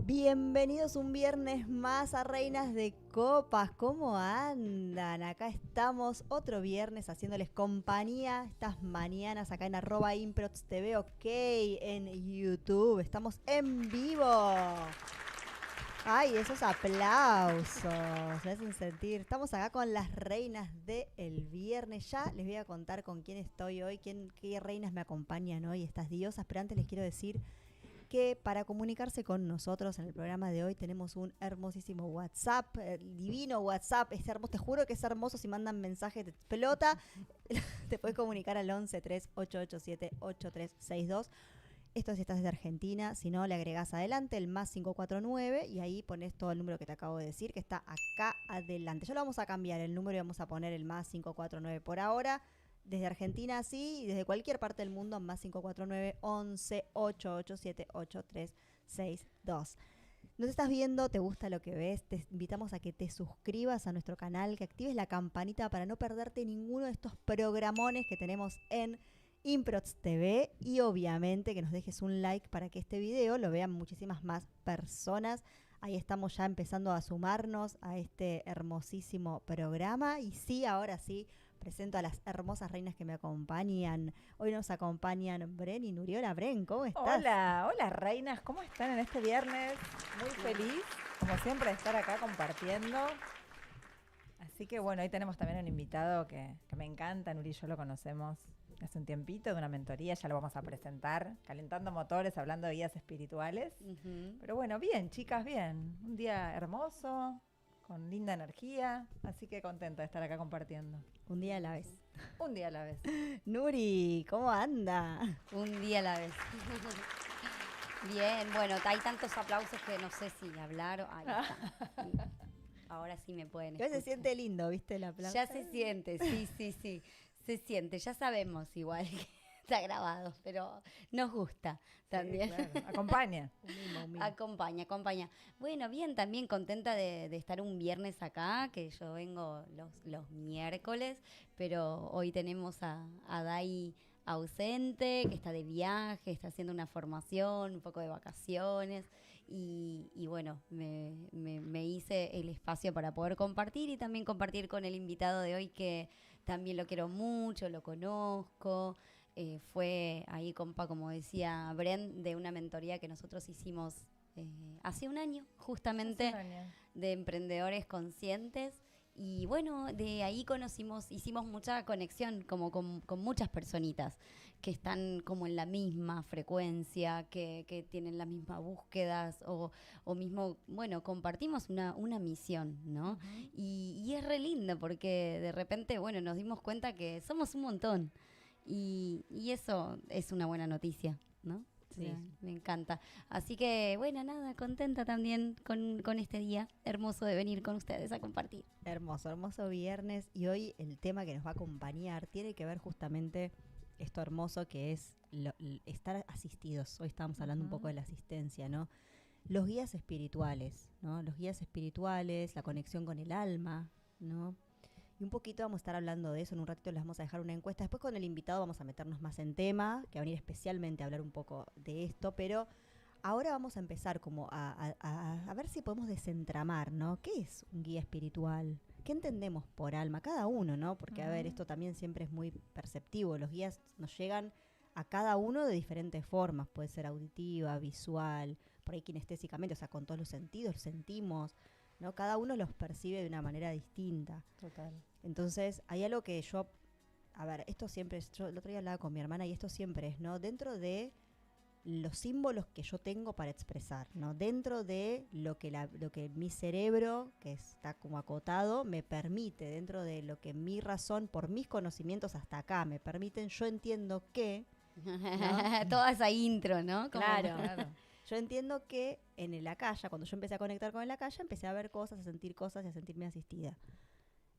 Bienvenidos un viernes más a Reinas de Copas. ¿Cómo andan? Acá estamos otro viernes haciéndoles compañía estas mañanas acá en @improts.tv, ok, en YouTube. Estamos en vivo. Ay, esos aplausos me hacen sentir. Estamos acá con las reinas del viernes. Ya les voy a contar con quién estoy hoy, qué reinas me acompañan hoy, estas diosas. Pero antes les quiero decir que para comunicarse con nosotros en el programa de hoy tenemos un hermosísimo WhatsApp, divino WhatsApp, es hermoso, te juro que es hermoso, si mandan mensaje te explota. Te puedes comunicar al 11 3887 8362. Esto si estás desde Argentina, si no le agregás adelante el más 549 y ahí pones todo el número que te acabo de decir, que está acá adelante. Ya lo vamos a cambiar el número y vamos a poner el más 549 por ahora. Desde Argentina sí, y desde cualquier parte del mundo, más 549 11 887 8362. Nos estás viendo, te gusta lo que ves, te invitamos a que te suscribas a nuestro canal, que actives la campanita para no perderte ninguno de estos programones que tenemos en Improts TV y obviamente que nos dejes un like para que este video lo vean muchísimas más personas. Ahí estamos ya empezando a sumarnos a este hermosísimo programa y sí, ahora sí, presento a las hermosas reinas que me acompañan. Hoy nos acompañan Bren y Nuriola. Bren, ¿cómo estás? Hola, hola reinas, ¿cómo están en este viernes? Muy feliz, como siempre, de estar acá compartiendo. Así que bueno, hoy tenemos también un invitado que me encanta, Nuri y yo lo conocemos hace un tiempito, de una mentoría, ya lo vamos a presentar, calentando motores, hablando de guías espirituales. Pero bueno, bien, chicas, bien. Un día hermoso, con linda energía, así que contenta de estar acá compartiendo. Un día a la vez. Un día a la vez. Nuri, ¿cómo anda? Un día a la vez. Bien, bueno, hay tantos aplausos que no sé si hablar o... Ahí está. Ahora sí me pueden Ya escuchar. se siente lindo, ¿viste el aplauso? Ya se siente, sí. Se siente, ya sabemos igual que está grabado, pero nos gusta también. Sí, claro. Acompaña. Un mimo. Acompaña. Bueno, bien, también contenta de estar un viernes acá, que yo vengo los miércoles, pero hoy tenemos a Dai ausente, que está de viaje, está haciendo una formación, un poco de vacaciones, y bueno, me hice el espacio para poder compartir y también compartir con el invitado de hoy, que también lo quiero mucho, lo conozco. Fue ahí, compa, como decía Bren, de una mentoría que nosotros hicimos hace un año, justamente, de emprendedores conscientes. Y bueno, de ahí hicimos mucha conexión como con muchas personitas que están como en la misma frecuencia, que tienen las mismas búsquedas o mismo, bueno, compartimos una misión, ¿no? Uh-huh. Y es re lindo porque de repente, bueno, nos dimos cuenta que somos un montón y eso es una buena noticia, ¿no? Sí. O sea, me encanta. Así que, bueno, nada, contenta también con este día hermoso de venir con ustedes a compartir. Hermoso viernes. Y hoy el tema que nos va a acompañar tiene que ver justamente esto hermoso que es estar asistidos. Hoy estábamos hablando un poco de la asistencia, ¿no? Los guías espirituales, ¿no? Los guías espirituales, la conexión con el alma, ¿no? Y un poquito vamos a estar hablando de eso. En un ratito les vamos a dejar una encuesta. Después con el invitado vamos a meternos más en tema, que va a venir especialmente a hablar un poco de esto. Pero ahora vamos a empezar como a ver si podemos desentramar, ¿no? ¿Qué es un guía espiritual? ¿Qué entendemos por alma? Cada uno, ¿no? Porque, a ver, esto también siempre es muy perceptivo. Los guías nos llegan a cada uno de diferentes formas. Puede ser auditiva, visual, por ahí kinestésicamente, o sea, con todos los sentidos, los sentimos, ¿no? Cada uno los percibe de una manera distinta. Total. Entonces, hay algo que yo, a ver, esto siempre, yo el otro día hablaba con mi hermana y esto siempre es, ¿no? Dentro de los símbolos que yo tengo para expresar, ¿no? Dentro de lo que mi cerebro, que está como acotado, me permite, dentro de lo que mi razón, por mis conocimientos hasta acá, me permiten, yo entiendo que, ¿no? Toda esa intro, ¿no? Claro. Yo entiendo que en el Akasha, cuando yo empecé a conectar con el Akasha, empecé a ver cosas, a sentir cosas y a sentirme asistida.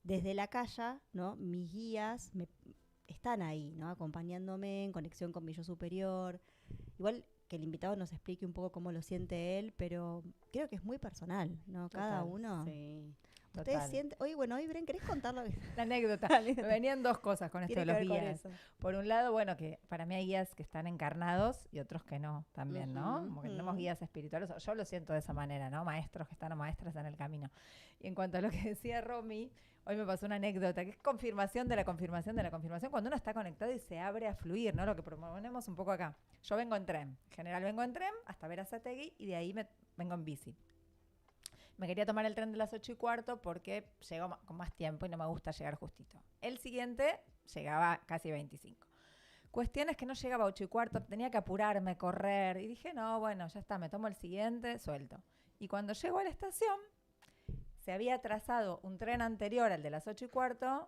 Desde el Akasha, ¿no? Mis guías están ahí, ¿no? Acompañándome en conexión con mi yo superior. Igual que el invitado nos explique un poco cómo lo siente él, pero creo que es muy personal, ¿no? Total, cada uno. Sí. Ustedes Total. sienten... Hoy, Bren, ¿querés contarlo? La anécdota. Me venían dos cosas con esto de Tiene los que ver con guías. eso. Por un lado, bueno, que para mí hay guías que están encarnados y otros que no, también, ¿no? Ujú, Como que tenemos ujú. guías espirituales. Yo lo siento de esa manera, ¿no? Maestros que están o maestras en el camino. Y en cuanto a lo que decía Romy, hoy me pasó una anécdota, que es confirmación de la confirmación de la confirmación, cuando uno está conectado y se abre a fluir, ¿no? Lo que proponemos un poco acá. Yo vengo en tren. En general vengo en tren hasta Berazategui y de ahí vengo en bici. Me quería tomar el tren de las 8:15 porque llego con más tiempo y no me gusta llegar justito. El siguiente llegaba casi 25. Cuestión es que no llegaba a 8:15, tenía que apurarme, correr. Y dije, no, bueno, ya está, me tomo el siguiente, suelto. Y cuando llego a la estación, se había atrasado un tren anterior al de las 8:15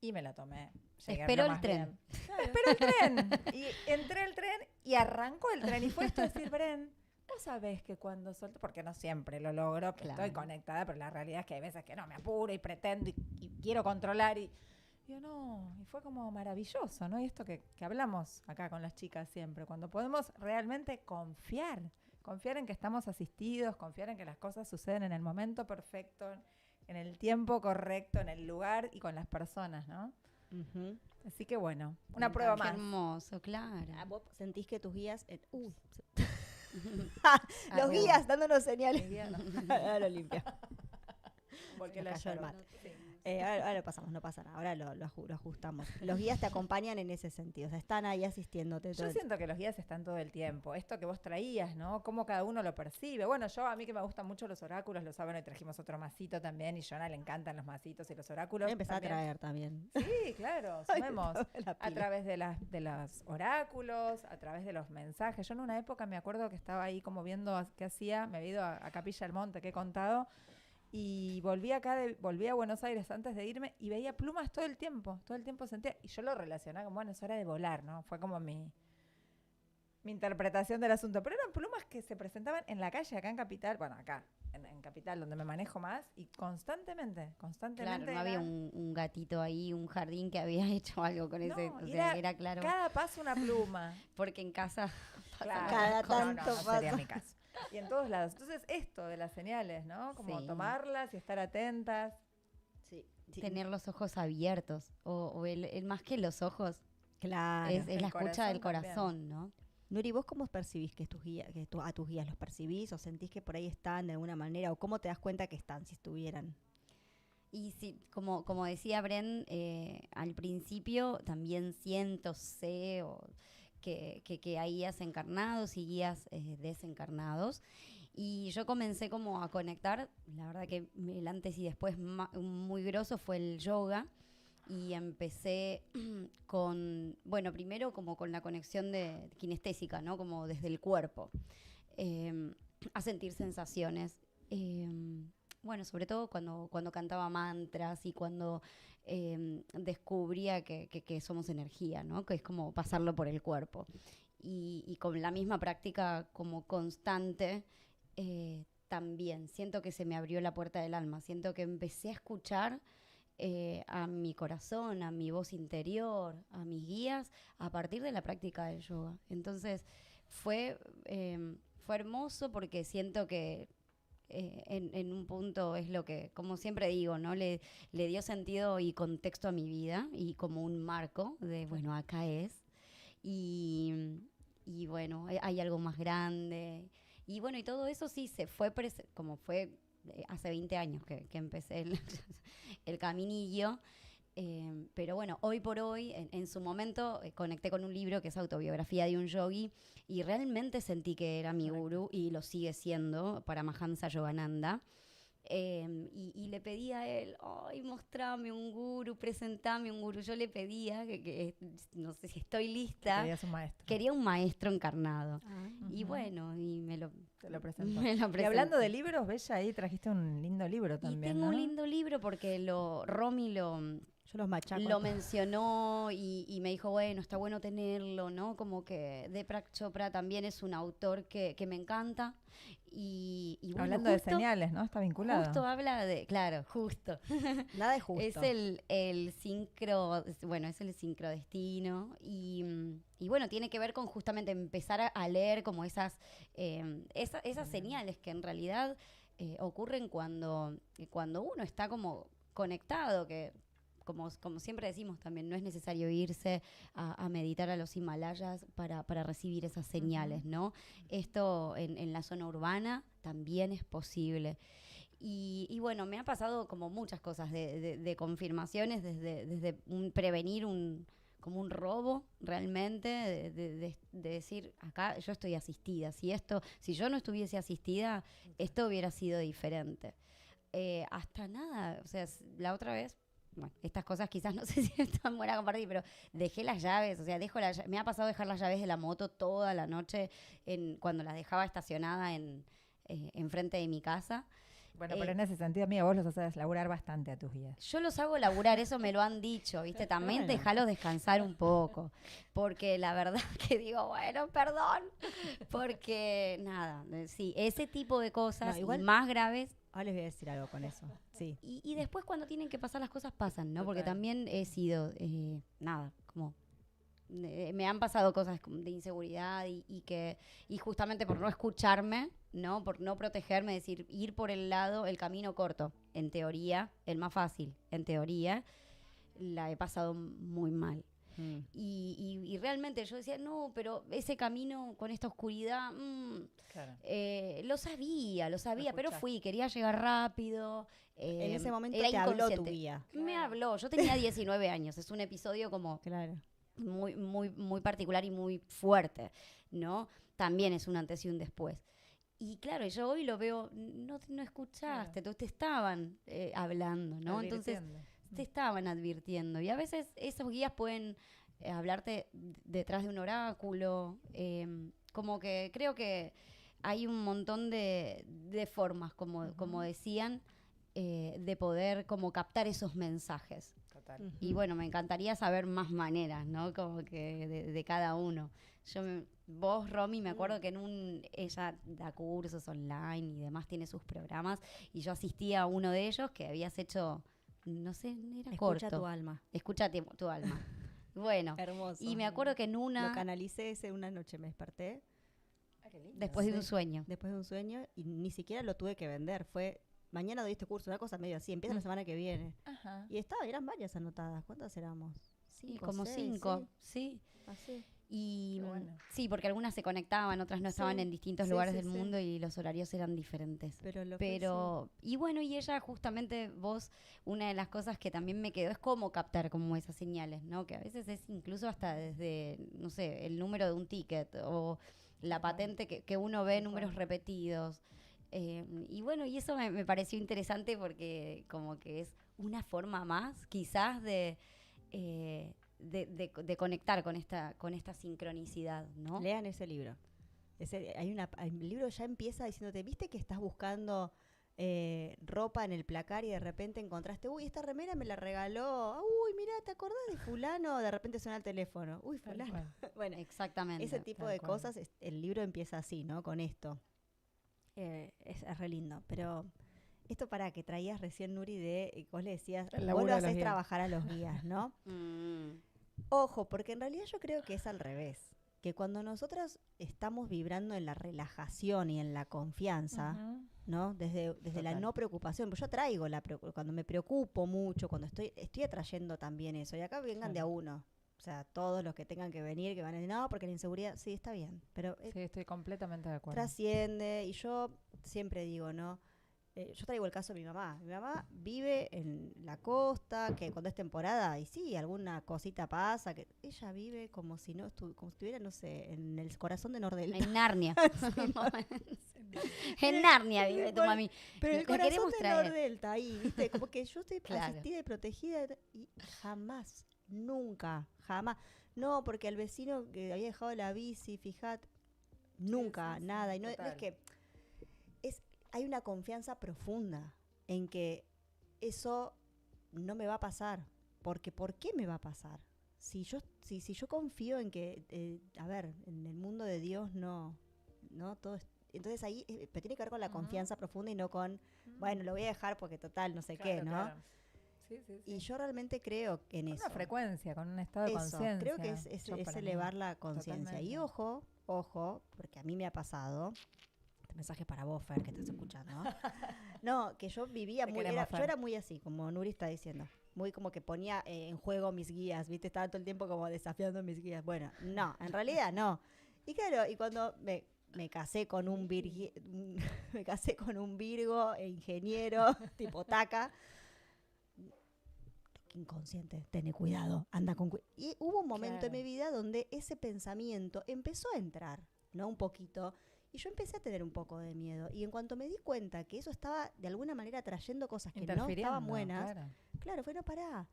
y me la tomé. Llegué Esperó lo el más tren. bien. No, esperó el tren. Y entré al tren y arrancó el tren. Y fue esto de decir, Bren, vos sabés que cuando suelto, porque no siempre lo logro, que Claro. estoy conectada, pero la realidad es que hay veces que no, me apuro y pretendo y quiero controlar. Y yo no, y fue como maravilloso, ¿no? Y esto que hablamos acá con las chicas siempre, cuando podemos realmente confiar en que estamos asistidos, confiar en que las cosas suceden en el momento perfecto, en el tiempo correcto, en el lugar y con las personas, ¿no? Ujú. Así que bueno, una encanta. prueba Qué más. hermoso, claro. ¿Vos sentís que tus guías... Ah, Los bueno. guías dándonos señales. Mi guía no. Ahora lo limpia. Porque Se la cayó el lloró. mate. Ahora lo pasamos, no pasa nada. Ahora lo ajustamos. Los guías te acompañan en ese sentido. O sea, están ahí asistiéndote todo Yo el siento que los guías están todo el tiempo. Esto que vos traías, ¿no? Cómo cada uno lo percibe. Bueno, a mí que me gustan mucho los oráculos, lo saben, hoy trajimos otro masito también y a Jonah le encantan los masitos y los oráculos. Voy a empezar también. a traer también. Sí, claro, Ay, sumemos. la A pila. través de los oráculos, a través de los mensajes. Yo en una época me acuerdo que estaba ahí como viendo qué hacía, me había ido a Capilla del Monte, que he contado, y volví a Buenos Aires antes de irme y veía plumas todo el tiempo sentía, y yo lo relacionaba como, bueno, es hora de volar, ¿no? Fue como mi interpretación del asunto, pero eran plumas que se presentaban en la calle acá en Capital, bueno, acá, en Capital, donde me manejo más, y constantemente Claro, no era- había un gatito ahí, un jardín que había hecho algo con ese. No, O sea, era claro. cada paso una pluma. Porque en casa Claro, Cada no, tanto no sería pasa. mi caso. Y en todos lados. Entonces, esto de las señales, ¿no? Como Sí. tomarlas y estar atentas. Sí, sí. tener los ojos abiertos. O el más que los ojos, Claro. es el la escucha del corazón también. corazón, ¿no? Nuri, ¿vos cómo percibís que a tus guías los percibís o sentís que por ahí están de alguna manera o cómo te das cuenta que están si estuvieran? Y sí, como decía Bren, al principio también sé que hay guías encarnados y guías desencarnados. Y yo comencé como a conectar, la verdad que el antes y después muy grosso fue el yoga. Y empecé bueno, primero como con la conexión de kinestésica, ¿no? Como desde el cuerpo, a sentir sensaciones. Bueno, sobre todo cuando cantaba mantras y cuando descubría que somos energía, ¿no? Que es como pasarlo por el cuerpo. Y con la misma práctica como constante, también siento que se me abrió la puerta del alma, siento que empecé a escuchar a mi corazón, a mi voz interior, a mis guías, a partir de la práctica del yoga. Entonces fue hermoso porque siento que en un punto es lo que, como siempre digo, ¿no? Le dio sentido y contexto a mi vida y como un marco de, bueno, acá es. Y bueno, hay algo más grande. Y bueno, y todo eso sí se fue, como fue hace 20 años que empecé el caminillo. Pero bueno, hoy por hoy, en su momento, conecté con un libro que es Autobiografía de un Yogi y realmente sentí que era mi gurú y lo sigue siendo, Paramahansa Yogananda. Y le pedí a él, ay, mostrame un gurú, presentame un gurú. Yo le pedía que no sé si estoy lista. Querías un maestro. Quería un maestro encarnado. Y Ujú. bueno, y Te lo presento. me lo Y hablando presentó. de libros, Bella, ahí trajiste un lindo libro también, Y tengo ¿no? un lindo libro porque Romy Yo los machaco. lo mencionó y me dijo, bueno, está bueno tenerlo, ¿no? Como que Deepak Chopra también es un autor que me encanta. Y bueno, Hablando de señales, ¿no? Está vinculado. Justo habla de, claro, justo. Nada de justo. Es el sincrodestino y bueno, tiene que ver con justamente empezar a leer como esas señales que en realidad ocurren cuando uno está como conectado, que como siempre decimos también, no es necesario irse a meditar a los Himalayas para recibir esas señales, ¿no? Esto en la zona urbana también es posible. Y bueno, me ha pasado como muchas cosas de confirmaciones, desde prevenir como un robo realmente, de decir, acá yo estoy asistida. Si yo no estuviese asistida, esto hubiera sido diferente. Hasta nada, o sea, la otra vez, bueno, estas cosas quizás no sé si están buenas a compartir, pero dejé las llaves, o sea, me ha pasado dejar las llaves de la moto toda la noche cuando las dejaba estacionada enfrente de mi casa. Bueno, pero en ese sentido, amiga, vos los haces laburar bastante a tus guías. Yo los hago laburar, eso me lo han dicho, ¿viste? También Bueno. déjalos descansar un poco, porque la verdad que digo, bueno, perdón, porque nada, sí, ese tipo de cosas No, igual- y más graves. Ahora les voy a decir algo con eso. Sí. Y después cuando tienen que pasar las cosas pasan, ¿no? Porque Total. también he sido, nada, como me han pasado cosas de inseguridad y justamente por no escucharme, ¿no? Por no protegerme, decir, ir por el camino corto, en teoría, el más fácil, en teoría, la he pasado muy mal. Mm. Y realmente yo decía, no, pero ese camino con esta oscuridad, Claro. lo sabía, pero escuchaste. fui, quería llegar rápido. En ese momento era te habló tu inconsciente. guía. Me habló, yo tenía 19 años, es un episodio como Claro. muy, muy, muy particular y muy fuerte, ¿no? También es un antes y un después. Y claro, yo hoy lo veo, no escuchaste, te estaban hablando, ¿no? Entonces, Advirtiendo. te estaban advirtiendo. Y a veces esos guías pueden hablarte detrás de un oráculo. Como que creo que hay un montón de formas, como decían, de poder como captar esos mensajes. Total. Y bueno, me encantaría saber más maneras, ¿no? Como que de cada uno. Vos, Romy, me acuerdo que ella da cursos online y demás, tiene sus programas, y yo asistía a uno de ellos que habías hecho, no sé, era Escucha corto. tu alma. Escucha tu alma. Bueno, Hermoso. y me acuerdo que en Lo una, canalicé una noche, me desperté Ah, qué lindo. después de un Sí. sueño. después de un sueño y ni siquiera lo tuve que vender. Fue, mañana doy este curso, una cosa medio así, empieza la semana que viene. Ajá. Y eran varias anotadas. ¿Cuántas éramos? Sí, 5, como 6, 5, sí. Así. Y Qué bueno. sí, porque algunas se conectaban, otras no estaban Sí, en distintos sí, lugares sí, del sí. mundo y los horarios eran diferentes. Pero Y bueno, y ella justamente, una de las cosas que también me quedó es cómo captar como esas señales, ¿no? Que a veces es incluso hasta desde, no sé, el número de un ticket o la patente que uno ve, números repetidos. Y bueno, y eso me pareció interesante porque como que es una forma más, quizás, de conectar con esta sincronicidad, ¿no? lean ese libro. El libro ya empieza diciéndote, ¿viste que estás buscando ropa en el placar y de repente encontraste, uy, esta remera me la regaló, uy, mira, ¿te acordás de fulano? De repente suena el teléfono, uy, Tal fulano. cual. Bueno, Exactamente. ese tipo tal de cual. cosas, el libro empieza así, ¿no? Con esto. Es re lindo, pero esto para que traías recién, Nuri, vos le decías, El vos laburo lo de los haces guías. trabajar a los guías, ¿no? Mm, Ojo, porque en realidad yo creo que es al revés. Que cuando nosotras estamos vibrando en la relajación y en la confianza, Ujú. ¿no? Desde la Total. no preocupación. Pues yo traigo cuando me preocupo mucho, cuando estoy atrayendo también eso. Y acá vengan de a Claro. uno. O sea, todos los que tengan que venir, que van a decir, no, porque la inseguridad, sí, está bien. Pero Sí, estoy completamente de acuerdo. trasciende. Y yo siempre digo, ¿no? Yo traigo el caso de mi mamá. Mi mamá vive en la costa, que cuando es temporada, y sí, alguna cosita pasa, que ella vive como si como si estuviera, no sé, en el corazón de Nordelta. en Narnia. En Narnia vive tu mami. Pero el La corazón queremos de traer. Nordelta, ahí, ¿viste? Como que yo estoy Claro. asistida y protegida y jamás, nunca, jamás. No, porque al vecino que había dejado la bici, fíjate, nunca, sí, sí, nada. Y no es total. que hay una confianza profunda en que eso no me va a pasar. Porque ¿por qué me va a pasar? Si yo confío en que, a ver, en el mundo de Dios no todo entonces ahí pero tiene que ver con la Ujú. confianza profunda y no con, bueno, lo voy a dejar porque total, no sé Claro, qué, ¿no? claro. Sí, sí, sí. Y yo realmente creo en Con eso. una frecuencia, con un estado de Eso, conciencia. creo que es Yo para mí, elevar la conciencia. Y totalmente. ojo, porque a mí me ha pasado, mensaje para vos, Fer, que estás escuchando. No, que yo vivía Te muy... queremos, yo Fer. era muy así, como Nuri está diciendo. Muy como que ponía en juego mis guías, ¿viste? Estaba todo el tiempo como desafiando mis guías. Bueno, no, en realidad no. Y claro, y cuando me casé con un me casé con un Virgo ingeniero tipo Taca, inconsciente, tené cuidado, anda con cuidado. Y hubo un momento en Claro. mi vida donde ese pensamiento empezó a entrar, ¿no? Un poquito. Y yo empecé a tener un poco de miedo. Y en cuanto me di cuenta que eso estaba de alguna manera trayendo cosas que no Interfiriendo, estaban buenas, claro. claro, fue no pará.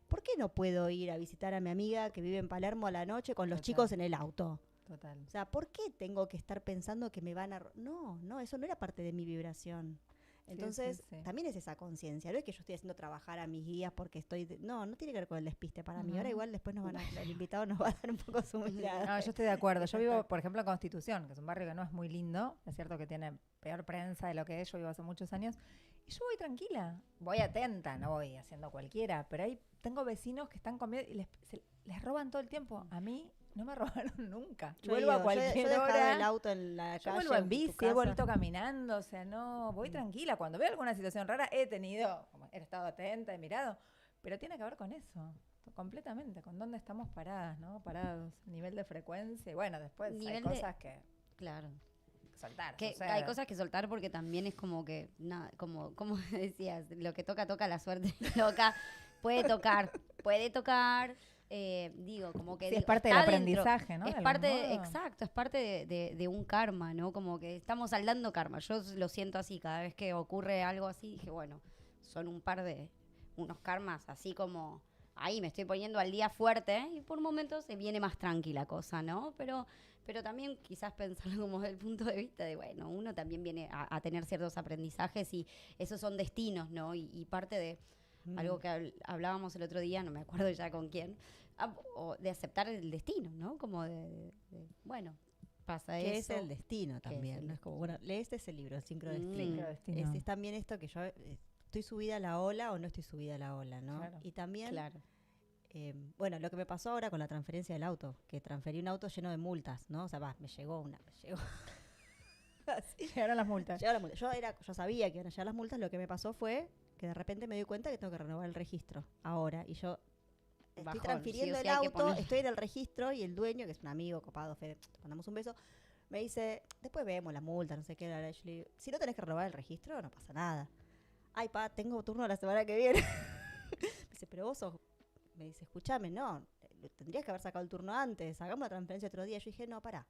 ¿Por qué no puedo ir a visitar a mi amiga que vive en Palermo a la noche con los Total. chicos en el auto? Total. O sea, ¿por qué tengo que estar pensando que me van a... No, eso no era parte de mi vibración. Entonces, sí. también es esa conciencia. No es que yo estoy haciendo trabajar a mis guías porque estoy... No tiene que ver con el despiste para mí. Ahora Ujú. igual después el invitado nos va a dar un poco su mirada. No, yo estoy de acuerdo. Yo vivo, por ejemplo, en Constitución, que es un barrio que no es muy lindo. Es cierto que tiene peor prensa de lo que es. Yo vivo hace muchos años. Y yo voy tranquila. Voy atenta, no voy haciendo cualquiera. Pero ahí tengo vecinos que están conmigo y les roban todo el tiempo. A mí no me robaron nunca. Yo Vuelvo a digo, cualquier yo he dejado hora. el auto en la Yo calle. vuelvo en tu bici, he casa. vuelto caminando, o sea, no, voy tranquila. Cuando veo alguna situación rara, he estado atenta, he mirado, pero tiene que ver con eso, completamente, con dónde estamos paradas, ¿no? Parados, nivel de frecuencia, y bueno, después hay Nivel de- cosas que Claro. soltar. Que sucede. hay cosas que soltar porque también es como que, nada, como decías, lo que toca, la suerte loca. Puede tocar, digo, como que Sí, es digo, parte del está dentro. aprendizaje, ¿no? Es De parte, algún modo. exacto, es parte de un karma, ¿no? Como que estamos saldando karma. Yo lo siento así, cada vez que ocurre algo así, dije, bueno, son unos karmas, así como ahí me estoy poniendo al día fuerte y por momentos se viene más tranquila la cosa, ¿no? Pero también quizás pensarlo como desde el punto de vista de, bueno, uno también viene a tener ciertos aprendizajes y esos son destinos, ¿no? Y parte de algo que hablábamos el otro día, no me acuerdo ya con quién, o de aceptar el destino, ¿no? Como bueno, pasa Que eso. es el destino ¿Qué es también. el ¿No? Es como, bueno, lee ese libro, el sincrodestino. Sincrodestino. Es también esto que yo estoy subida a la ola o no estoy subida a la ola, ¿no? Claro. Y también, Claro. bueno, lo que me pasó ahora con la transferencia del auto, que transferí un auto lleno de multas, ¿no? O sea, me llegó. Así. Llegaron las multas. Llegaron las multas. Yo sabía que iban a llegar las multas, lo que me pasó fue que de repente me di cuenta que tengo que renovar el registro ahora. Y yo estoy Bajón, transfiriendo sí o sí el hay que auto, poner. estoy en el registro y el dueño, que es un amigo copado, Fede, te mandamos un beso, me dice, después vemos la multa, no sé qué. Yo le digo, si no tenés que renovar el registro, no pasa nada. Ay, pa, tengo turno la semana que viene. Me dice, pero vos sos... Me dice, escúchame, no, tendrías que haber sacado el turno antes, hagamos la transferencia otro día. Yo dije, no, pará.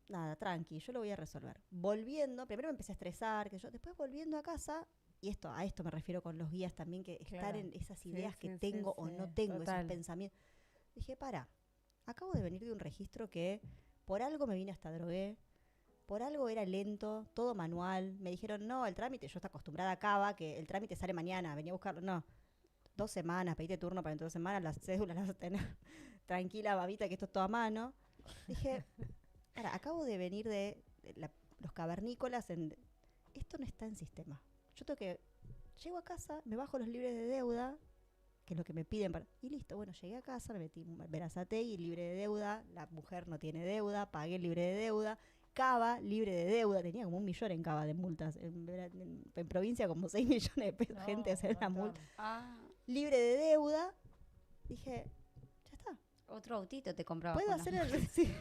Nada, tranqui, yo lo voy a resolver. Volviendo, primero me empecé a estresar, después volviendo a casa, y a esto me refiero con los guías también, que estar Claro. en esas Sí, ideas que sí, tengo sí, o sí, no tengo, total. esos pensamientos. Dije, pará, acabo de venir de un registro que por algo me vine hasta drogué, por algo era lento, todo manual. Me dijeron, no, el trámite, yo estoy acostumbrada a Cava, que el trámite sale mañana, venía a buscarlo. No, 2 semanas, pedite turno para en 2 semanas, las cédulas las vas a tener. Tranquila, babita, que esto es todo a mano. Dije, ahora, acabo de venir de los cavernícolas, esto no está en sistema. Yo tengo que, llego a casa, me bajo los libres de deuda, que es lo que me piden y listo, bueno, llegué a casa, me metí Verazategui, libre de deuda, la mujer no tiene deuda, pagué el libre de deuda, Cava, libre de deuda, tenía como 1 millón en Cava de multas, en provincia como 6 millones de pesos, No, gente a hacer un una montón. multa, Ah, libre de deuda. Dije, ya está, otro autito te compraba. puedo hacer sí.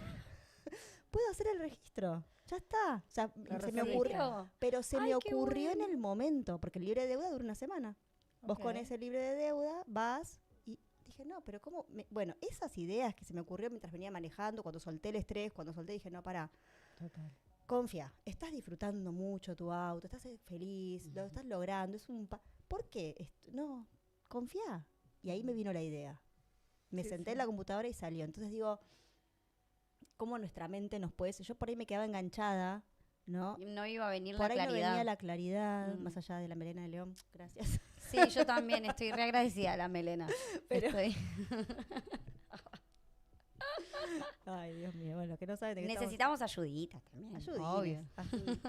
Puedo hacer el registro, ya está. O sea, Lo se me resolviste. ocurrió, pero se Ay, me qué ocurrió en bueno. el momento, porque el libre de deuda dura 1 semana. Vos con Ok. ese libre de deuda vas y dije, no, pero ¿cómo? Bueno, esas ideas que se me ocurrió mientras venía manejando, cuando solté el estrés, cuando solté, dije, no, pará, Total. confía, estás disfrutando mucho tu auto, estás feliz, lo estás logrando, es ¿por qué? No, confía. Y ahí me vino la idea. Me Sí, senté sí. en la computadora y salió. Entonces digo, ¿cómo nuestra mente nos puede... Yo por ahí me quedaba enganchada, ¿no? No iba a venir Por la ahí no claridad. venía la claridad, Mm. más allá de la melena de león. Gracias. Sí, yo también estoy re agradecida a la melena. Pero- Estoy- Ay, Dios mío, bueno, que no saben de qué Necesitamos ayuditas también. estamos... Obvio. Ayudines.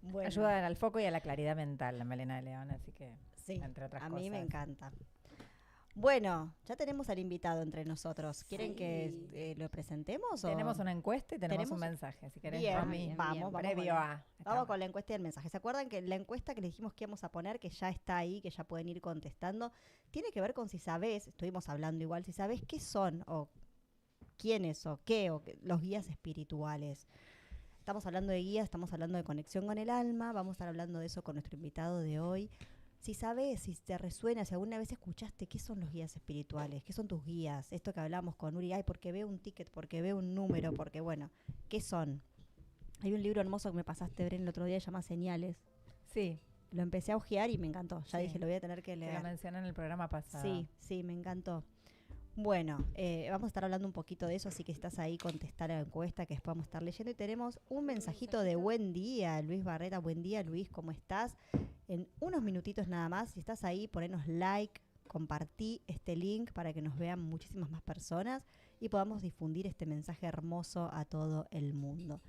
Bueno, Ayuda al foco y a la claridad mental, la melena de león, así que, sí, entre otras a mí me cosas. encanta. Bueno, ya tenemos al invitado entre nosotros. ¿Quieren Sí. que lo presentemos? O? Tenemos una encuesta y tenemos un ¿Tenemos? mensaje. Si querés, Bien, Romy, bien, vamos previo con a... vamos con la encuesta y el mensaje. ¿Se acuerdan que la encuesta que les dijimos que íbamos a poner, que ya está ahí, que ya pueden ir contestando, tiene que ver con si sabés, estuvimos hablando igual, si sabés qué son o quiénes o qué, los guías espirituales? Estamos hablando de guías, estamos hablando de conexión con el alma, vamos a estar hablando de eso con nuestro invitado de hoy. Si sabes, si te resuena, si alguna vez escuchaste qué son los guías espirituales, qué son tus guías, esto que hablamos con Uri, ay, porque veo un ticket, porque veo un número, porque bueno, ¿qué son? Hay un libro hermoso que me pasaste, Bren, el otro día, se llama Señales. Sí, Lo empecé a hojear y me encantó. Ya Sí. dije, lo voy a tener que que lo leer. mencioné en el programa pasado. Sí, me encantó. Bueno, vamos a estar hablando un poquito de eso, así que estás ahí, contestar a la encuesta que después vamos a estar leyendo. Y tenemos un mensajito de buen día, Luis Barrera. Buen día, Luis, ¿cómo estás? En unos minutitos nada más, si estás ahí, ponenos like, compartí este link para que nos vean muchísimas más personas y podamos difundir este mensaje hermoso a todo el mundo.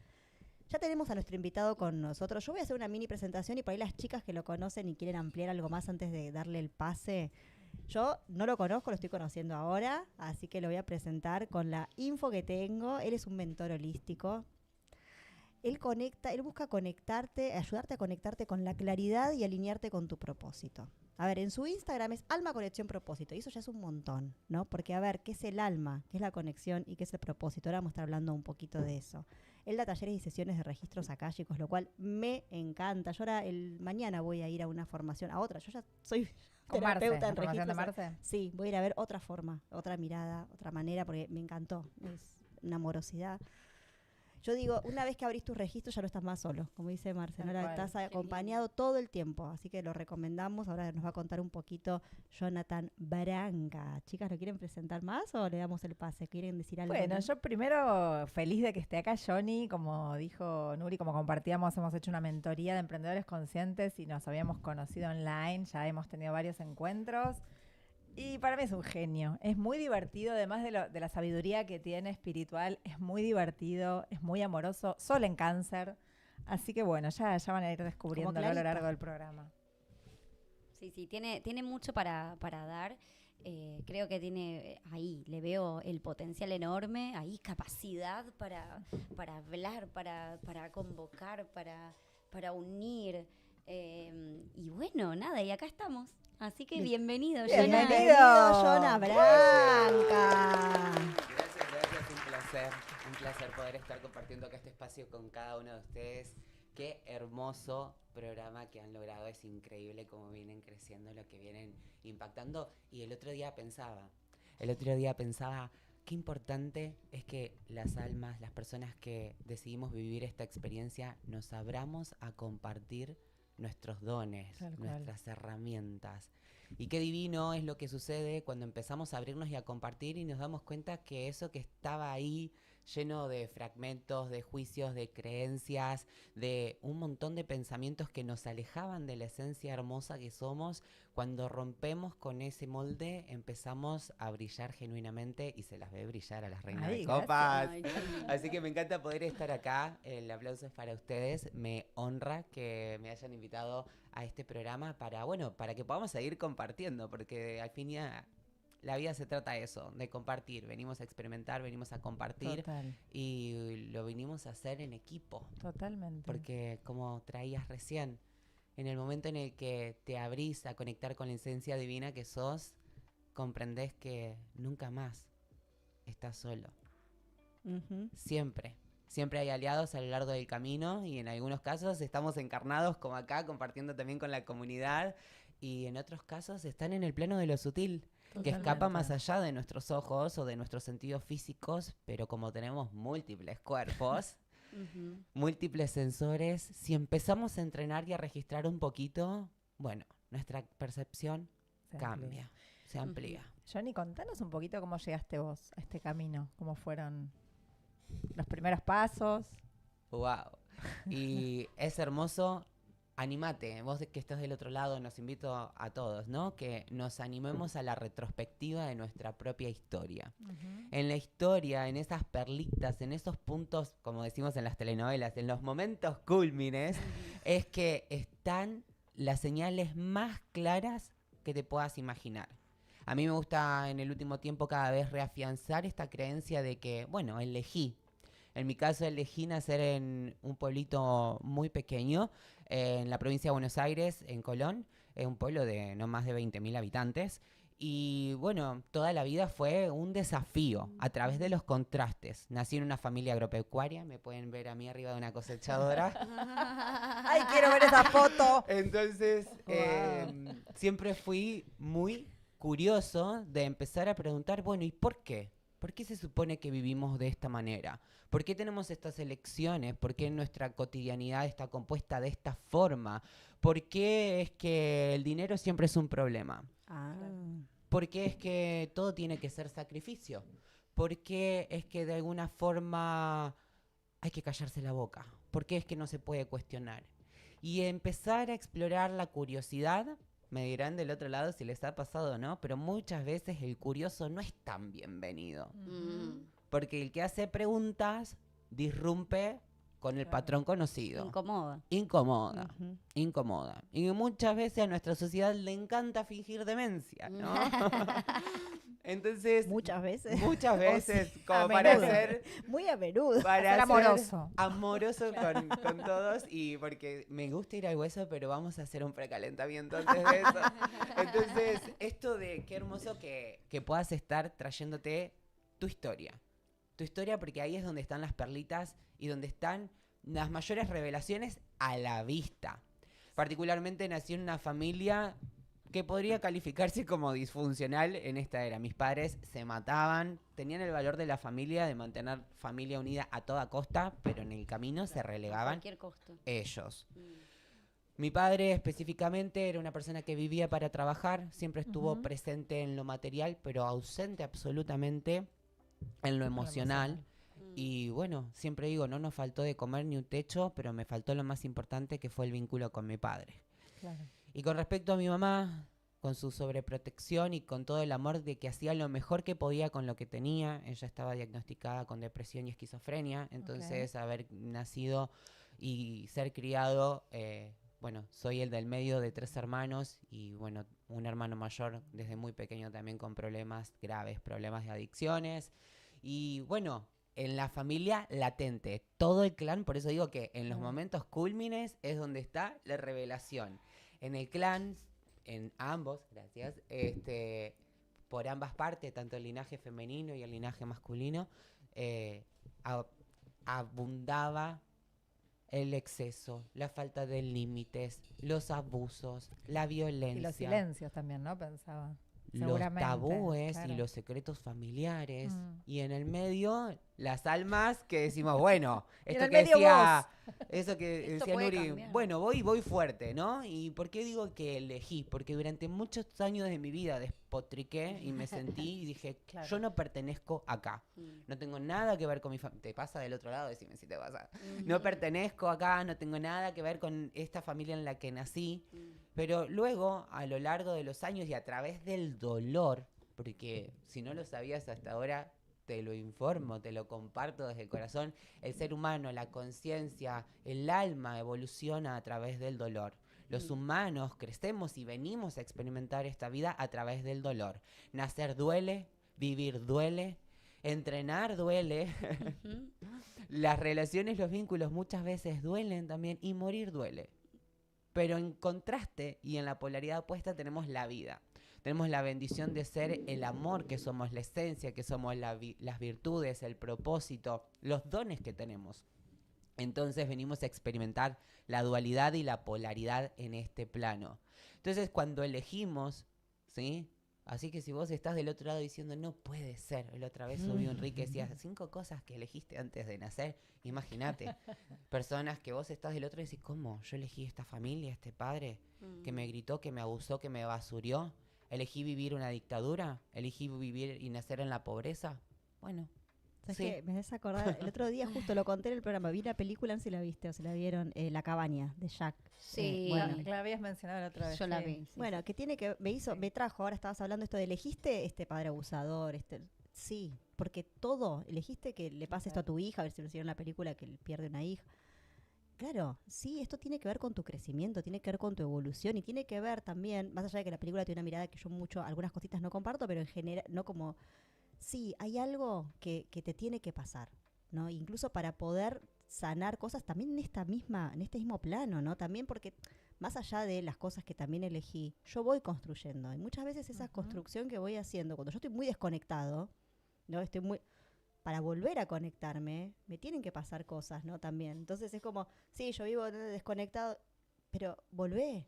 Ya tenemos a nuestro invitado con nosotros. Yo voy a hacer una mini presentación y por ahí las chicas que lo conocen y quieren ampliar algo más antes de darle el pase. Yo no lo conozco, lo estoy conociendo ahora, así que lo voy a presentar con la info que tengo. Él es un mentor holístico. Él busca conectarte, ayudarte a conectarte con la claridad y alinearte con tu propósito. A ver, en su Instagram es Alma Conexión Propósito, y eso ya es un montón, ¿no? Porque, a ver, ¿qué es el alma? ¿Qué es la conexión? ¿Y qué es el propósito? Ahora vamos a estar hablando un poquito de eso. Él da talleres y sesiones de registros akáshicos, lo cual me encanta. Yo ahora, mañana voy a ir a una formación, a otra. Yo ya soy Con Marce, terapeuta la en formación de registros. Marce. Sí, voy a ir a ver otra forma, otra mirada, otra manera, porque me encantó. Es una amorosidad. Yo digo, una vez que abrís tus registros ya no estás más solo, como dice Marcelo, Tal cual. estás acompañado todo el tiempo, así que lo recomendamos. Ahora nos va a contar un poquito Jonathan Branca. Chicas, ¿lo quieren presentar más o le damos el pase? ¿Quieren decir algo? Bueno, yo primero feliz de que esté acá Johnny, como dijo Nuri, como compartíamos, hemos hecho una mentoría de emprendedores conscientes y nos habíamos conocido online, ya hemos tenido varios encuentros y para mí es un genio, es muy divertido, además de la sabiduría que tiene espiritual, es muy divertido, es muy amoroso, sol en Cáncer, así que bueno, ya van a ir descubriéndolo a lo Clarita. largo del programa. Sí, tiene mucho para dar. Creo que tiene ahí, le veo el potencial enorme, ahí capacidad para hablar, para convocar, para unir. Y bueno, nada, y acá estamos. Así que bienvenido, Jonah. Bienvenido. Jonah Branca. Gracias, un placer poder estar compartiendo acá este espacio con cada uno de ustedes. Qué hermoso programa que han logrado, es increíble cómo vienen creciendo, lo que vienen impactando. Y el otro día pensaba, qué importante es que las almas, las personas que decidimos vivir esta experiencia, nos abramos a compartir nuestros dones, Tal cual. nuestras herramientas. Y qué divino es lo que sucede cuando empezamos a abrirnos y a compartir y nos damos cuenta que eso que estaba ahí lleno de fragmentos, de juicios, de creencias, de un montón de pensamientos que nos alejaban de la esencia hermosa que somos, cuando rompemos con ese molde empezamos a brillar genuinamente y se las ve brillar a las reinas Ay, de copas. Ay, qué lindo. Así que me encanta poder estar acá, el aplauso es para ustedes, me honra que me hayan invitado a este programa para que podamos seguir compartiendo, porque al fin la vida se trata de eso, de compartir, venimos a experimentar, venimos a compartir Total, y lo vinimos a hacer en equipo, totalmente. porque como traías recién, en el momento en el que te abrís a conectar con la esencia divina que sos, comprendés que nunca más estás solo. Ujú. Siempre hay aliados a lo largo del camino y en algunos casos estamos encarnados como acá, compartiendo también con la comunidad y en otros casos están en el plano de lo sutil, que escapa Totalmente. más allá de nuestros ojos o de nuestros sentidos físicos, pero como tenemos múltiples cuerpos, Ujú. múltiples sensores, si empezamos a entrenar y a registrar un poquito, bueno, nuestra percepción Se cambia, amplía. se amplía. Johnny, contanos un poquito cómo llegaste vos a este camino, cómo fueron los primeros pasos. Wow. Y es hermoso. Animate, vos que estás del otro lado, nos invito a todos, ¿no? Que nos animemos a la retrospectiva de nuestra propia historia. En la historia, en esas perlitas, en esos puntos, como decimos en las telenovelas, en los momentos cúlmines, es que están las señales más claras que te puedas imaginar. A mí me gusta en el último tiempo cada vez reafianzar esta creencia de que, bueno, elegí. En mi caso elegí nacer en un pueblito muy pequeño, en la provincia de Buenos Aires, en Colón, un pueblo de no más de 20.000 habitantes. Y bueno, toda la vida fue un desafío a través de los contrastes. Nací en una familia agropecuaria, me pueden ver a mí arriba de una cosechadora. ¡Ay, quiero ver esa foto! Entonces, siempre fui muy curioso de empezar a preguntar, bueno, ¿y por qué? ¿Por qué se supone que vivimos de esta manera? ¿Por qué tenemos estas elecciones? ¿Por qué nuestra cotidianidad está compuesta de esta forma? ¿Por qué es que el dinero siempre es un problema? ¿Por qué es que todo tiene que ser sacrificio? ¿Por qué es que de alguna forma hay que callarse la boca? ¿Por qué es que no se puede cuestionar? Y empezar a explorar la curiosidad, me dirán del otro lado si les ha pasado o no, pero muchas veces el curioso no es tan bienvenido. Porque el que hace preguntas disrumpe con el patrón conocido. Incomoda. Incomoda. Incomoda. Y muchas veces a nuestra sociedad le encanta fingir demencia, ¿no? Entonces, Muchas veces. muchas veces, como A para menudo. ser Muy a menudo. para Ser ser amoroso. amoroso con todos, y porque me gusta ir al hueso, pero vamos a hacer un precalentamiento antes de eso. Entonces, esto de qué hermoso que puedas estar trayéndote tu historia, porque ahí es donde están las perlitas y donde están las mayores revelaciones a la vista. Particularmente nací en una familia que podría calificarse como disfuncional en esta era. Mis padres se mataban, tenían el valor de la familia, de mantener familia unida a toda costa, pero en el camino se A relegaban cualquier costo. ellos. Mi padre específicamente era una persona que vivía para trabajar, siempre estuvo presente en lo material, pero ausente absolutamente en lo emocional. Y bueno, siempre digo, no nos faltó de comer ni un techo, pero me faltó lo más importante, que fue el vínculo con mi padre. Claro. Y con respecto a mi mamá, con su sobreprotección y con todo el amor de que hacía lo mejor que podía con lo que tenía, ella estaba diagnosticada con depresión y esquizofrenia, entonces haber nacido y ser criado, bueno, soy el del medio de 3 hermanos y bueno, un hermano mayor desde muy pequeño también con problemas graves, problemas de adicciones. Y bueno, en la familia latente, todo el clan, por eso digo que en los momentos cúlmines es donde está la revelación. En el clan, en ambos, gracias, por ambas partes, tanto el linaje femenino y el linaje masculino, abundaba el exceso, la falta de límites, los abusos, la violencia. Y los silencios también, ¿no? Pensaba. Los Seguramente, tabúes claro. y los secretos familiares. Y en el medio, las almas que decimos, bueno, Y en esto el que medio decía, eso que Esto decía puede Nuri, cambiar. bueno, voy fuerte, ¿no? ¿Y por qué digo que elegí? Porque durante muchos años de mi vida despotriqué y me sentí y dije, Claro. yo no pertenezco acá. No tengo nada que ver con mi familia. ¿Te pasa del otro lado? Decime si te pasa. No pertenezco acá, no tengo nada que ver con esta familia en la que nací. Pero luego, a lo largo de los años y a través del dolor, porque si no lo sabías hasta ahora, te lo informo, te lo comparto desde el corazón, el ser humano, la conciencia, el alma evoluciona a través del dolor. Los humanos crecemos y venimos a experimentar esta vida a través del dolor. Nacer duele, vivir duele, entrenar duele, las relaciones, los vínculos muchas veces duelen también y morir duele. Pero en contraste y en la polaridad opuesta tenemos la vida. Tenemos la bendición de ser el amor que somos, la esencia que somos, las virtudes, el propósito, los dones que tenemos. Entonces venimos a experimentar la dualidad y la polaridad en este plano. Entonces cuando elegimos, ¿sí? Así que si vos estás del otro lado diciendo, no puede ser, la otra vez subió Enrique, decía, 5 cosas que elegiste antes de nacer, imagínate, personas que vos estás del otro y decís, ¿cómo? Yo elegí esta familia, este padre, que me gritó, que me abusó, que me basurió, elegí vivir una dictadura, elegí vivir y nacer en la pobreza, bueno. ¿Sabes Sí. qué? Me haces acordar, el otro día justo lo conté en el programa, vi una película, no sé si la viste o si la vieron, La cabaña, de Jack. Sí. Bueno, Que la habías mencionado la otra vez. Yo la sí. vi. sí, bueno, sí. que tiene que, me trajo, ahora estabas hablando esto de elegiste este padre abusador, sí, porque todo, elegiste que le pase esto a tu hija, a ver si lo hicieron en la película, que él pierde una hija. claro, sí, esto tiene que ver con tu crecimiento, tiene que ver con tu evolución y tiene que ver también, más allá de que la película tiene una mirada que yo mucho, algunas cositas no comparto, pero en general, no como, sí, hay algo que te tiene que pasar, ¿no? Incluso para poder sanar cosas también en este mismo plano, ¿no? También porque más allá de las cosas que también elegí, yo voy construyendo y muchas veces esa construcción que voy haciendo, cuando yo estoy muy desconectado, ¿no? Estoy muy para volver a conectarme, me tienen que pasar cosas, ¿no? También. Entonces es como, sí, yo vivo desconectado, pero volvé,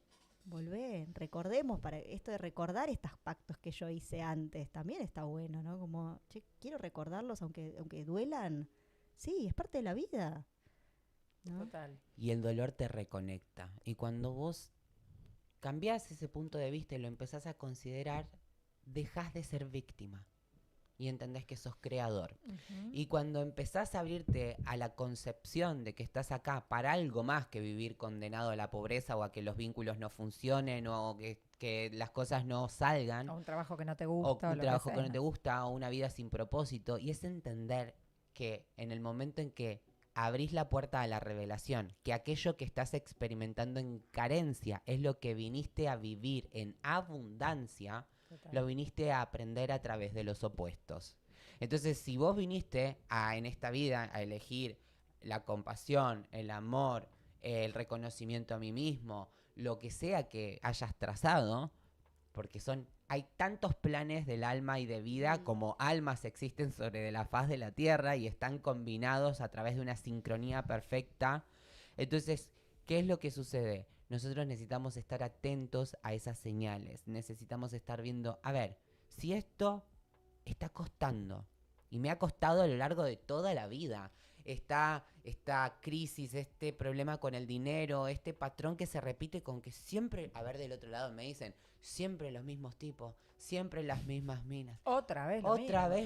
recordemos, para esto de recordar estos pactos que yo hice antes, también está bueno, ¿no? Como, che, quiero recordarlos aunque duelan. Sí, es parte de la vida, ¿no? Total. Y el dolor te reconecta. Y cuando vos cambiás ese punto de vista y lo empezás a considerar, dejás de ser víctima y entendés que sos creador. Y cuando empezás a abrirte a la concepción de que estás acá para algo más que vivir condenado a la pobreza o a que los vínculos no funcionen o que las cosas no salgan, O un trabajo que no te o gusta. un lo trabajo que sea. no te gusta o una vida sin propósito, y es entender que en el momento en que abrís la puerta a la revelación, que aquello que estás experimentando en carencia es lo que viniste a vivir en abundancia, Total. lo viniste a aprender a través de los opuestos. Entonces, si vos viniste en esta vida a elegir la compasión, el amor, el reconocimiento a mí mismo, lo que sea que hayas trazado, porque hay tantos planes del alma y de vida como almas existen sobre la faz de la tierra y están combinados a través de una sincronía perfecta. Entonces, ¿qué es lo que sucede? Nosotros necesitamos estar atentos a esas señales, necesitamos estar viendo, a ver, si esto está costando, y me ha costado a lo largo de toda la vida, esta crisis, este problema con el dinero, este patrón que se repite con que siempre, a ver, del otro lado me dicen, siempre los mismos tipos, siempre las mismas minas. Otra vez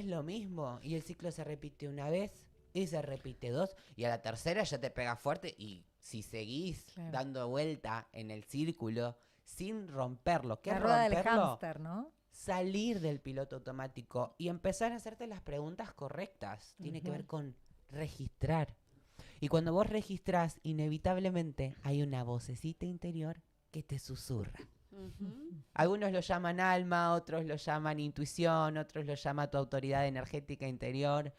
Lo mismo. Y el ciclo se repite una vez y se repite dos. Y a la tercera ya te pega fuerte. Y si seguís dando vuelta en el círculo sin romperlo, ¿qué La es rueda del romperlo? hámster, ¿no? Salir del piloto automático y empezar a hacerte las preguntas correctas. Tiene que ver con registrar. Y cuando vos registrás, inevitablemente hay una vocecita interior que te susurra. Algunos lo llaman alma, otros lo llaman intuición, otros lo llaman tu autoridad energética interior.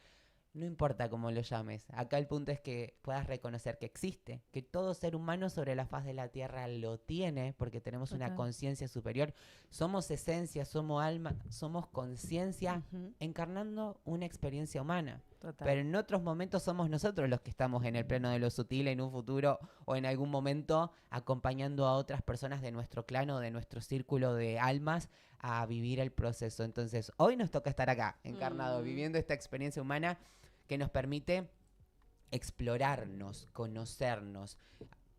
No importa cómo lo llames. Acá el punto es que puedas reconocer que existe, que todo ser humano sobre la faz de la Tierra lo tiene, porque tenemos una conciencia superior. Somos esencia, somos alma, somos conciencia encarnando una experiencia humana. Total. Pero en otros momentos somos nosotros los que estamos en el plano de lo sutil en un futuro o en algún momento acompañando a otras personas de nuestro clan o de nuestro círculo de almas a vivir el proceso. Entonces, hoy nos toca estar acá, encarnado, viviendo esta experiencia humana que nos permite explorarnos, conocernos,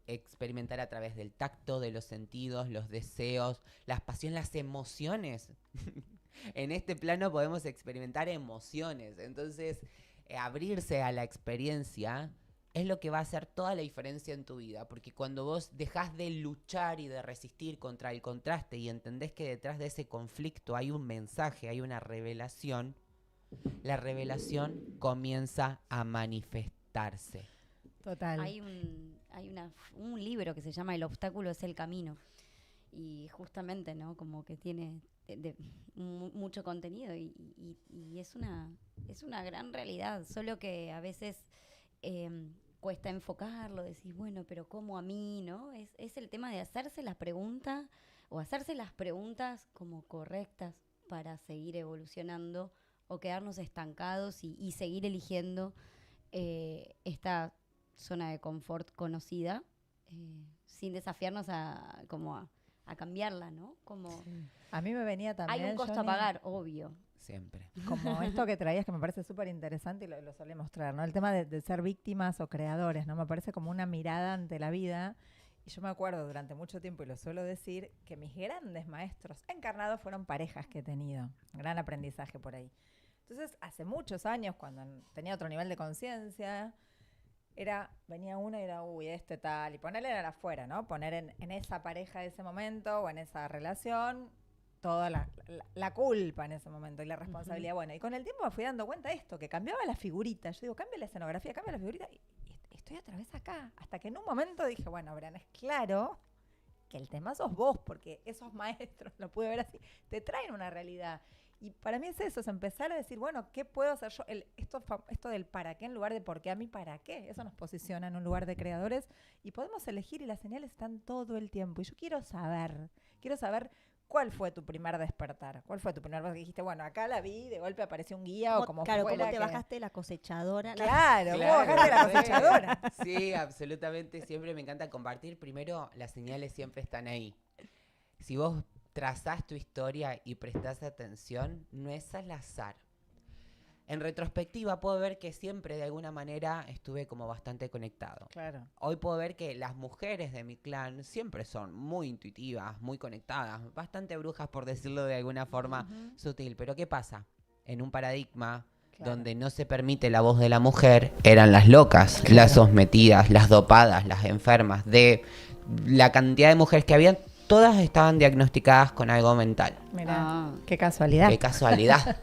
experimentar a través del tacto, de los sentidos, los deseos, las pasiones, las emociones. En este plano podemos experimentar emociones. Entonces, abrirse a la experiencia es lo que va a hacer toda la diferencia en tu vida, porque cuando vos dejás de luchar y de resistir contra el contraste y entendés que detrás de ese conflicto hay un mensaje, hay una revelación, la revelación comienza a manifestarse. Total. Hay un libro que se llama El obstáculo es el camino. Y justamente, ¿no? Como que tiene mucho contenido y es una gran realidad. Solo que a veces cuesta enfocarlo, decís, bueno, pero ¿cómo a mí, no? Es el tema de hacerse la pregunta o hacerse las preguntas como correctas para seguir evolucionando o quedarnos estancados y seguir eligiendo esta zona de confort conocida sin desafiarnos a cambiarla, ¿no? Como A mí me venía también, hay un costo a Johnny, pagar, obvio. Siempre. como esto que traías que me parece súper interesante y lo solés mostrar, ¿no? El tema de ser víctimas o creadores, ¿no? Me parece como una mirada ante la vida. Y yo me acuerdo durante mucho tiempo, y lo suelo decir, que mis grandes maestros encarnados fueron parejas que he tenido. Gran aprendizaje por ahí. Entonces, hace muchos años, cuando tenía otro nivel de conciencia, venía uno y era, uy, este tal, y ponerle en afuera, ¿no? Poner en esa pareja de ese momento o en esa relación toda la culpa en ese momento y la responsabilidad. Bueno, y con el tiempo me fui dando cuenta de esto, que cambiaba la figurita. Yo digo, cambia la escenografía, cambia la figurita, y estoy otra vez acá. Hasta que en un momento dije, bueno, Bran, es claro que el tema sos vos, porque esos maestros, lo pude ver así, te traen una realidad. Y para mí es eso, es empezar a decir, bueno, ¿qué puedo hacer yo? Esto del para qué en lugar de por qué, a mí para qué. Eso nos posiciona en un lugar de creadores y podemos elegir y las señales están todo el tiempo. Y yo quiero saber cuál fue tu primer despertar. ¿Cuál fue tu primer vez que dijiste, bueno, acá la vi, de golpe apareció un guía o como Claro, fuera ¿cómo te que... bajaste la cosechadora? Claro, ¿cómo Claro, bajaste la cosechadora? Sí, absolutamente. Siempre me encanta compartir. Primero, las señales siempre están ahí. Si vos trazás tu historia y prestás atención, no es al azar. En retrospectiva puedo ver que siempre de alguna manera estuve como bastante conectado. Claro. Hoy puedo ver que las mujeres de mi clan siempre son muy intuitivas, muy conectadas, bastante brujas por decirlo de alguna forma sutil. Pero ¿qué pasa? En un paradigma donde no se permite la voz de la mujer, eran las locas, las sometidas, las dopadas, las enfermas. De la cantidad de mujeres que había, todas estaban diagnosticadas con algo mental. Mira, qué casualidad. Qué casualidad,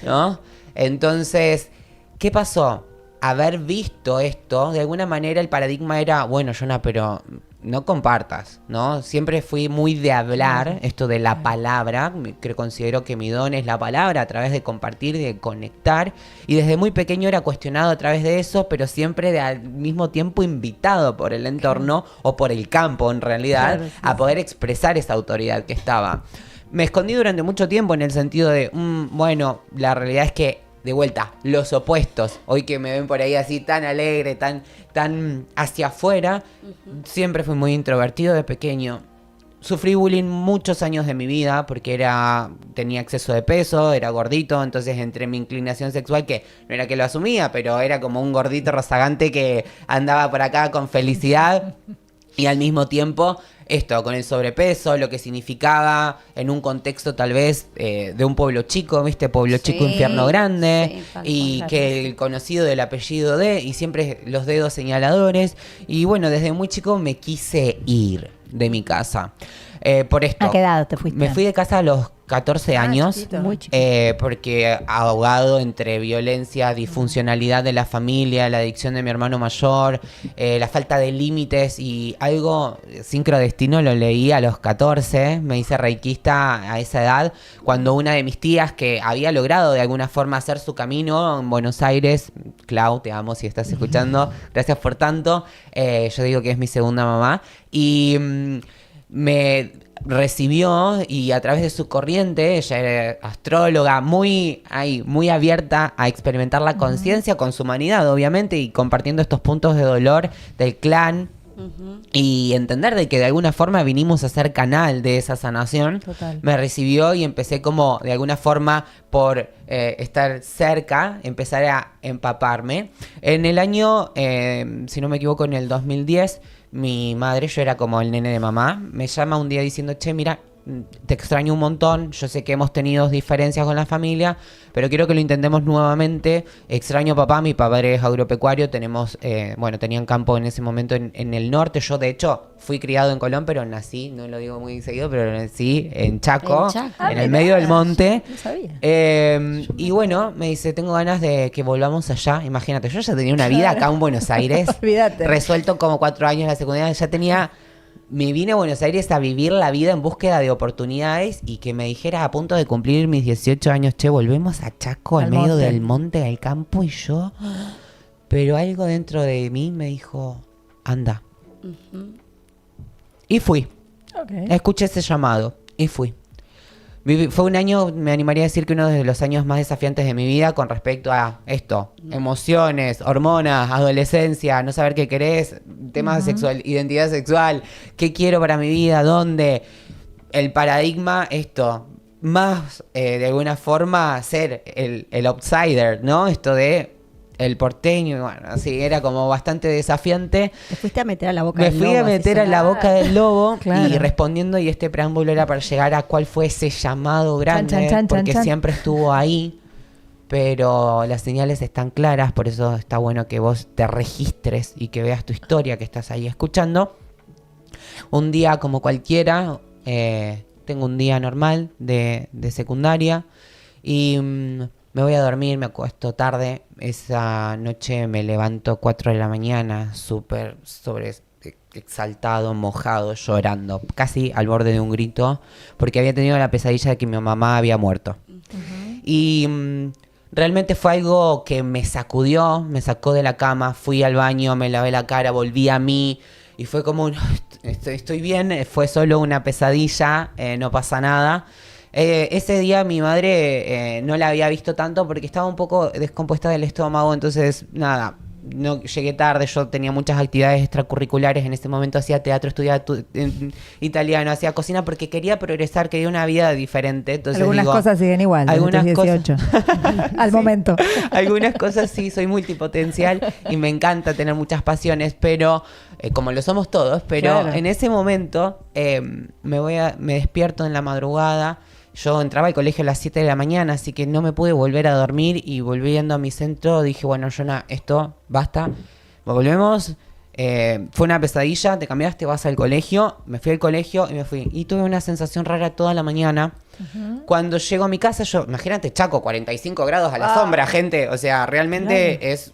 ¿no? Entonces, ¿qué pasó? Haber visto esto, de alguna manera el paradigma era, bueno, Jonah, pero no compartas, ¿no? Siempre fui muy de hablar, esto de la palabra, que considero que mi don es la palabra, a través de compartir, de conectar, y desde muy pequeño era cuestionado a través de eso, pero siempre al mismo tiempo invitado por el entorno o por el campo, en realidad, a poder expresar esa autoridad que estaba. Me escondí durante mucho tiempo en el sentido de, bueno, la realidad es que, de vuelta, los opuestos, hoy que me ven por ahí así tan alegre, tan hacia afuera, siempre fui muy introvertido de pequeño. Sufrí bullying muchos años de mi vida porque tenía exceso de peso, era gordito, entonces entre mi inclinación sexual, que no era que lo asumía, pero era como un gordito rozagante que andaba por acá con felicidad y al mismo tiempo esto, con el sobrepeso, lo que significaba en un contexto tal vez de un pueblo chico, ¿viste? Pueblo chico, infierno grande, y que el conocido del apellido de, y siempre los dedos señaladores. Y bueno, desde muy chico me quise ir de mi casa. Por esto. ¿A qué edad te fuiste? Me fui de casa a los 14 años, chiquito. Muy chiquito. porque ahogado entre violencia, disfuncionalidad de la familia, la adicción de mi hermano mayor, la falta de límites y algo, sincrodestino, lo leí a los 14, me hice reikista a esa edad, cuando una de mis tías que había logrado de alguna forma hacer su camino en Buenos Aires, Clau, te amo si estás escuchando, gracias por tanto, yo digo que es mi segunda mamá, y me recibió y a través de su corriente, ella era astróloga, muy abierta a experimentar la conciencia con su humanidad, obviamente, y compartiendo estos puntos de dolor del clan y entender de que de alguna forma vinimos a ser canal de esa sanación. Total. Me recibió y empecé como de alguna forma por estar cerca, empezar a empaparme. En el año, si no me equivoco, en el 2010, mi madre, yo era como el nene de mamá, me llama un día diciendo, che, mira, te extraño un montón, yo sé que hemos tenido diferencias con la familia, pero quiero que lo intentemos nuevamente. Extraño a papá, mi padre es agropecuario, tenemos, tenían campo en ese momento en el norte. Yo, de hecho, fui criado en Colón, pero nací, no lo digo muy seguido, pero nací en Chaco, en el medio del monte. No sabía. Y bueno, me dice, tengo ganas de que volvamos allá. Imagínate, yo ya tenía una vida acá en Buenos Aires, Olvídate. resuelto como 4 años la secundaria, ya tenía... Me vine a Buenos Aires a vivir la vida en búsqueda de oportunidades y que me dijera a punto de cumplir mis 18 años, che, volvemos a Chaco, al medio del monte, al campo, y yo... Pero algo dentro de mí me dijo, anda. Y fui. Okay. Escuché ese llamado y fui. Fue un año, me animaría a decir que uno de los años más desafiantes de mi vida con respecto a esto, emociones, hormonas, adolescencia, no saber qué querés, temas de sexual, identidad sexual, qué quiero para mi vida, dónde, el paradigma, esto, más de alguna forma ser el outsider, ¿no? Esto de el porteño, y bueno, así era como bastante desafiante. Te fuiste a meter a la boca del lobo. Me fui a meter a la boca del lobo Claro. y respondiendo, y este preámbulo era para llegar a cuál fue ese llamado grande, porque siempre estuvo ahí, pero las señales están claras, por eso está bueno que vos te registres y que veas tu historia que estás ahí escuchando. Un día como cualquiera, tengo un día normal de secundaria y me voy a dormir, me acuesto tarde. Esa noche me levanto 4 de la mañana, súper exaltado, mojado, llorando, casi al borde de un grito, porque había tenido la pesadilla de que mi mamá había muerto. Y realmente fue algo que me sacudió, me sacó de la cama, fui al baño, me lavé la cara, volví a mí, y fue como, estoy bien, fue solo una pesadilla, no pasa nada. Ese día mi madre no la había visto tanto porque estaba un poco descompuesta del estómago, entonces nada, no llegué tarde, yo tenía muchas actividades extracurriculares, en ese momento hacía teatro, estudiaba italiano, hacía cocina porque quería progresar, quería una vida diferente. Entonces, algunas cosas siguen igual, algunas desde tus 18. Al Sí, momento. Algunas cosas sí, soy multipotencial y me encanta tener muchas pasiones, pero como lo somos todos, pero Claro. en ese momento me despierto en la madrugada. Yo entraba al colegio a las 7 de la mañana, así que no me pude volver a dormir y volviendo a mi centro dije, bueno, Jonah, esto basta, volvemos. Fue una pesadilla, te cambiaste, vas al colegio. Me fui al colegio y me fui. Y tuve una sensación rara toda la mañana. Cuando llego a mi casa, yo, imagínate, Chaco, 45 grados a la sombra, gente. O sea, realmente es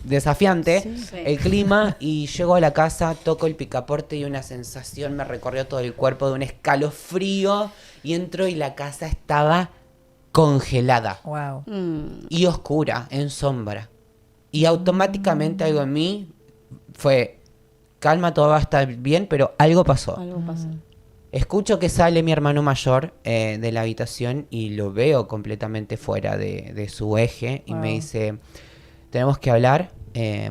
desafiante el clima. Y llego a la casa, toco el picaporte y una sensación me recorrió todo el cuerpo de un escalofrío. Y entro y la casa estaba congelada Wow. y oscura, en sombra. Y automáticamente algo en mí fue, calma, todo va a estar bien, pero algo pasó. Algo pasó. Escucho que sale mi hermano mayor de la habitación y lo veo completamente fuera de su eje y me Wow. dice, tenemos que hablar,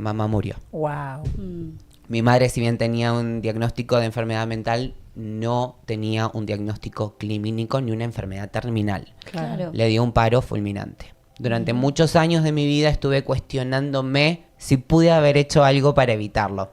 mamá murió. Wow. Mi madre, si bien tenía un diagnóstico de enfermedad mental, no tenía un diagnóstico clínico ni una enfermedad terminal. Claro. Le dio un paro fulminante. Durante muchos años de mi vida estuve cuestionándome si pude haber hecho algo para evitarlo.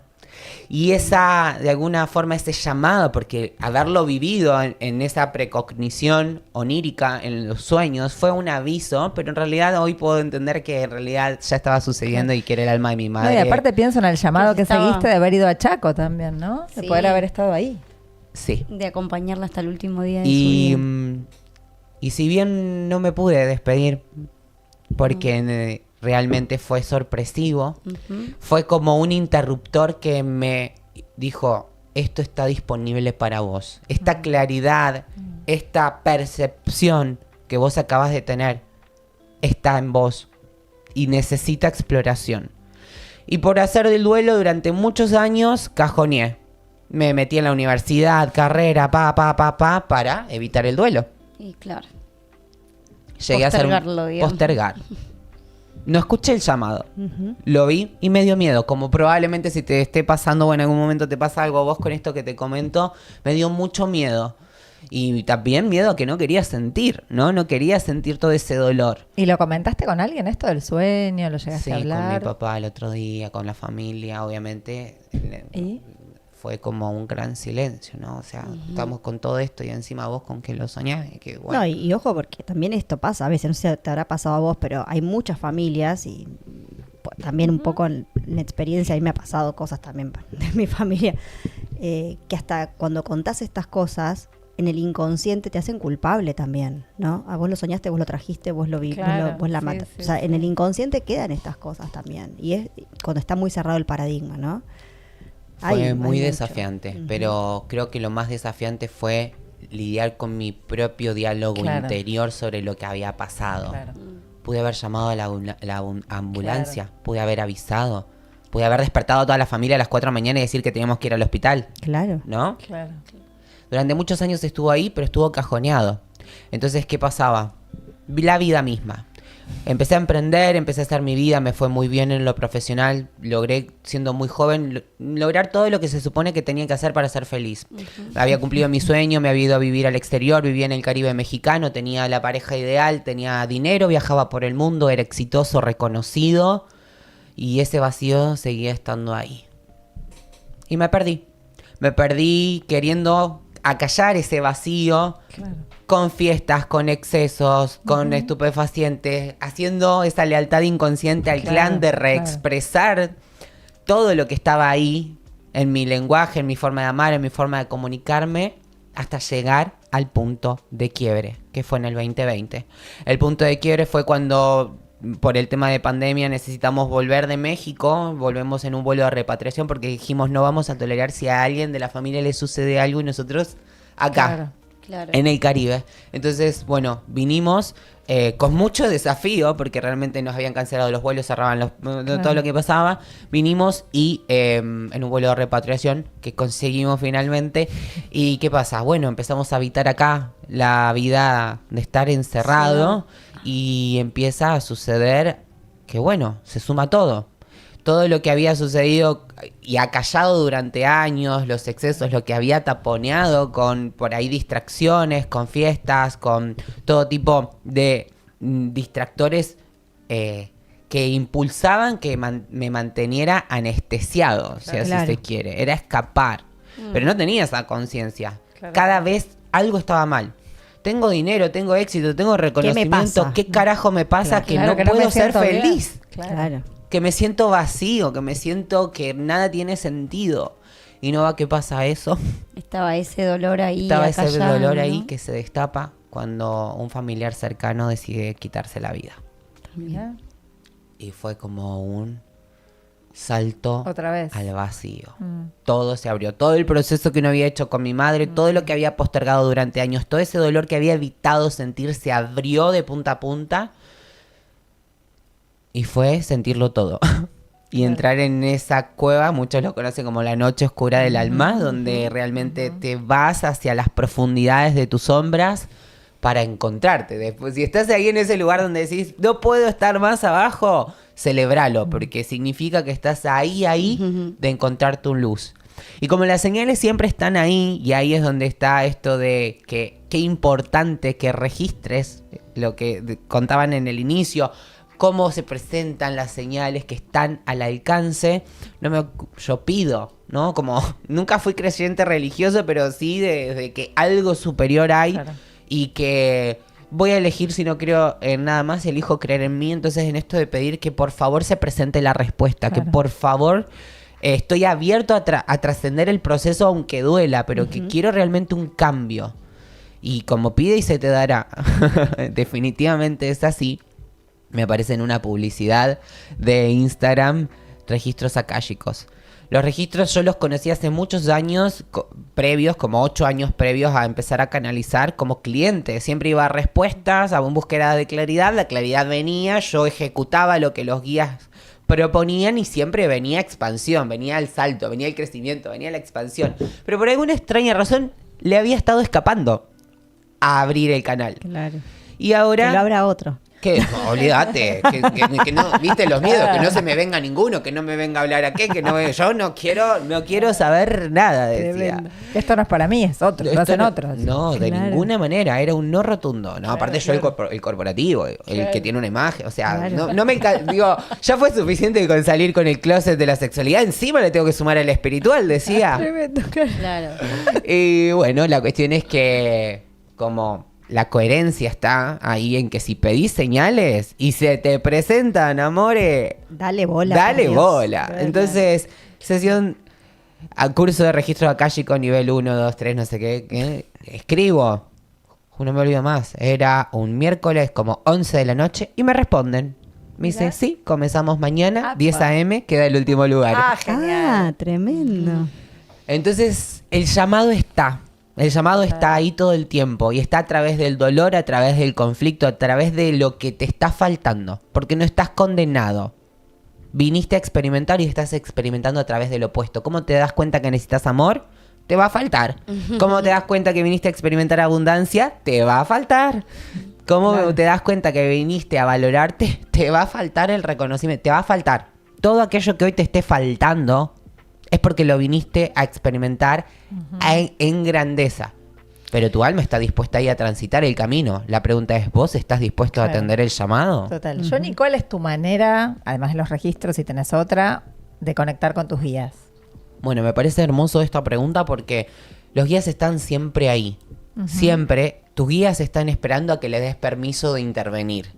Y esa, de alguna forma, ese llamado, porque haberlo vivido en esa precognición onírica, en los sueños, fue un aviso, pero en realidad hoy puedo entender que en realidad ya estaba sucediendo y que era el alma de mi No, madre. y aparte pienso en el llamado que estaba- seguiste de haber ido a Chaco también, ¿no? De Sí. poder haber estado ahí. Sí. De acompañarla hasta el último día de su Y, vida. y si bien no me pude despedir, porque realmente fue sorpresivo, Ujú. fue como un interruptor que me dijo, esto está disponible para vos. Esta claridad, esta percepción que vos acabas de tener, está en vos y necesita exploración. Y por hacer del duelo durante muchos años, cajoneé. Me metí en la universidad, carrera, para evitar el duelo. Y claro. Llegué a hacer Postergarlo, digamos. postergar. No escuché el llamado. Ujú. Lo vi y me dio miedo. Como probablemente si te esté pasando o en algún momento te pasa algo a vos con esto que te comento, me dio mucho miedo. Y también miedo que no quería sentir, ¿no? No quería sentir todo ese dolor. ¿Y lo comentaste con alguien esto del sueño? ¿Lo llegaste Sí, a con mi hablar? papá el otro día, con la familia, obviamente. ¿Y? Fue como un gran silencio, ¿no? O sea, estamos con todo esto y encima vos con que lo soñás. Y que, bueno, No, y ojo, porque también esto pasa a veces, no sé si te habrá pasado a vos, pero hay muchas familias y también un poco en la experiencia, a mí me ha pasado cosas también de mi familia, que hasta cuando contás estas cosas, en el inconsciente te hacen culpable también, ¿no? A vos lo soñaste, vos lo trajiste, vos lo viviste, Claro, vos la sí, mataste. sí, O sea, en sí. el inconsciente quedan estas cosas también. Y es cuando está muy cerrado el paradigma, ¿no? fue muy mucho. desafiante, Ujú. pero creo que lo más desafiante fue lidiar con mi propio diálogo Claro. interior sobre lo que había pasado. Claro. Pude haber llamado a la ambulancia, pude haber avisado, pude haber despertado a toda la familia a las 4 de la mañana y decir que teníamos que ir al hospital, Claro. ¿no? Claro. Durante muchos años estuvo ahí, pero estuvo cajoneado. Entonces, ¿qué pasaba? La vida misma. Empecé a emprender, empecé a hacer mi vida, me fue muy bien en lo profesional, logré, siendo muy joven, lograr todo lo que se supone que tenía que hacer para ser feliz. Había cumplido mi sueño, me había ido a vivir al exterior, vivía en el Caribe mexicano, tenía la pareja ideal, tenía dinero, viajaba por el mundo, era exitoso, reconocido, y ese vacío seguía estando ahí. Y me perdí queriendo acallar ese vacío, Claro. con fiestas, con excesos, con estupefacientes, haciendo esa lealtad inconsciente al Claro, clan de claro. reexpresar todo lo que estaba ahí en mi lenguaje, en mi forma de amar, en mi forma de comunicarme, hasta llegar al punto de quiebre, que fue en el 2020. El punto de quiebre fue cuando, por el tema de pandemia, necesitamos volver de México, volvemos en un vuelo de repatriación porque dijimos no vamos a tolerar si a alguien de la familia le sucede algo y nosotros acá, Claro. Claro. en el Caribe. Entonces, bueno, vinimos con mucho desafío porque realmente nos habían cancelado los vuelos, cerraban todo lo que pasaba. Vinimos y en un vuelo de repatriación que conseguimos finalmente. ¿Y qué pasa? Bueno, empezamos a habitar acá la vida de estar encerrado y empieza a suceder que, bueno, se suma todo. Todo lo que había sucedido y acallado durante años, los excesos, lo que había taponeado con por ahí distracciones, con fiestas, con todo tipo de distractores que impulsaban que me manteniera anestesiado, si así Claro. se quiere. Era escapar, pero no tenía esa conciencia. Claro. Cada vez algo estaba mal. Tengo dinero, tengo éxito, tengo reconocimiento. pasa? ¿Qué carajo me pasa que Claro, no que no me puedo ser siento bien. feliz? Claro. Que me siento vacío, que me siento que nada tiene sentido. Y no va, ¿qué pasa eso? Estaba ese dolor ahí. Estaba ese acallado, dolor ¿no? ahí que se destapa cuando un familiar cercano decide quitarse la vida. Mirá, Y fue como un salto otra vez. al vacío. Mm. Todo se abrió, todo el proceso que no había hecho con mi madre, todo lo que había postergado durante años, todo ese dolor que había evitado sentir se abrió de punta a punta y fue sentirlo todo. Y entrar en esa cueva, muchos lo conocen como la noche oscura del alma, donde realmente te vas hacia las profundidades de tus sombras para encontrarte. Después, si estás ahí en ese lugar donde decís, no puedo estar más abajo, celebralo, porque significa que estás ahí de encontrar tu luz. Y como las señales siempre están ahí, y ahí es donde está esto de que qué importante que registres lo que contaban en el inicio, cómo se presentan las señales que están al alcance. Yo pido, ¿no? Como nunca fui creyente religioso, pero sí de que algo superior hay. Claro. Y que voy a elegir, si no creo en nada más, elijo creer en mí. Entonces, en esto de pedir que por favor se presente la respuesta, que Claro. por favor estoy abierto a trascender el proceso aunque duela, pero que quiero realmente un cambio. Y como pide y se te dará, definitivamente es así. Me aparece en una publicidad de Instagram, registros akáshicos. Los registros yo los conocí hace muchos años previos, como 8 años previos a empezar a canalizar como cliente. Siempre iba a respuestas, a una búsqueda de claridad, la claridad venía, yo ejecutaba lo que los guías proponían y siempre venía expansión, venía el salto, venía el crecimiento, venía la expansión. Pero por alguna extraña razón le había estado escapando a abrir el canal. Claro. Y ahora... Que lo abra otro. Que no, olvídate, que no, viste los miedos, que no se me venga ninguno, que no me venga a hablar aquí, que no, yo no quiero saber nada, decía. Tremendo. Esto no es para mí, es otro, lo Esto hacen no- otros. No, de Claro. ninguna manera, era un no rotundo. No, Claro, aparte yo claro. el corporativo, el Claro. que tiene una imagen, o sea, Claro. no me digo, ya fue suficiente con salir con el closet de la sexualidad, encima le tengo que sumar el espiritual, decía. Tremendo, claro. Claro. Y bueno, la cuestión es que como la coherencia está ahí en que si pedís señales y se te presentan, amores, Dale bola. dale por Dios. bola. Claro. Entonces, sesión a curso de registro akáshico nivel 1, 2, 3, no sé qué. Escribo. No me olvido más. Era un miércoles como 11 de la noche y me responden. Me dice, Mirá. sí, comenzamos mañana, Apa. 10 a.m., queda el último lugar. Ah, genial. Ah, tremendo. Entonces, el llamado está. El llamado está ahí todo el tiempo y está a través del dolor, a través del conflicto, a través de lo que te está faltando, porque no estás condenado. Viniste a experimentar y estás experimentando a través del opuesto. ¿Cómo te das cuenta que necesitas amor? Te va a faltar. ¿Cómo te das cuenta que viniste a experimentar abundancia? Te va a faltar. ¿Cómo Claro. te das cuenta que viniste a valorarte? Te va a faltar el reconocimiento, te va a faltar. Todo aquello que hoy te esté faltando es porque lo viniste a experimentar en grandeza. Pero tu alma está dispuesta ahí a transitar el camino. La pregunta es, ¿vos estás dispuesto a Claro. atender el llamado? Total. Johnny, ¿cuál es tu manera, además de los registros, si tenés otra, de conectar con tus guías? Bueno, me parece hermoso esta pregunta porque los guías están siempre ahí. Siempre tus guías están esperando a que le des permiso de intervenir.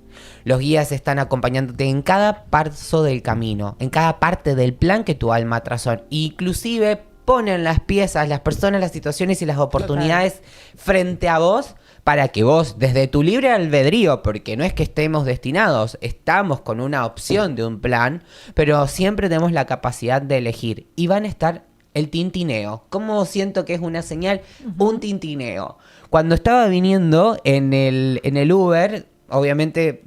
Los guías están acompañándote en cada paso del camino, en cada parte del plan que tu alma trazó. Inclusive ponen las piezas, las personas, las situaciones y las oportunidades frente a vos para que vos, desde tu libre albedrío, porque no es que estemos destinados, estamos con una opción de un plan, pero siempre tenemos la capacidad de elegir. Y van a estar el tintineo. ¿Cómo siento que es una señal? Un tintineo. Cuando estaba viniendo en el Uber, obviamente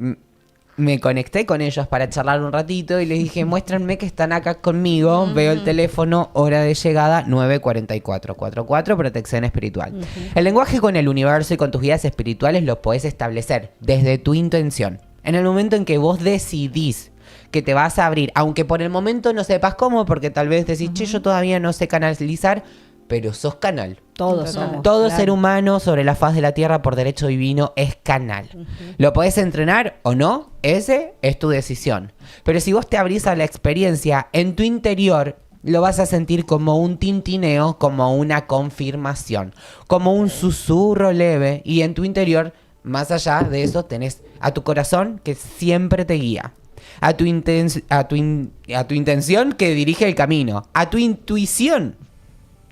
me conecté con ellos para charlar un ratito y les dije, muéstrenme que están acá conmigo. Veo el teléfono, hora de llegada 9:44:44, protección espiritual. El lenguaje con el universo y con tus guías espirituales lo podés establecer desde tu intención. En el momento en que vos decidís que te vas a abrir, aunque por el momento no sepas cómo, porque tal vez decís, che, yo todavía no sé canalizar, pero sos canal. Todos somos. Todo claro. ser humano sobre la faz de la tierra por derecho divino es canal. ¿Lo podés entrenar o no? Ese es tu decisión. Pero si vos te abrís a la experiencia, en tu interior lo vas a sentir como un tintineo, como una confirmación, como un susurro leve. Y en tu interior, más allá de eso, tenés a tu corazón que siempre te guía. A tu intención que dirige el camino. A tu intuición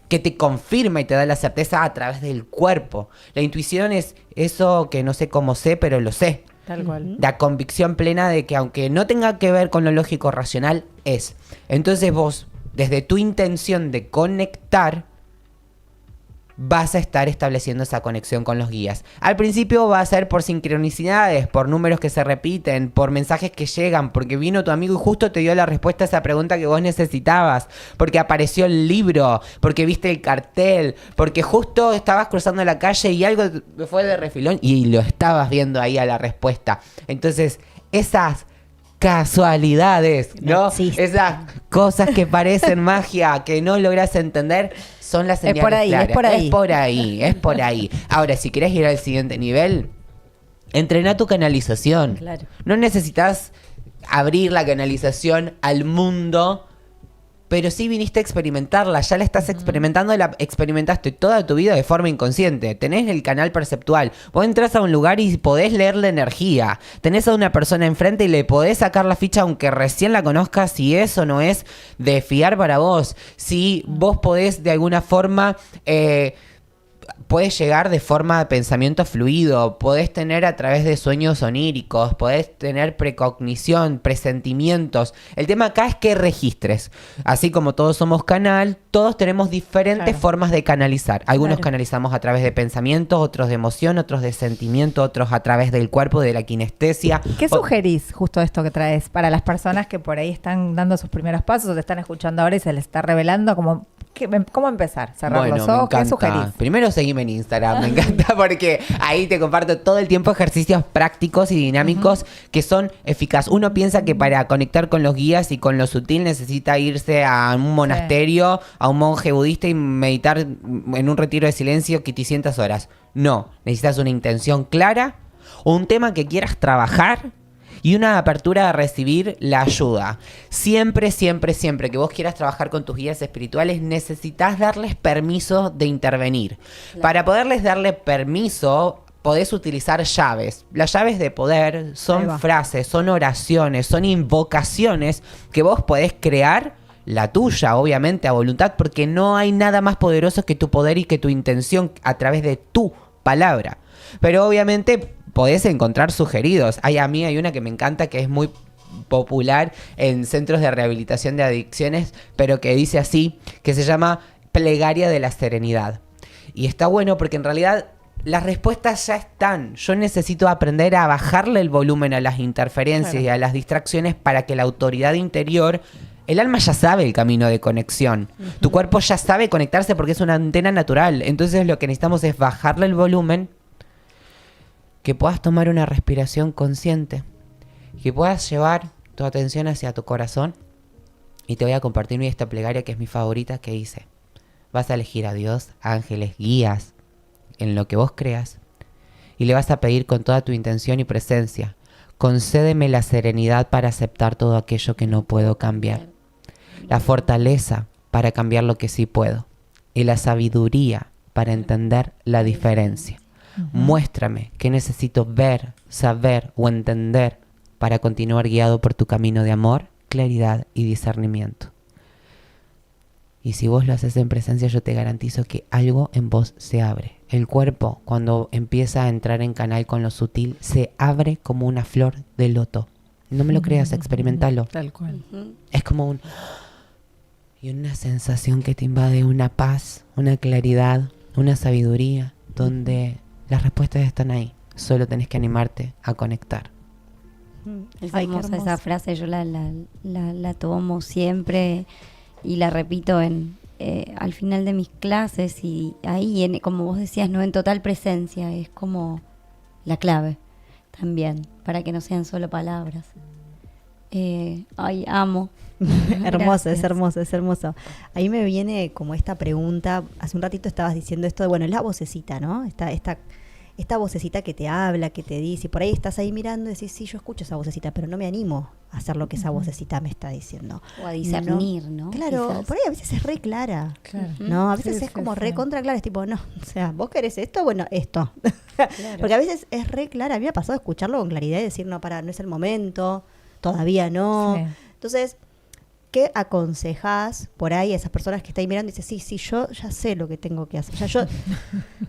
que te confirma y te da la certeza a través del cuerpo. La intuición es eso que no sé cómo sé, pero lo sé. Tal cual. La convicción plena de que aunque no tenga que ver con lo lógico racional, es. Entonces vos, desde tu intención de conectar, vas a estar estableciendo esa conexión con los guías. Al principio va a ser por sincronicidades, por números que se repiten, por mensajes que llegan, porque vino tu amigo y justo te dio la respuesta a esa pregunta que vos necesitabas, porque apareció el libro, porque viste el cartel, porque justo estabas cruzando la calle y algo fue de refilón y lo estabas viendo ahí a la respuesta. Entonces, esas casualidades, ¿no? Esas cosas que parecen magia, que no logras entender, son las señales claras. Es por ahí. Ahora, si querés ir al siguiente nivel, entrená tu canalización. Claro. No necesitas abrir la canalización al mundo, pero sí viniste a experimentarla, ya la estás experimentando, la experimentaste toda tu vida de forma inconsciente. Tenés el canal perceptual. Vos entras a un lugar y podés leer la energía. Tenés a una persona enfrente y le podés sacar la ficha aunque recién la conozcas si eso no es de fiar para vos. Si vos podés de alguna forma... podés llegar de forma de pensamiento fluido, podés tener a través de sueños oníricos, podés tener precognición, presentimientos. El tema acá es que registres. Así como todos somos canal, todos tenemos diferentes formas de canalizar. Algunos canalizamos a través de pensamientos, otros de emoción, otros de sentimiento, otros a través del cuerpo, de la kinestesia. ¿Qué sugerís justo esto que traes para las personas que por ahí están dando sus primeros pasos o te están escuchando ahora y se les está revelando como... ¿Cómo empezar? ¿Cerrar los ojos? ¿Qué sugerís? Primero seguime en Instagram, me encanta porque ahí te comparto todo el tiempo ejercicios prácticos y dinámicos que son eficaces. Uno piensa que para conectar con los guías y con lo sutil necesita irse a un monasterio, a un monje budista y meditar en un retiro de silencio 500 horas. No, necesitas una intención clara, un tema que quieras trabajar y una apertura a recibir la ayuda. Siempre, siempre, siempre que vos quieras trabajar con tus guías espirituales, necesitas darles permiso de intervenir. Claro. Para poderles darle permiso, podés utilizar llaves. Las llaves de poder son frases, son oraciones, son invocaciones que vos podés crear, la tuya, obviamente, a voluntad, porque no hay nada más poderoso que tu poder y que tu intención a través de tu palabra. Pero obviamente podés encontrar sugeridos. A mí hay una que me encanta que es muy popular en centros de rehabilitación de adicciones, pero que dice así, que se llama Plegaria de la Serenidad. Y está bueno porque en realidad las respuestas ya están. Yo necesito aprender a bajarle el volumen a las interferencias y a las distracciones para que la autoridad interior... El alma ya sabe el camino de conexión. Tu cuerpo ya sabe conectarse porque es una antena natural. Entonces lo que necesitamos es bajarle el volumen, que puedas tomar una respiración consciente, que puedas llevar tu atención hacia tu corazón. Y te voy a compartir hoy esta plegaria que es mi favorita, que dice: vas a elegir a Dios, ángeles, guías, en lo que vos creas, y le vas a pedir con toda tu intención y presencia: concédeme la serenidad para aceptar todo aquello que no puedo cambiar, la fortaleza para cambiar lo que sí puedo, y la sabiduría para entender la diferencia. Muéstrame qué necesito ver, saber o entender para continuar guiado por tu camino de amor, claridad y discernimiento. Y si vos lo haces en presencia, yo te garantizo que algo en vos se abre. El cuerpo, cuando empieza a entrar en canal con lo sutil, se abre como una flor de loto. No me lo creas, experimentalo. Tal cual. Ujú. Es como un... Y una sensación que te invade, una paz, una claridad, una sabiduría, donde las respuestas están ahí. Solo tenés que animarte a conectar. Es Ay, qué hermosa esa hermoso. frase, yo la tomo siempre y la repito al final de mis clases y ahí, como vos decías, no en total presencia, es como la clave también, para que no sean solo palabras. Ay, amo. Hermoso, es Gracias. hermoso, es hermoso. Ahí me viene como esta pregunta, hace un ratito estabas diciendo esto de, bueno, la vocecita, ¿no? Esta vocecita que te habla, que te dice, y por ahí estás ahí mirando y decís, sí, yo escucho esa vocecita, pero no me animo a hacer lo que esa vocecita me está diciendo. O a discernir, ¿no? Claro, Quizás. por ahí a veces es re clara, Claro. Ujú. ¿no? A veces Sí, es sí, como re sí. contra clara, es tipo, no, o sea, ¿vos querés esto? Bueno, esto. Claro. Porque a veces es re clara, a mí me ha pasado escucharlo con claridad y decir, no, no es el momento, todavía no. Sí. Entonces, ¿qué aconsejás por ahí a esas personas que están mirando y dicen, sí, yo ya sé lo que tengo que hacer?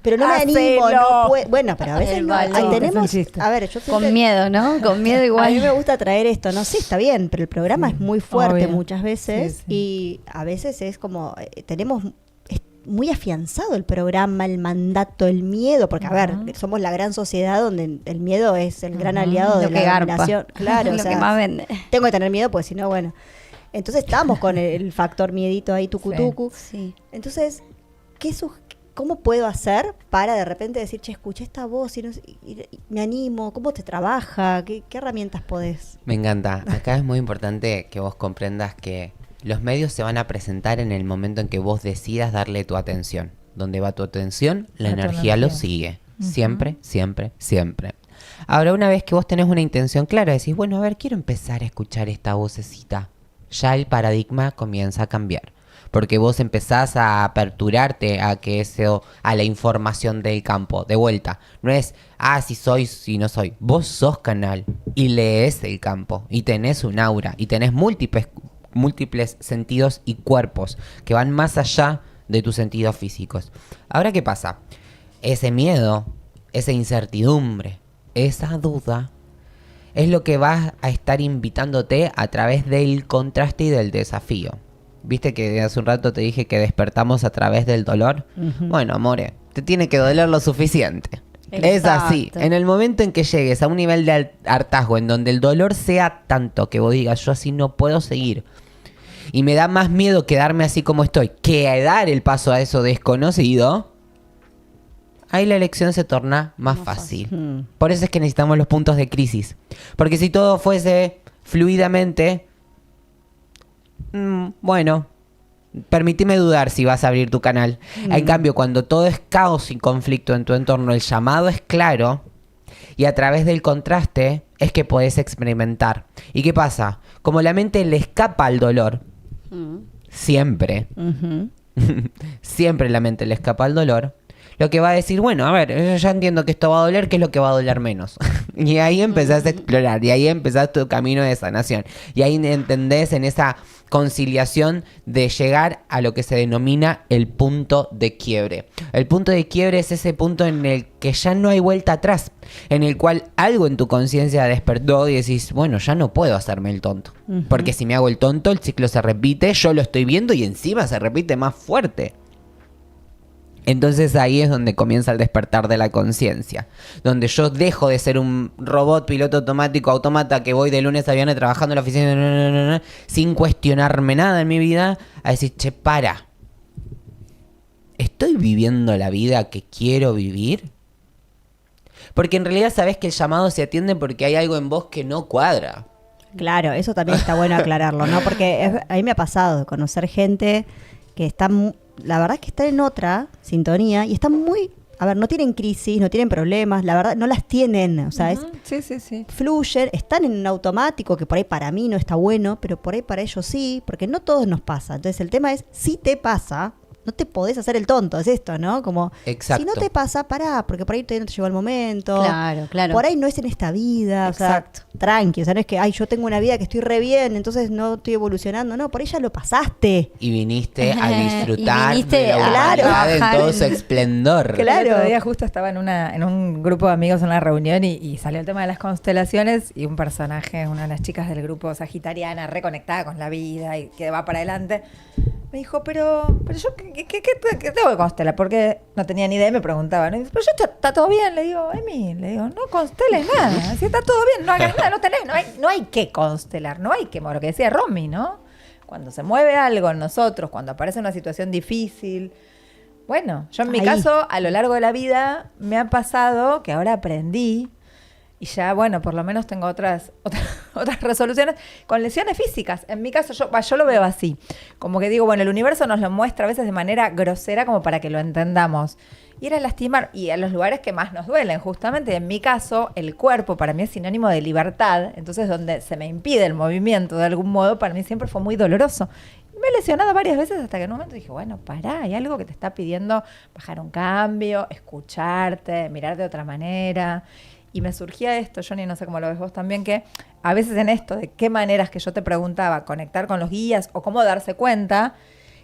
Pero no me animo, Hacelo. no puedo. Bueno, pero a veces El no. Ahí valor. tenemos, Es un chiste. a ver, yo Con siempre, miedo, ¿no? Con miedo a mí igual. me gusta traer esto, no sé, está bien, pero el programa es muy fuerte Obvio. muchas veces Sí, sí. y a veces es como, tenemos es muy afianzado el programa, el mandato, el miedo, porque a ver, Ujú. somos la gran sociedad donde el miedo es el gran Ujú. aliado de Lo la que garpa. dominación. Claro, o Lo sea, que más vende. tengo que tener miedo, pues si no, bueno. Entonces estamos con el factor miedito ahí, tucu. Sí. Entonces, ¿cómo puedo hacer para de repente decir, che, escuché esta voz y, y me animo? ¿Cómo te trabaja? ¿Qué herramientas podés? Me encanta. Acá es muy importante que vos comprendas que los medios se van a presentar en el momento en que vos decidas darle tu atención. Donde va tu atención, la Va tu energía lo energía. sigue. Ujú. Siempre, siempre, siempre. Ahora, una vez que vos tenés una intención clara, decís, bueno, a ver, quiero empezar a escuchar esta vocecita. Ya el paradigma comienza a cambiar. Porque vos empezás a aperturarte a a la información del campo. De vuelta, no es, si soy, si no soy. Vos sos canal y lees el campo y tenés un aura y tenés múltiples sentidos y cuerpos que van más allá de tus sentidos físicos. Ahora, ¿qué pasa? Ese miedo, esa incertidumbre, esa duda es lo que va a estar invitándote a través del contraste y del desafío. ¿Viste que hace un rato te dije que despertamos a través del dolor? Bueno, amore, te tiene que doler lo suficiente. Es así. Exacto. En el momento en que llegues a un nivel de hartazgo en donde el dolor sea tanto que vos digas, yo así no puedo seguir, y me da más miedo quedarme así como estoy que dar el paso a eso desconocido, ahí la elección se torna más fácil. Por eso es que necesitamos los puntos de crisis. Porque si todo fuese fluidamente, bueno, permíteme dudar si vas a abrir tu canal. En cambio, cuando todo es caos y conflicto en tu entorno, el llamado es claro y a través del contraste es que podés experimentar. ¿Y qué pasa? Como la mente le escapa al dolor, Mm. siempre, siempre la mente le escapa al dolor, lo que va a decir, bueno, a ver, yo ya entiendo que esto va a doler, ¿qué es lo que va a doler menos? Y ahí empezás a explorar, y ahí empezás tu camino de sanación. Y ahí entendés en esa conciliación de llegar a lo que se denomina el punto de quiebre. El punto de quiebre es ese punto en el que ya no hay vuelta atrás, en el cual algo en tu conciencia despertó y decís, bueno, ya no puedo hacerme el tonto. Porque si me hago el tonto, el ciclo se repite, yo lo estoy viendo y encima se repite más fuerte. Entonces ahí es donde comienza el despertar de la conciencia, donde yo dejo de ser un robot piloto automático, autómata que voy de lunes a viernes trabajando en la oficina sin cuestionarme nada en mi vida, a decir, che, para, ¿estoy viviendo la vida que quiero vivir? Porque en realidad sabes que el llamado se atiende porque hay algo en vos que no cuadra. Claro, eso también está bueno aclararlo, ¿no? Porque a mí me ha pasado de conocer gente que está, la verdad es que está en otra sintonía y están muy, a ver, no tienen crisis, no tienen problemas, la verdad, no las tienen, o sea, Ujú. Sí. fluyen, están en un automático que por ahí para mí no está bueno, pero por ahí para ellos sí, porque no todos nos pasa. Entonces el tema es, si te pasa, no te podés hacer el tonto, es esto, ¿no? Como, Exacto. si no te pasa, pará, porque por ahí todavía no te llegó el momento. Claro, claro. Por ahí no es en esta vida, Exacto. o sea, tranqui, o sea, no es que, ay, yo tengo una vida que estoy re bien, entonces no estoy evolucionando, no, por ahí ya lo pasaste. Y viniste a Y disfrutar viniste de la a humanidad en trabajar todo en- su esplendor. Claro. El otro día justo estaba en un grupo de amigos en una reunión y salió el tema de las constelaciones y un personaje, una de las chicas del grupo sagitariana, reconectada con la vida y que va para adelante, me dijo, pero yo, ¿qué tengo que constelar? Porque no tenía ni idea y me preguntaba, ¿no? Y dice, pero yo está todo bien, le digo, Emi, le digo, no consteles nada, si está todo bien, no hagas nada, no hay que constelar, no hay que, lo que decía Romy, ¿no? Cuando se mueve algo en nosotros, cuando aparece una situación difícil. Bueno, yo en mi Ahí. caso, a lo largo de la vida, me ha pasado que ahora aprendí y ya, bueno, por lo menos tengo otras resoluciones con lesiones físicas. En mi caso, yo lo veo así. Como que digo, bueno, el universo nos lo muestra a veces de manera grosera como para que lo entendamos. Y era lastimar, y a los lugares que más nos duelen, justamente. En mi caso, el cuerpo para mí es sinónimo de libertad. Entonces, donde se me impide el movimiento de algún modo, para mí siempre fue muy doloroso. Me he lesionado varias veces hasta que en un momento dije, bueno, pará, hay algo que te está pidiendo bajar un cambio, escucharte, mirar de otra manera. Y me surgía esto, Johnny, no sé cómo lo ves vos también, que a veces en esto de qué maneras que yo te preguntaba, conectar con los guías o cómo darse cuenta,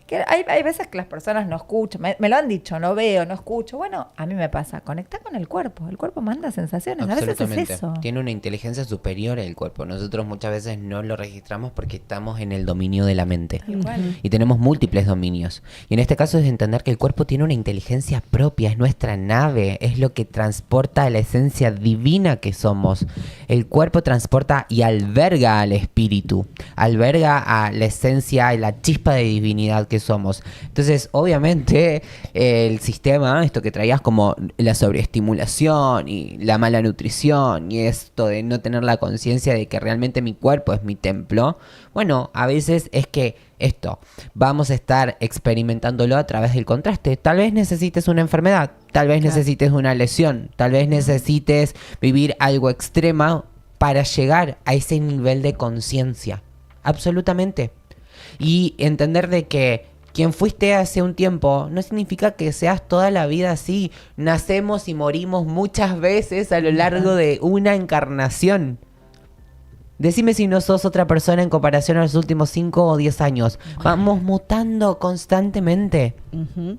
que hay veces que las personas no escuchan, me lo han dicho, no veo, no escucho. Bueno, a mí me pasa, conectar con el cuerpo manda sensaciones, a veces es Absolutamente. eso. Tiene una inteligencia superior el cuerpo. Nosotros muchas veces no lo registramos porque estamos en el dominio de la mente. Tal cual. Y tenemos múltiples dominios. Y en este caso es entender que el cuerpo tiene una inteligencia propia, es nuestra nave, es lo que transporta la esencia divina que somos. El cuerpo transporta y alberga al espíritu, alberga a la esencia y la chispa de divinidad que somos. Entonces, obviamente, el sistema, esto que traías como la sobreestimulación y la mala nutrición y esto de no tener la conciencia de que realmente mi cuerpo es mi templo, bueno, a veces es que esto, vamos a estar experimentándolo a través del contraste. Tal vez necesites una enfermedad, tal vez Claro. necesites una lesión, tal vez necesites vivir algo extremo para llegar a ese nivel de conciencia. Absolutamente. Y entender de que quien fuiste hace un tiempo no significa que seas toda la vida así. Nacemos y morimos muchas veces a lo largo de una encarnación. Decime si no sos otra persona en comparación a los últimos 5 o 10 años. Vamos mutando constantemente. Ujú.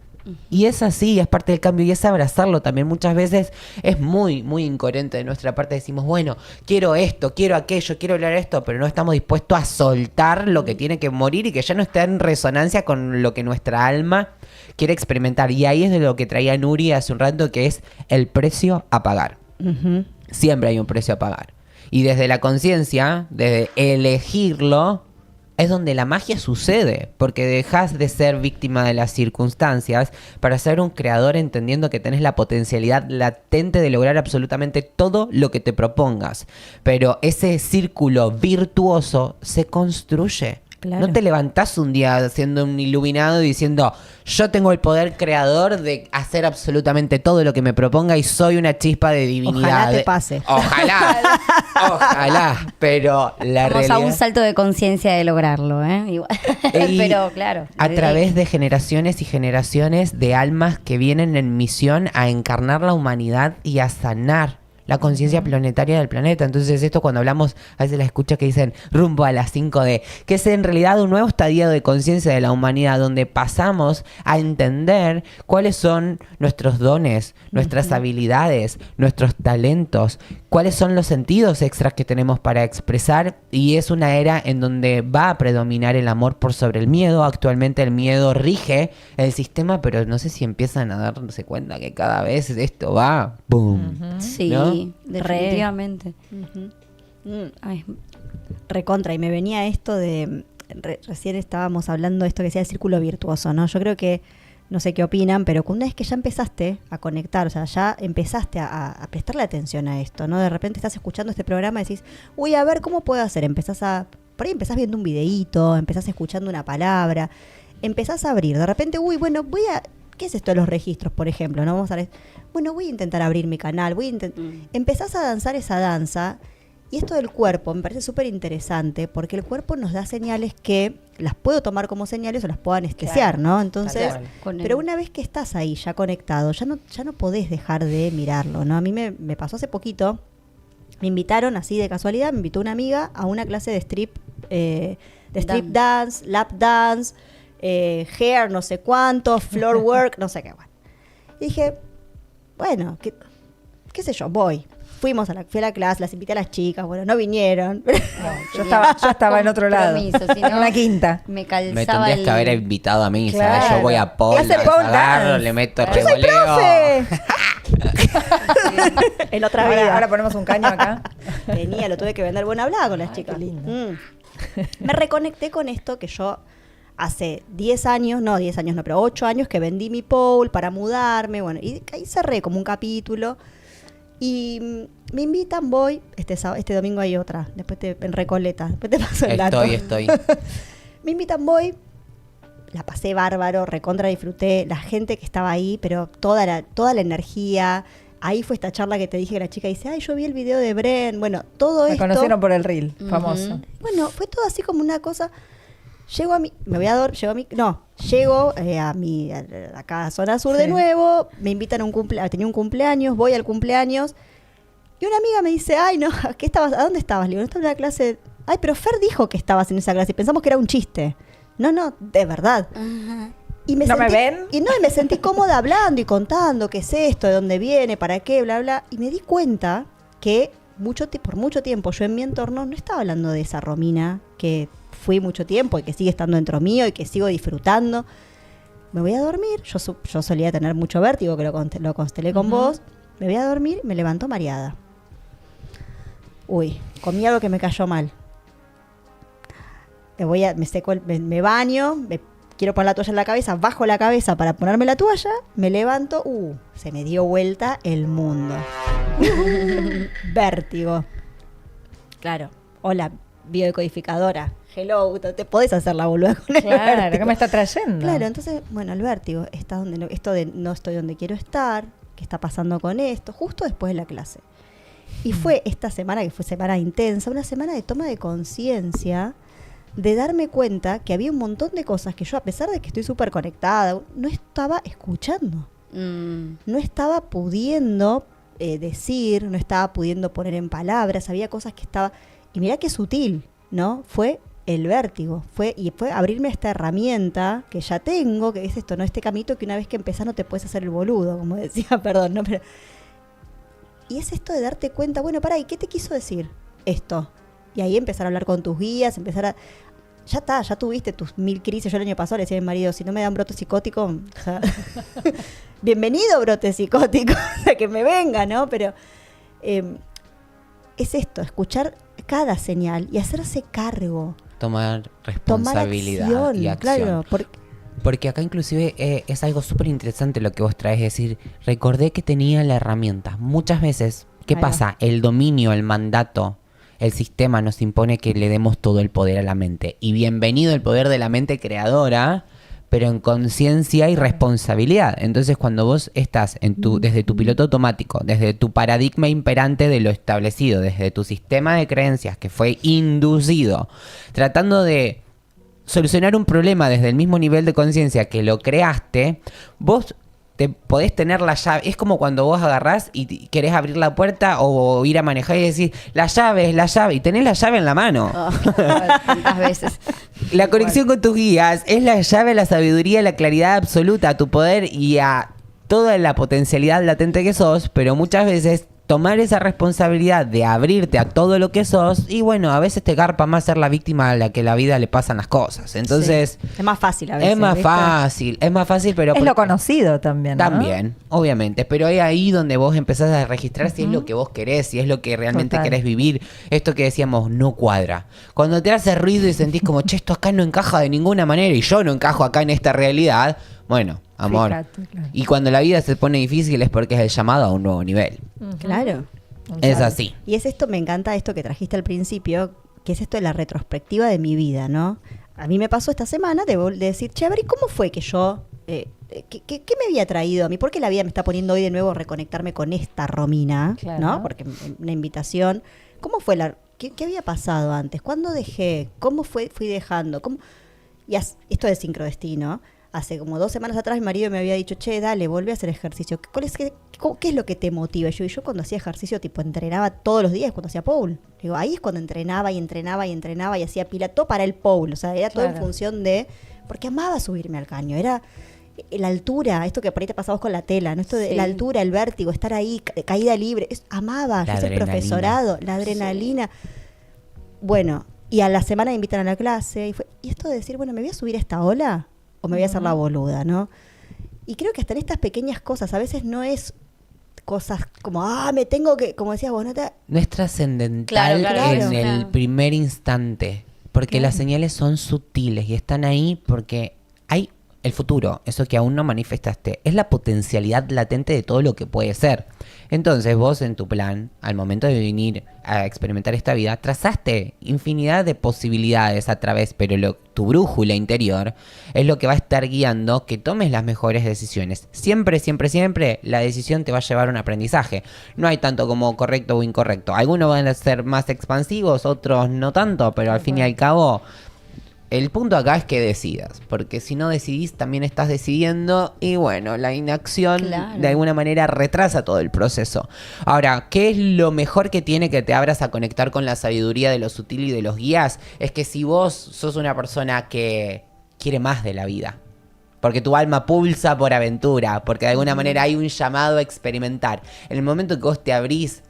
Y es así, es parte del cambio y es abrazarlo también. Muchas veces es muy, muy incoherente de nuestra parte. Decimos, bueno, quiero esto, quiero aquello, quiero hablar esto, pero no estamos dispuestos a soltar lo que tiene que morir y que ya no está en resonancia con lo que nuestra alma quiere experimentar. Y ahí es de lo que traía Nuri hace un rato, que es el precio a pagar. Ujú. Siempre hay un precio a pagar. Y desde la conciencia, desde elegirlo, es donde la magia sucede, porque dejas de ser víctima de las circunstancias para ser un creador entendiendo que tenés la potencialidad latente de lograr absolutamente todo lo que te propongas. Pero ese círculo virtuoso se construye. Claro. No te levantás un día siendo un iluminado y diciendo, yo tengo el poder creador de hacer absolutamente todo lo que me proponga y soy una chispa de divinidad. Ojalá te pase. Ojalá, ojalá, pero la Vamos a un realidad... salto de conciencia de lograrlo, ¿eh? Igual. Y Pero claro. a través de generaciones y generaciones de almas que vienen en misión a encarnar la humanidad y a sanar la conciencia planetaria del planeta. Entonces esto cuando hablamos, a veces la escucho que dicen rumbo a las 5D, que es en realidad un nuevo estadio de conciencia de la humanidad, donde pasamos a entender cuáles son nuestros dones, nuestras habilidades, nuestros talentos, cuáles son los sentidos extras que tenemos para expresar, y es una era en donde va a predominar el amor por sobre el miedo. Actualmente el miedo rige el sistema, pero no sé si empiezan a darse cuenta que cada vez esto va ¡boom! Sí, ¿no? definitivamente. Ujú. Ay, Recontra, y me venía esto de, recién estábamos hablando de esto que decía el círculo virtuoso, ¿no? Yo creo que, no sé qué opinan, pero que una vez que ya empezaste a conectar, o sea, ya empezaste a prestarle atención a esto, ¿no? De repente estás escuchando este programa y decís, uy, a ver, ¿cómo puedo hacer? Por ahí empezás viendo un videíto, empezás escuchando una palabra, empezás a abrir, de repente, uy, bueno, ¿qué es esto de los registros, por ejemplo? ¿No? Vamos a ver, bueno, voy a intentar abrir mi canal, empezás a danzar esa danza. Y esto del cuerpo me parece súper interesante porque el cuerpo nos da señales que las puedo tomar como señales o las puedo anestesiar, Claro, ¿no? Entonces, tal cual. pero una vez que estás ahí ya conectado, ya no podés dejar de mirarlo, ¿no? A mí me pasó hace poquito, me invitaron así de casualidad, me invitó una amiga a una clase de strip dance, lap dance, hair no sé cuánto, floor work, no sé qué. Bueno. Y dije, bueno, qué sé yo, voy. Fui a la clase, las invité a las chicas, bueno, no vinieron. Yo estaba en otro lado, Compromiso, si en no, una quinta. Me calzaba Me tendrías que haber invitado a mí, ¿sabes? Claro. Yo voy a pole, Ese pole agarro, dance. le meto ¡Yo soy revoleo. En otra vida. Ahora ponemos un caño acá. Tenía, lo tuve que vender buena hablada con las Ay, chicas. qué lindo. Me reconecté con esto que yo hace 10 años, no, pero 8 años que vendí mi pole para mudarme, bueno, y ahí cerré como un capítulo. Y me invitan, voy, este domingo hay otra, en Recoleta, después te paso el dato. Estoy. Me invitan, voy, la pasé bárbaro, recontra disfruté, la gente que estaba ahí, pero toda la energía. Ahí fue esta charla que te dije que la chica dice, ay, yo vi el video de Bren, bueno, todo Me esto. conocieron por el reel, Ujú. famoso. Bueno, fue todo así como una cosa. Llego a acá a zona sur de Sí. nuevo, me invitan a tenía un cumpleaños, voy al cumpleaños, y una amiga me dice, ay, no, ¿a dónde estabas? Le digo, no estaba en una clase. Ay, pero Fer dijo que estabas en esa clase y pensamos que era un chiste. No, de verdad. Ajá. Y ¿No me ven? Y me sentí cómoda hablando y contando qué es esto, de dónde viene, para qué, bla, bla. Y me di cuenta que por mucho tiempo yo en mi entorno no estaba hablando de esa Romina que fui mucho tiempo y que sigue estando dentro mío y que sigo disfrutando. Me voy a dormir. Yo solía tener mucho vértigo, que lo constelé con vos. Me voy a dormir, me levanto mareada. Uy, comí algo que me cayó mal. Me seco, me baño, quiero poner la toalla en la cabeza, bajo la cabeza para ponerme la toalla, me levanto, se me dio vuelta el mundo. Vértigo. Claro. Hola, biodecodificadora. Hello, te podés hacer la boluda con el Claro, vértigo. ¿qué me está trayendo? Claro, entonces, bueno, el vértigo, esto de no estoy donde quiero estar, qué está pasando con esto, justo después de la clase. Y fue esta semana, que fue semana intensa, una semana de toma de conciencia, de darme cuenta que había un montón de cosas que yo, a pesar de que estoy súper conectada, no estaba escuchando. No estaba pudiendo decir, no estaba pudiendo poner en palabras, había cosas que estaba... Y mirá qué sutil, ¿no? Fue el vértigo, fue abrirme a esta herramienta que ya tengo, que es esto, ¿no? Este camito que una vez que empezás no te puedes hacer el boludo, como decía, perdón, ¿no? Pero, y es esto de darte cuenta, bueno, pará, ¿y qué te quiso decir esto? Y ahí empezar a hablar con tus guías, ya tuviste tus 1000 crisis. Yo el año pasado le decía a mi marido, si no me dan brote psicótico, o sea, bienvenido brote psicótico, o sea, que me venga, ¿no? Pero es esto, escuchar cada señal y hacerse cargo. Tomar responsabilidad tomar y acción. claro, Porque acá inclusive es algo súper interesante lo que vos traes, es decir, recordé que tenía la herramienta. Muchas veces, ¿qué Claro. pasa? El dominio, el mandato, el sistema nos impone que le demos todo el poder a la mente. Y bienvenido el poder de la mente creadora, pero en conciencia y responsabilidad. Entonces, cuando vos estás desde tu piloto automático, desde tu paradigma imperante de lo establecido, desde tu sistema de creencias que fue inducido, tratando de solucionar un problema desde el mismo nivel de conciencia que lo creaste, vos te podés tener la llave. Es como cuando vos agarrás y querés abrir la puerta o ir a manejar y decir, la llave, y tenés la llave en la mano. Tantas veces. La conexión con tus guías es la llave a la sabiduría, a la claridad absoluta, a tu poder y a toda la potencialidad latente que sos, pero muchas veces tomar esa responsabilidad de abrirte a todo lo que sos y bueno, a veces te garpa más ser la víctima a la que la vida le pasan las cosas. Entonces, sí, es más fácil a veces. es más ¿viste? fácil, pero... Es lo conocido también, ¿no? También, obviamente, pero es ahí donde vos empezás a registrar si es lo que vos querés, si es lo que realmente Total. querés vivir. Esto que decíamos, no cuadra. Cuando te hace ruido y sentís como, che, esto acá no encaja de ninguna manera y yo no encajo acá en esta realidad, bueno, amor. Fíjate, claro. Y cuando la vida se pone difícil es porque es el llamado a un nuevo nivel. Ujú. Claro. Es así. Y es esto, me encanta esto que trajiste al principio, que es esto de la retrospectiva de mi vida, ¿no? A mí me pasó esta semana de decir, che, a ver, ¿y cómo fue que yo, qué me había traído a mí? ¿Por qué la vida me está poniendo hoy de nuevo a reconectarme con esta Romina? Claro. ¿No? Porque una invitación, ¿Cómo fue qué había pasado antes? ¿Cuándo dejé? ¿Cómo fui dejando? Esto es sincrodestino. Hace como 2 semanas atrás mi marido me había dicho, che, dale, vuelve a hacer ejercicio. ¿Qué es lo que te motiva? Y yo cuando hacía ejercicio, tipo, entrenaba todos los días cuando hacía pole. Digo, ahí es cuando entrenaba y hacía pila, todo para el pole. O sea, era todo en función de... Porque amaba subirme al caño. Era la altura, esto que por ahí te pasabas con la tela, ¿no? Esto de la altura, el vértigo, estar ahí, caída libre. Amaba, yo hice el profesorado, la adrenalina. Bueno, y a la semana me invitan a la clase. Y esto de decir, bueno, ¿me voy a subir a esta ola? ¿O me voy a hacer la boluda, no? Y creo que hasta en estas pequeñas cosas, a veces no es cosas como, me tengo que, como decías vos, no es trascendental en el primer instante, porque las señales son sutiles y están ahí porque hay el futuro, eso que aún no manifestaste, es la potencialidad latente de todo lo que puede ser. Entonces vos en tu plan, al momento de venir a experimentar esta vida, trazaste infinidad de posibilidades a través, pero tu brújula interior es lo que va a estar guiando que tomes las mejores decisiones. Siempre, siempre, siempre la decisión te va a llevar a un aprendizaje. No hay tanto como correcto o incorrecto. Algunos van a ser más expansivos, otros no tanto, pero al fin y al cabo... El punto acá es que decidas, porque si no decidís también estás decidiendo y bueno, la inacción de alguna manera retrasa todo el proceso. Ahora, ¿qué es lo mejor que tiene que te abras a conectar con la sabiduría de lo sutil y de los guías? Es que si vos sos una persona que quiere más de la vida, porque tu alma pulsa por aventura, porque de alguna manera hay un llamado a experimentar, en el momento que vos te abrís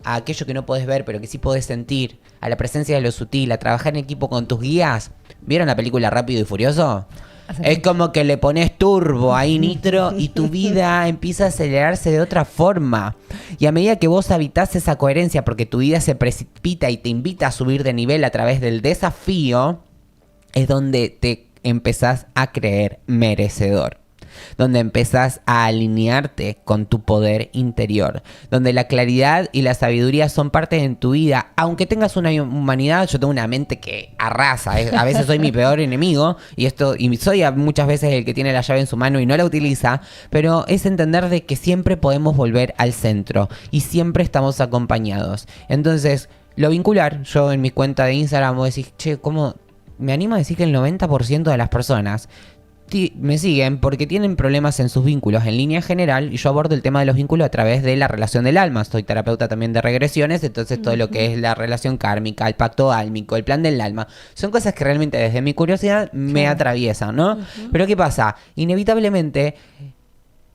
a aquello que no podés ver, pero que sí podés sentir, a la presencia de lo sutil, a trabajar en equipo con tus guías. ¿Vieron la película Rápido y Furioso? Es como que le pones turbo ahí, nitro, y tu vida empieza a acelerarse de otra forma. Y a medida que vos habitás esa coherencia, porque tu vida se precipita y te invita a subir de nivel a través del desafío, es donde te empezás a creer merecedor. Donde empezás a alinearte con tu poder interior, donde la claridad y la sabiduría son parte de tu vida, aunque tengas una humanidad. Yo tengo una mente que arrasa, a veces soy mi peor enemigo y soy muchas veces el que tiene la llave en su mano y no la utiliza, pero es entender de que siempre podemos volver al centro y siempre estamos acompañados. Entonces, lo vincular, yo en mi cuenta de Instagram voy a decir, che, ¿cómo? Me animo a decir que el 90% de las personas me siguen porque tienen problemas en sus vínculos en línea general, y yo abordo el tema de los vínculos a través de la relación del alma. Soy terapeuta también de regresiones, entonces todo lo que es la relación kármica, el pacto álmico, el plan del alma, son cosas que realmente desde mi curiosidad me atraviesan, ¿no? Pero ¿qué pasa? Inevitablemente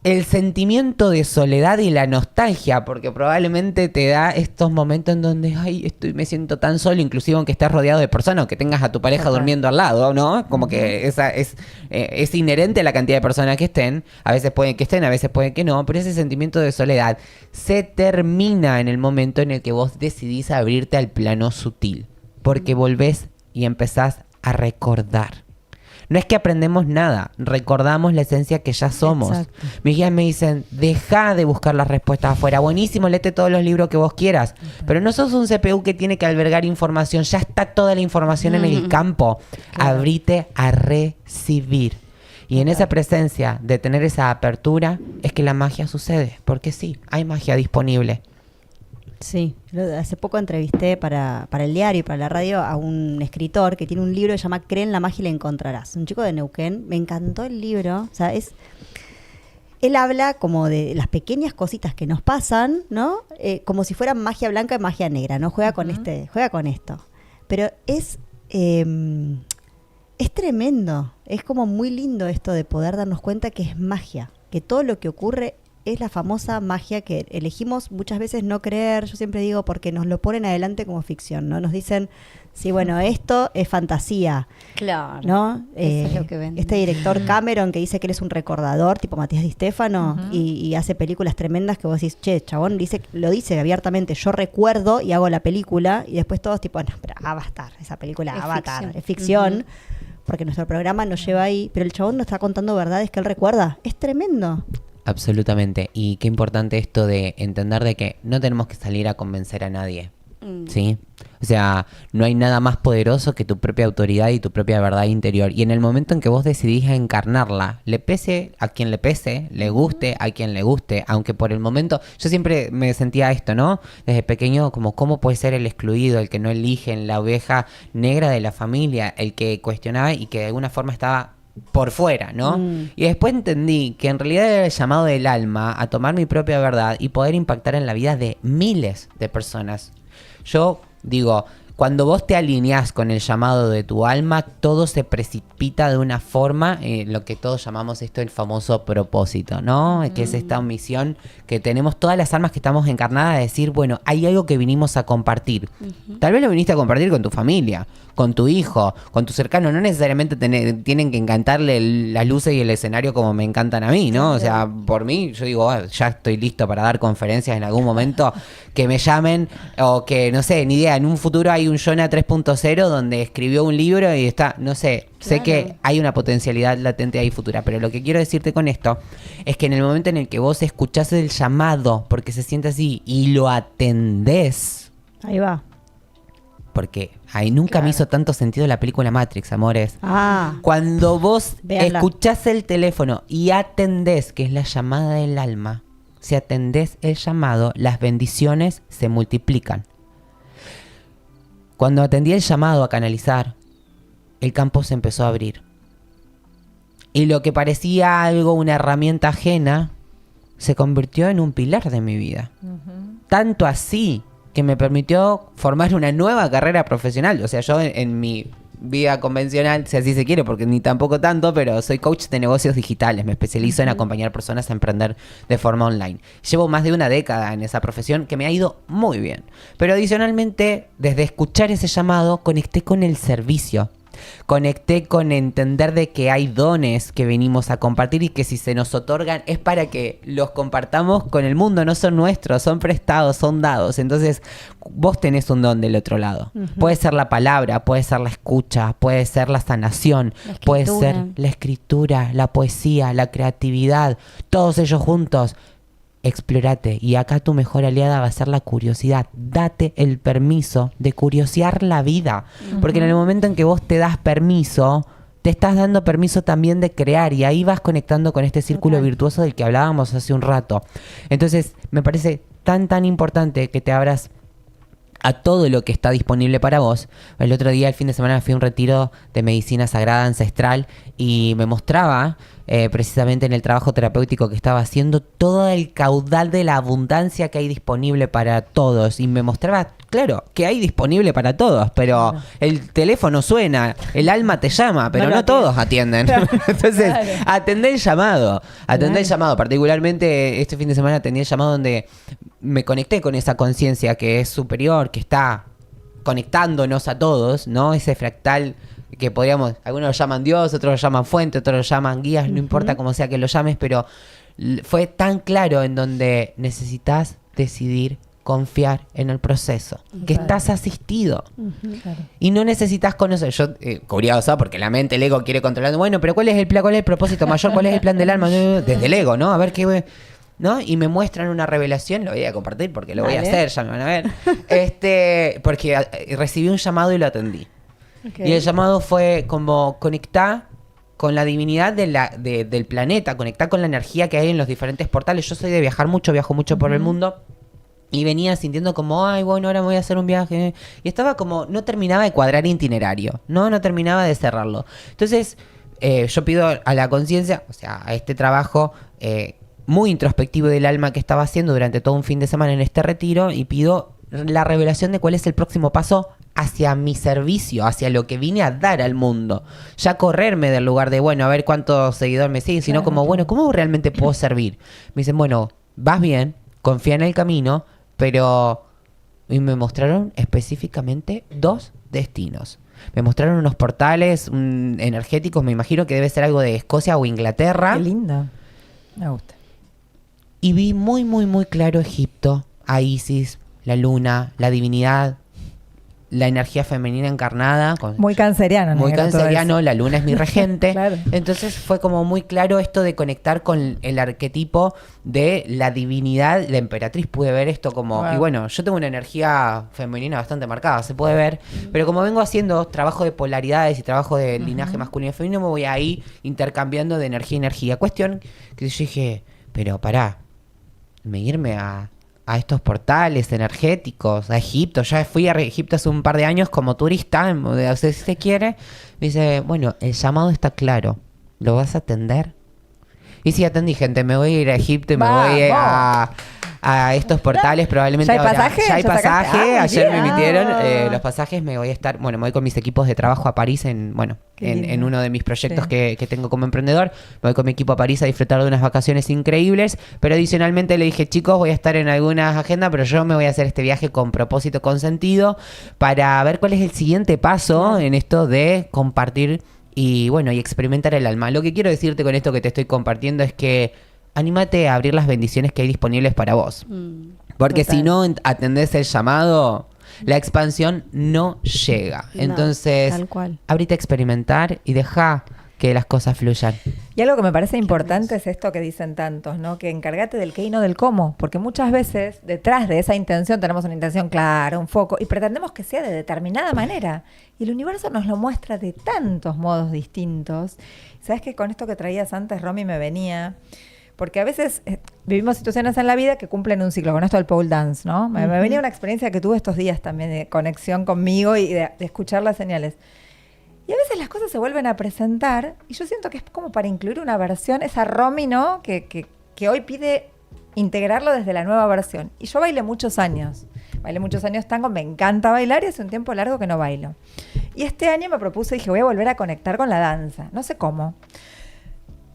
el sentimiento de soledad y la nostalgia, porque probablemente te da estos momentos en donde, me siento tan solo, inclusive aunque estés rodeado de personas, o que tengas a tu pareja durmiendo al lado, ¿no? Como que esa es inherente a la cantidad de personas que estén. A veces pueden que estén, a veces pueden que no, pero ese sentimiento de soledad se termina en el momento en el que vos decidís abrirte al plano sutil, porque volvés y empezás a recordar. No es que aprendemos nada, recordamos la esencia que ya somos. Exacto. Mis guías me dicen, deja de buscar las respuestas afuera. Buenísimo, léete todos los libros que vos quieras. Pero no sos un CPU que tiene que albergar información. Ya está toda la información en el campo. Claro. Abrite a recibir. Y en esa presencia de tener esa apertura es que la magia sucede. Porque sí, hay magia disponible. Sí, hace poco entrevisté para el diario y para la radio a un escritor que tiene un libro que se llama Cree en la magia y la encontrarás. Un chico de Neuquén. Me encantó el libro. O sea, él habla como de las pequeñas cositas que nos pasan, ¿no? Como si fueran magia blanca y magia negra, ¿no? Juega con esto. Pero es tremendo. Es como muy lindo esto de poder darnos cuenta que es magia, que todo lo que ocurre es la famosa magia que elegimos muchas veces no creer. Yo siempre digo porque nos lo ponen adelante como ficción, ¿no? Nos dicen, sí, bueno, esto es fantasía. Claro. ¿No? Eso es lo que venden. Este director Cameron que dice que él es un recordador, tipo Matías Di Stéfano, y hace películas tremendas que vos decís, che, chabón, lo dice abiertamente, yo recuerdo y hago la película, y después todos tipo, no, pero Avatar, esa película es Avatar, ficción. Es ficción, porque nuestro programa nos lleva ahí, pero el chabón nos está contando verdades que él recuerda. Es tremendo. Absolutamente. Y qué importante esto de entender de que no tenemos que salir a convencer a nadie. ¿sí? O sea, no hay nada más poderoso que tu propia autoridad y tu propia verdad interior. Y en el momento en que vos decidís encarnarla, le pese a quien le pese, le guste a quien le guste, aunque por el momento, yo siempre me sentía esto, ¿no? Desde pequeño, como cómo puede ser el excluido, el que no eligen, la oveja negra de la familia, el que cuestionaba y que de alguna forma estaba por fuera, ¿no? Y después entendí que en realidad era el llamado del alma a tomar mi propia verdad y poder impactar en la vida de miles de personas. Yo digo, cuando vos te alineás con el llamado de tu alma, todo se precipita de una forma, lo que todos llamamos esto el famoso propósito, ¿no? Que es esta misión que tenemos todas las almas que estamos encarnadas de decir, bueno, hay algo que vinimos a compartir. Tal vez lo viniste a compartir con tu familia, con tu hijo, con tu cercano. No necesariamente tienen que encantarle las luces y el escenario como me encantan a mí, ¿no? O sea, por mí, yo digo, ya estoy listo para dar conferencias en algún momento, que me llamen, o que, no sé, ni idea, en un futuro hay un Jonah 3.0 donde escribió un libro y está, no sé, sé que hay una potencialidad latente ahí futura, pero lo que quiero decirte con esto es que en el momento en el que vos escuchás el llamado, porque se siente así, y lo atendés, Ahí va. porque ahí nunca me hizo tanto sentido la película Matrix, amores. Ah, Cuando vos Véanla. escuchás el teléfono y atendés, que es la llamada del alma, si atendés el llamado, las bendiciones se multiplican. Cuando atendí el llamado a canalizar, el campo se empezó a abrir. Y lo que parecía algo, una herramienta ajena, se convirtió en un pilar de mi vida. Tanto así que me permitió formar una nueva carrera profesional. O sea, yo en mi vida convencional, si así se quiere, porque ni tampoco tanto, pero soy coach de negocios digitales. Me especializo en acompañar personas a emprender de forma online. Llevo más de una década en esa profesión que me ha ido muy bien. Pero adicionalmente, desde escuchar ese llamado, conecté con el servicio. Conecté con entender de que hay dones que venimos a compartir y que si se nos otorgan es para que los compartamos con el mundo, no son nuestros, son prestados, son dados. Entonces vos tenés un don del otro lado. Puede ser la palabra, puede ser la escucha, puede ser la sanación, puede ser la escritura, la poesía, la creatividad, todos ellos juntos. Explórate, y acá tu mejor aliada va a ser la curiosidad. Date el permiso de curiosear la vida, porque en el momento en que vos te das permiso, te estás dando permiso también de crear, y ahí vas conectando con este círculo virtuoso del que hablábamos hace un rato. Entonces me parece tan importante que te abras a todo lo que está disponible para vos. El otro día, el fin de semana, fui a un retiro de medicina sagrada ancestral y me mostraba precisamente en el trabajo terapéutico que estaba haciendo todo el caudal de la abundancia que hay disponible para todos, y me mostraba, claro, que hay disponible para todos, pero el teléfono suena, el alma te llama, pero no todos atienden. Entonces, atendé el llamado, particularmente este fin de semana atendí el llamado donde me conecté con esa conciencia que es superior, que está conectándonos a todos, ¿no? Ese fractal que podríamos, algunos lo llaman Dios, otros lo llaman fuente, otros lo llaman guías, no importa cómo sea que lo llames, pero fue tan claro en donde necesitas decidir confiar en el proceso, que estás asistido. Y no necesitas conocer. Yo, curioso, porque la mente, el ego quiere controlar. Bueno, pero ¿cuál es el plan, cuál es el propósito mayor, cuál es el plan del alma? Desde el ego, ¿no? A ver qué... ¿no? Y me muestran una revelación, lo voy a compartir porque lo voy a hacer, ya me van a ver. Porque recibí un llamado y lo atendí. Y el llamado fue como conectar con la divinidad del planeta, conectar con la energía que hay en los diferentes portales. Yo soy de viajar mucho, viajo mucho por el mundo. Y venía sintiendo como, ay, bueno, ahora me voy a hacer un viaje. Y estaba como, no terminaba de cuadrar itinerario, no terminaba de cerrarlo. Entonces, yo pido a la conciencia, o sea, a este trabajo muy introspectivo del alma que estaba haciendo durante todo un fin de semana en este retiro, y pido la revelación de cuál es el próximo paso hacia mi servicio, hacia lo que vine a dar al mundo. Ya correrme del lugar de, bueno, a ver cuántos seguidores me siguen, sino como, bueno, ¿cómo realmente puedo servir? Me dicen, bueno, vas bien, confía en el camino, pero... Y me mostraron específicamente 2 destinos. Me mostraron unos portales energéticos, me imagino que debe ser algo de Escocia o Inglaterra. Qué lindo. Me gusta. Y vi muy claro Egipto, a Isis, la luna, la divinidad. la energía femenina encarnada. Muy canceriano. Muy negro, todo canceriano, eso. la luna es mi regente. Claro. Entonces fue como muy claro esto de conectar con el arquetipo de la divinidad, la emperatriz. Pude ver esto como... Wow. Y bueno, yo tengo una energía femenina bastante marcada, se puede ver. Pero como vengo haciendo trabajo de polaridades y trabajo de linaje masculino y femenino, me voy ahí intercambiando de energía y energía. Cuestión que yo dije, pero pará, irme a estos portales energéticos, a Egipto. Ya fui a Egipto hace un par de años como turista, si se quiere. Me dice, bueno, el llamado está claro. ¿Lo vas a atender? Y sí, atendí, gente. Me voy a ir a Egipto y me voy a estos portales. Probablemente ¿Ya hay ahora. pasaje? Ya hay ¿Ya sacaste? pasaje. Ah, Ayer me bien. emitieron los pasajes. Me voy a estar... Bueno, me voy con mis equipos de trabajo a París Qué en lindo. uno de mis proyectos Sí. que tengo como emprendedor. Me voy con mi equipo a París a disfrutar de unas vacaciones increíbles, pero adicionalmente le dije, chicos, voy a estar en algunas agendas, pero yo me voy a hacer este viaje con propósito, con sentido, para ver cuál es el siguiente paso en esto de compartir y bueno, y experimentar el alma. Lo que quiero decirte con esto que te estoy compartiendo es que anímate a abrir las bendiciones que hay disponibles para vos. Porque Total. si no atendés el llamado, la expansión no llega. No, Entonces, tal cual. abrite a experimentar y deja que las cosas fluyan. Y algo que me parece importante es esto que dicen tantos, ¿no? Que encárgate del qué y no del cómo. Porque muchas veces detrás de esa intención tenemos una intención clara, un foco, y pretendemos que sea de determinada manera. Y el universo nos lo muestra de tantos modos distintos. ¿Sabes que con esto que traías antes, Romy, me venía? Porque a veces vivimos situaciones en la vida que cumplen un ciclo, con esto del pole dance, ¿no? Me venía una experiencia que tuve estos días también de conexión conmigo y de escuchar las señales. Y a veces las cosas se vuelven a presentar y yo siento que es como para incluir una versión, esa Romy, ¿no? Que hoy pide integrarlo desde la nueva versión. Y yo bailé muchos años tango, me encanta bailar y hace un tiempo largo que no bailo. Y este año me propuse, dije, voy a volver a conectar con la danza, no sé cómo.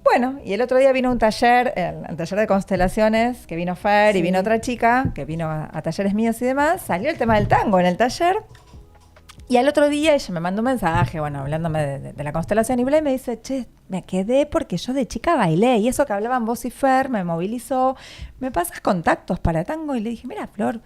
Bueno, y el otro día vino un taller, el taller de constelaciones, que vino Fer y vino otra chica, que vino a talleres míos y demás. Salió el tema del tango en el taller. Y al otro día ella me mandó un mensaje, bueno, hablándome de la constelación y bla, y me dice, che, me quedé porque yo de chica bailé. Y eso que hablaban vos y Fer me movilizó. ¿Me pasas contactos para tango? Y le dije, mira, Flor,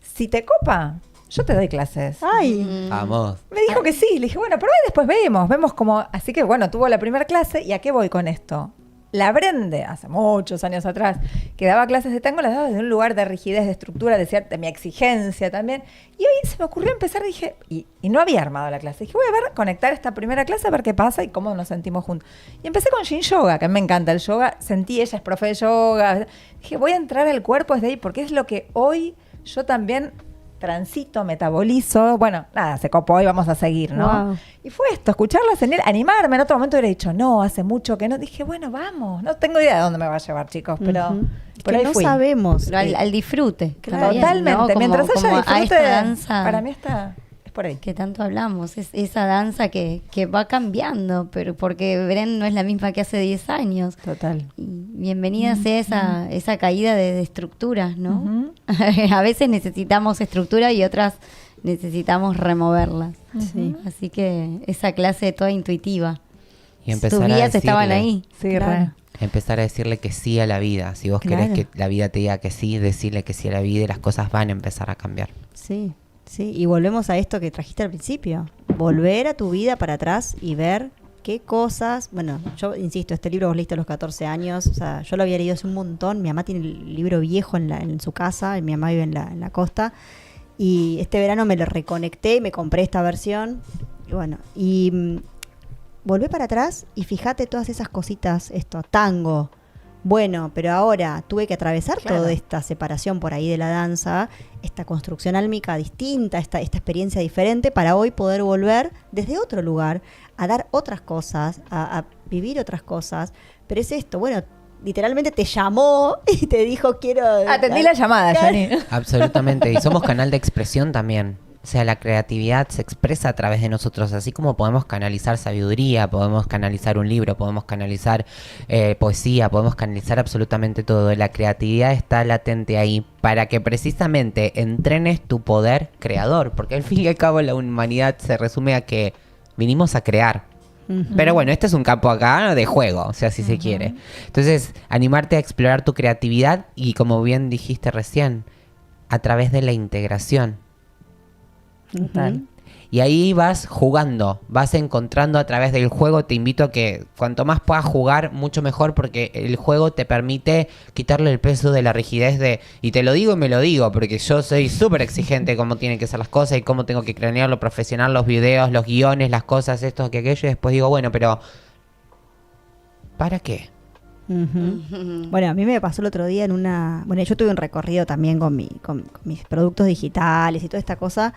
si te copa, yo te doy clases. Ay, Vamos. Me dijo que sí. Le dije, bueno, pero después vemos como... Así que, bueno, tuvo la primera clase. ¿Y a qué voy con esto? La Brende, hace muchos años atrás, que daba clases de tango, las daba desde un lugar de rigidez, de estructura, de mi exigencia también. Y hoy se me ocurrió empezar, dije, y no había armado la clase. Dije, voy a ver, conectar esta primera clase, a ver qué pasa y cómo nos sentimos juntos. Y empecé con Yin Yoga, que a mí me encanta el yoga. Sentí, ella es profe de yoga. Dije, voy a entrar al cuerpo desde ahí, porque es lo que hoy yo también transito, metabolizo. Bueno, nada, se copó y vamos a seguir, ¿no? wow. Y fue esto, escucharla, animarme. En otro momento hubiera dicho, no, hace mucho que no. Dije, bueno, vamos. No tengo idea de dónde me va a llevar, chicos, pero Ujú. por Que ahí no fui. sabemos. Pero al disfrute. Claro. también, Totalmente. ¿no? Como- Mientras haya como a disfrute, esta danza para mí está, es por ahí. que tanto hablamos, es esa danza que va cambiando, pero porque Bren no es la misma que hace 10 años. Total. Y bienvenida sea esa caída de estructuras, ¿no? Ujú. A veces necesitamos estructura y otras necesitamos removerlas. Sí. Así que esa clase toda intuitiva. Y empezar Tus a guías estaban decirle, ahí. Sí, Claro. empezar a decirle que sí a la vida. Si vos querés Claro. que la vida te diga que sí, decirle que sí a la vida y las cosas van a empezar a cambiar. Sí, sí. Y volvemos a esto que trajiste al principio. Volver a tu vida para atrás y ver qué cosas... Bueno, yo insisto, este libro vos leíste a los 14 años. O sea, yo lo había leído hace un montón. Mi mamá tiene el libro viejo en su casa. Y mi mamá vive en la costa. Y este verano me lo reconecté y me compré esta versión. Y bueno, volvé para atrás y fíjate todas esas cositas. Esto, tango. Bueno, pero ahora tuve que atravesar Claro. toda esta separación por ahí de la danza, esta construcción álmica distinta, esta experiencia diferente, para hoy poder volver desde otro lugar a dar otras cosas, a vivir otras cosas. Pero es esto, bueno, literalmente te llamó y te dijo, quiero... Atendí la llamada, Claro. Jenny. Absolutamente. Y somos canal de expresión también. O sea, la creatividad se expresa a través de nosotros, así como podemos canalizar sabiduría, podemos canalizar un libro, podemos canalizar poesía, podemos canalizar absolutamente todo. La creatividad está latente ahí para que precisamente entrenes tu poder creador, porque al fin y al cabo la humanidad se resume a que vinimos a crear. Ujú. Pero bueno, este es un campo acá de juego, o sea, si se quiere. Entonces, animarte a explorar tu creatividad y, como bien dijiste recién, a través de la integración. Total. Ujú. Y ahí vas jugando, vas encontrando a través del juego. Te invito a que cuanto más puedas jugar, mucho mejor, porque el juego te permite quitarle el peso de la rigidez de... Y te lo digo y me lo digo, porque yo soy súper exigente de cómo tienen que ser las cosas y cómo tengo que cranear lo profesional, los videos, los guiones, las cosas, esto, que aquello. Y después digo, bueno, pero ¿para qué? Ujú. Bueno, a mí me pasó el otro día en una... Bueno, yo tuve un recorrido también con mis productos digitales y toda esta cosa.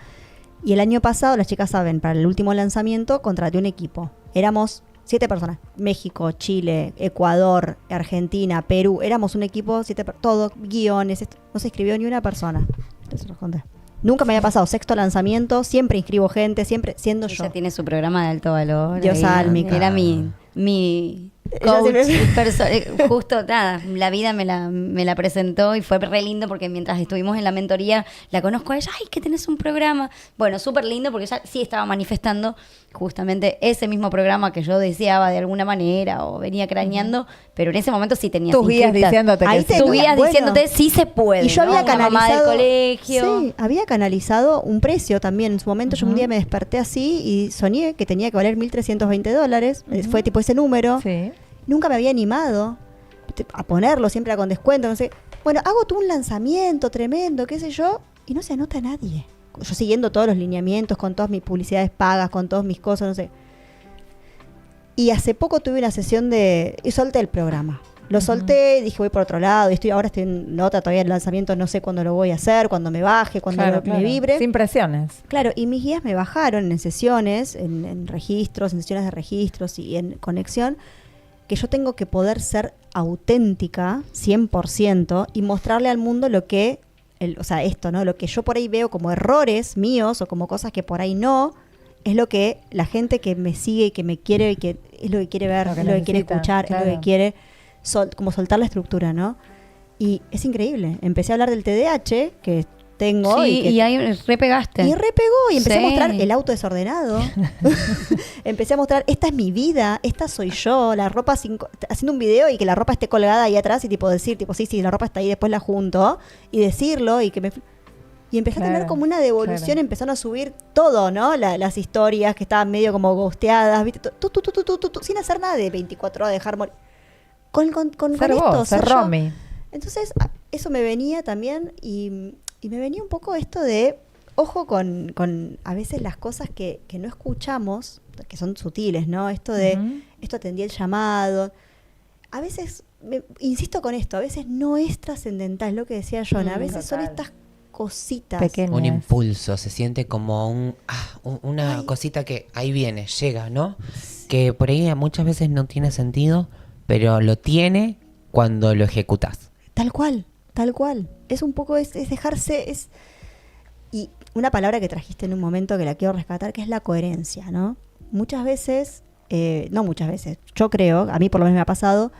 Y el año pasado, las chicas saben, para el último lanzamiento contraté un equipo. Éramos 7 personas. México, Chile, Ecuador, Argentina, Perú. Éramos un equipo, todo, guiones. No se inscribió ni una persona. Eso los conté. Nunca me había pasado. 6º lanzamiento. Siempre inscribo gente, siempre siendo yo. Ella tiene su programa de alto valor. Dios ahí, sálmica. Era mi Ella coach siempre- justo, nada, la vida me la presentó y fue re lindo porque mientras estuvimos en la mentoría la conozco a ella, ay, que tenés un programa. Bueno, súper lindo porque ella sí estaba manifestando justamente ese mismo programa que yo deseaba de alguna manera o venía craneando, pero en ese momento sí tenía Tus guías diciéndote Ahí que sí. tenía- tus guías bueno. diciéndote sí se puede. Y yo ¿no? había Una mamá del canalizado. colegio. Sí, había canalizado un precio también. En su momento yo un día me desperté así y soñé que tenía que valer $1.320. Fue tipo ese número. Sí. Nunca me había animado a ponerlo, siempre era con descuento, no sé. Bueno, hago todo un lanzamiento tremendo, qué sé yo, y no se anota nadie. Yo siguiendo todos los lineamientos, con todas mis publicidades pagas, con todas mis cosas, no sé. Y hace poco tuve una sesión y solté el programa. Lo solté y dije, voy por otro lado. Y ahora estoy en nota todavía el lanzamiento, no sé cuándo lo voy a hacer, cuando me baje, cuando me vibre. Sin presiones. Claro, y mis guías me bajaron en sesiones, en registros, en sesiones de registros y en conexión, que yo tengo que poder ser auténtica 100% y mostrarle al mundo lo que, o sea, esto, ¿no? Lo que yo por ahí veo como errores míos o como cosas que por ahí no, es lo que la gente que me sigue y que me quiere y que es lo que quiere ver, Lo que es lo que quiere necesita, escuchar, es lo claro. que quiere como soltar la estructura, ¿no? Y es increíble. Empecé a hablar del TDAH que tengo Sí, y y ahí repegaste. y repegó y empecé a Sí. mostrar el auto desordenado. Empecé a mostrar, esta es mi vida, esta soy yo, la ropa haciendo un video y que la ropa esté colgada ahí atrás y tipo decir, tipo, sí, la ropa está ahí, después la junto y decirlo y que me... Y empecé a tener Claro, como una devolución, claro. empezaron a subir todo, ¿no? Las historias que estaban medio como ghosteadas, ¿viste? Sin hacer nada de 24 horas, dejar morir. Con Ser esto, vos, ser ser yo. Romy. Entonces, eso me venía también y me venía un poco esto de, ojo con a veces las cosas que no escuchamos, que son sutiles, ¿no? Esto de, Ujú. esto atendí el llamado. A veces, insisto con esto, a veces no es trascendental, es lo que decía John, a veces son Total. estas cositas. Pequeñas. Un impulso, se siente como una Ay. cosita que ahí viene, llega, ¿no? Que por ahí muchas veces no tiene sentido, pero lo tiene cuando lo ejecutas. Tal cual, tal cual. Es un poco, es dejarse, y una palabra que trajiste en un momento que la quiero rescatar, que es la coherencia, ¿no? Muchas veces, no muchas veces, yo creo, a mí por lo menos me ha pasado,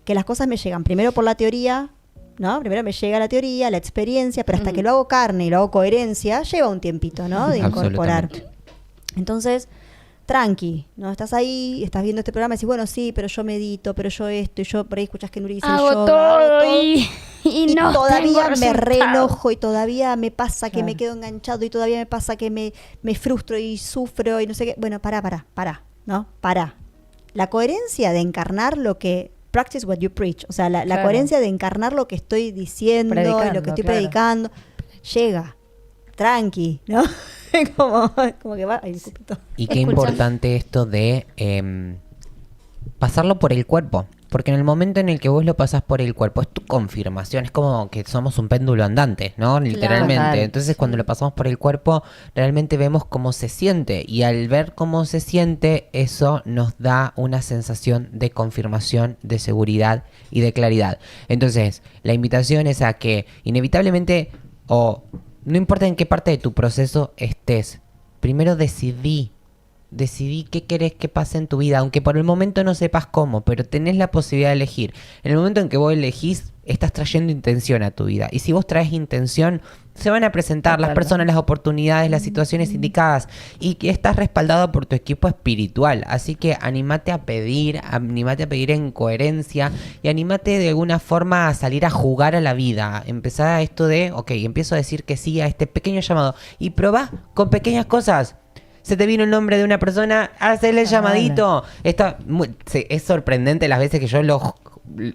que las cosas me llegan primero por la teoría, ¿no? Primero me llega la teoría, la experiencia, pero hasta que lo hago carne y lo hago coherencia, lleva un tiempito, ¿no? De incorporar. Absolutamente. Entonces, tranqui, ¿no? Estás ahí, estás viendo este programa y decís, bueno, sí, pero yo medito, pero yo esto, y yo por ahí escuchás que Nuri dice Hago yo todo y y no todavía tengo me resultado. reenojo y todavía me pasa que me Claro. quedo enganchado y todavía me pasa que me frustro y sufro y no sé qué. Bueno, pará, ¿no? Pará. La coherencia de encarnar lo que... Practice what you preach. O sea, la Claro. coherencia de encarnar lo que estoy diciendo y lo Predicando, que estoy claro. predicando. Llega. Tranqui, ¿no? como que va... Ay, disculpito. Y qué Escucha. importante esto de pasarlo por el cuerpo. Porque en el momento en el que vos lo pasás por el cuerpo, es tu confirmación. Es como que somos un péndulo andante, ¿no? Literalmente. Total. Entonces, cuando lo pasamos por el cuerpo, realmente vemos cómo se siente. Y al ver cómo se siente, eso nos da una sensación de confirmación, de seguridad y de claridad. Entonces, la invitación es a que inevitablemente, o no importa en qué parte de tu proceso estés, primero decidí qué querés que pase en tu vida, aunque por el momento no sepas cómo, pero tenés la posibilidad de elegir. En el momento en que vos elegís, estás trayendo intención a tu vida. Y si vos traes intención, se van a presentar las Totalmente. personas, las oportunidades, las situaciones indicadas y que estás respaldado por tu equipo espiritual. Así que animate a pedir en coherencia y animate de alguna forma a salir a jugar a la vida. Empezar a esto de, ok, empiezo a decir que sí a este pequeño llamado y probá con pequeñas cosas. Se te vino el nombre de una persona, hacele el llamadito. Es sorprendente las veces que yo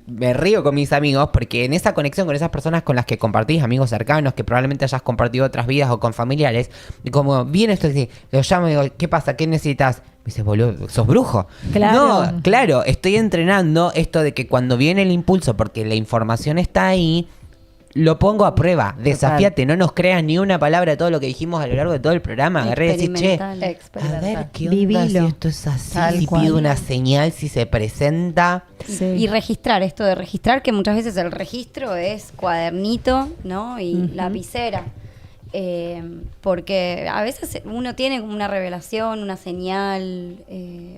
me río con mis amigos porque en esa conexión con esas personas con las que compartís, amigos cercanos, que probablemente hayas compartido otras vidas o con familiares, y como viene esto, lo llamo y digo, ¿qué pasa? ¿Qué necesitas? Me dice, boludo, ¿sos brujo? Claro. No, claro, estoy entrenando esto de que cuando viene el impulso, porque la información está ahí, lo pongo a prueba. Desafíate, no nos creas ni una palabra de todo lo que dijimos a lo largo de todo el programa. Agarré y decir, che, a ver qué onda Vivilo. si esto es así, Tal si cual. pido una señal, si se presenta. Sí. Y registrar, esto de registrar, que muchas veces el registro es cuadernito, ¿no? Y Ujú. lapicera. Porque a veces uno tiene como una revelación, una señal,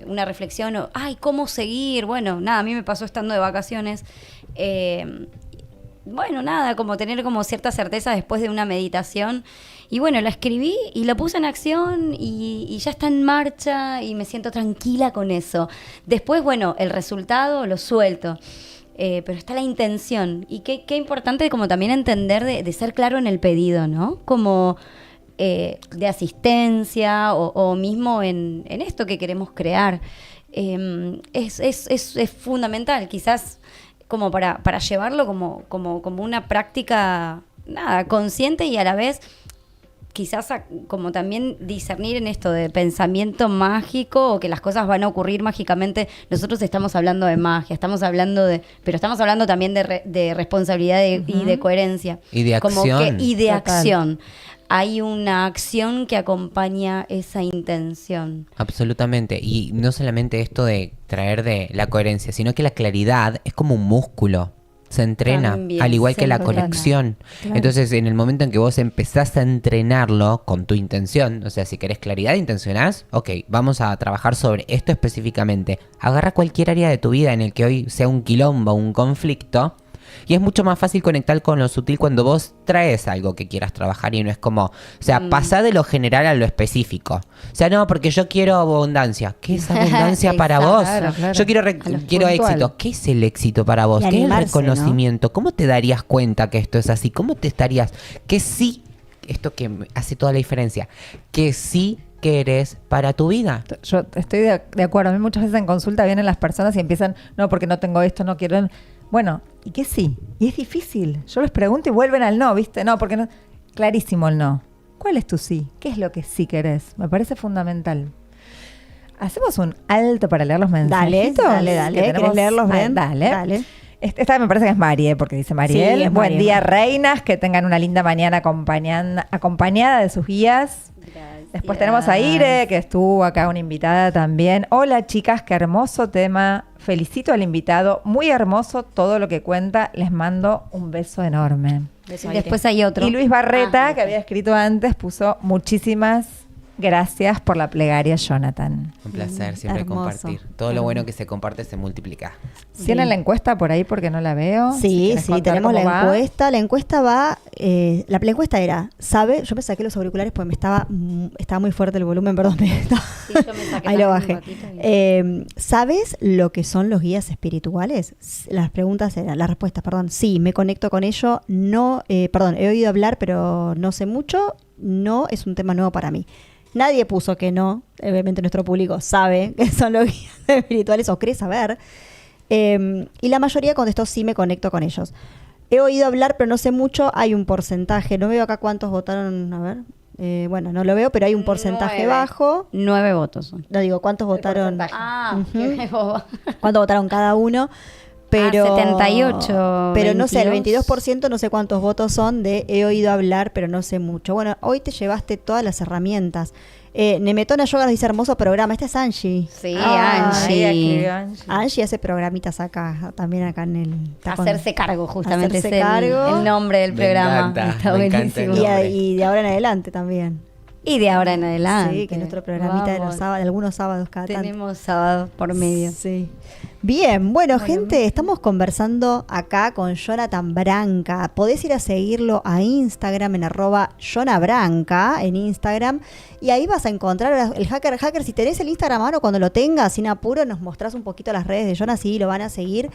una reflexión, o, ay, ¿cómo seguir? Bueno, nada, a mí me pasó estando de vacaciones. Bueno, nada, como tener como cierta certeza después de una meditación. Y bueno, la escribí y la puse en acción y ya está en marcha y me siento tranquila con eso. Después, bueno, el resultado lo suelto. Pero está la intención. Y qué importante como también entender de ser claro en el pedido, ¿no? Como de asistencia o mismo en esto que queremos crear. Es fundamental, quizás como para llevarlo como una práctica nada, consciente y a la vez quizás como también discernir en esto de pensamiento mágico o que las cosas van a ocurrir mágicamente. Nosotros estamos hablando de magia, pero estamos hablando también de responsabilidad y de coherencia. Y de Como acción. y de Total. acción. Hay una acción que acompaña esa intención. Absolutamente. Y no solamente esto de traer de la coherencia, sino que la claridad es como un músculo. Se entrena, También, al igual que la se entrena. conexión. Claro. Entonces, en el momento en que vos empezás a entrenarlo con tu intención, o sea, si querés claridad, intencionás, ok, vamos a trabajar sobre esto específicamente. Agarra cualquier área de tu vida en el que hoy sea un quilombo, un conflicto, y es mucho más fácil conectar con lo sutil cuando vos traes algo que quieras trabajar y no es como, o sea, pasá de lo general a lo específico. O sea, no, porque yo quiero abundancia. ¿Qué es abundancia para Exacto. vos? Claro, claro. Yo quiero, lo quiero puntual. éxito. ¿Qué es el éxito para vos? Y ¿Qué es el animarse, ¿no? reconocimiento? ¿Cómo te darías cuenta que esto es así? ¿Cómo te estarías? Que sí, esto que hace toda la diferencia, que sí querés para tu vida. Yo estoy de acuerdo. A mí muchas veces en consulta vienen las personas y empiezan, no, porque no tengo esto, no quiero. Bueno, ¿y qué sí? Y es difícil. Yo les pregunto y vuelven al no, ¿viste? No, porque no. Clarísimo el no. ¿Cuál es tu sí? ¿Qué es lo que sí querés? Me parece fundamental. Hacemos un alto para leer los Dale, mensajitos. dale. que ¿Querés tenemos. leerlos, Bren? Dale. Esta me parece que es Mari, porque dice Mariel. Sí, es Buen Mari, día, Mari. reinas. Que tengan una linda mañana acompañada de sus guías. Después tenemos a Ire, que estuvo acá, una invitada también. Hola, chicas, qué hermoso tema. Felicito al invitado. Muy hermoso todo lo que cuenta. Les mando un beso enorme. Después hay otro. Y Luis Barreta, Ah, que había escrito antes, puso muchísimas gracias por la plegaria, Jonathan. Un placer siempre hermoso. compartir. Todo lo bueno que se comparte se multiplica. ¿Tienen la encuesta por ahí porque no la veo? Si Sí, quieres sí, contar tenemos cómo la va. encuesta. La encuesta va, la encuesta era, ¿sabe? Yo me saqué los auriculares porque estaba muy fuerte el volumen, perdón. Sí, yo me saqué Ahí lo también un bajé. ratito ¿Sabes lo que son los guías espirituales? Las preguntas eran, las respuestas, perdón. Sí, me conecto con ello. No, perdón, he oído hablar, pero no sé mucho. No es un tema nuevo para mí. Nadie puso que no. Obviamente nuestro público sabe que son los guías espirituales o cree saber. Y la mayoría contestó sí, me conecto con ellos. He oído hablar, pero no sé mucho. Hay un porcentaje. No veo acá cuántos votaron. A ver. Bueno, no lo veo, pero hay un porcentaje 9. bajo. 9 votos son. No digo cuántos votaron. Ah, Ujú. qué boba. ¿Cuánto votaron cada uno? Pero, 78, pero no sé, el 22. 22% no sé cuántos votos son de he oído hablar, pero no sé mucho. Bueno, hoy te llevaste todas las herramientas. Nemetona Yoga nos dice hermoso programa. Esta es Angie. Sí, Ah, Angie. ahí escribió Angie. Angie hace programitas acá, también acá en el... está con- Hacerse cargo, justamente Hacerse es cargo. el nombre del Me programa. encanta, Está me encanta el buenísimo. y, nombre. y de ahora en adelante también. Y de ahora en adelante. Sí, que nuestro programita de los Vamos, sábados, algunos sábados cada tanto. tenemos sábados por medio. Sí. Bien, bueno, Bueno, gente, estamos conversando acá con Jonathan Branca. Podés ir a seguirlo a Instagram en @jonabranca en Instagram. Y ahí vas a encontrar el hacker. Si tenés el Instagram a mano, cuando lo tengas, sin apuro, nos mostrás un poquito las redes de Jonah, sí, lo van a seguir.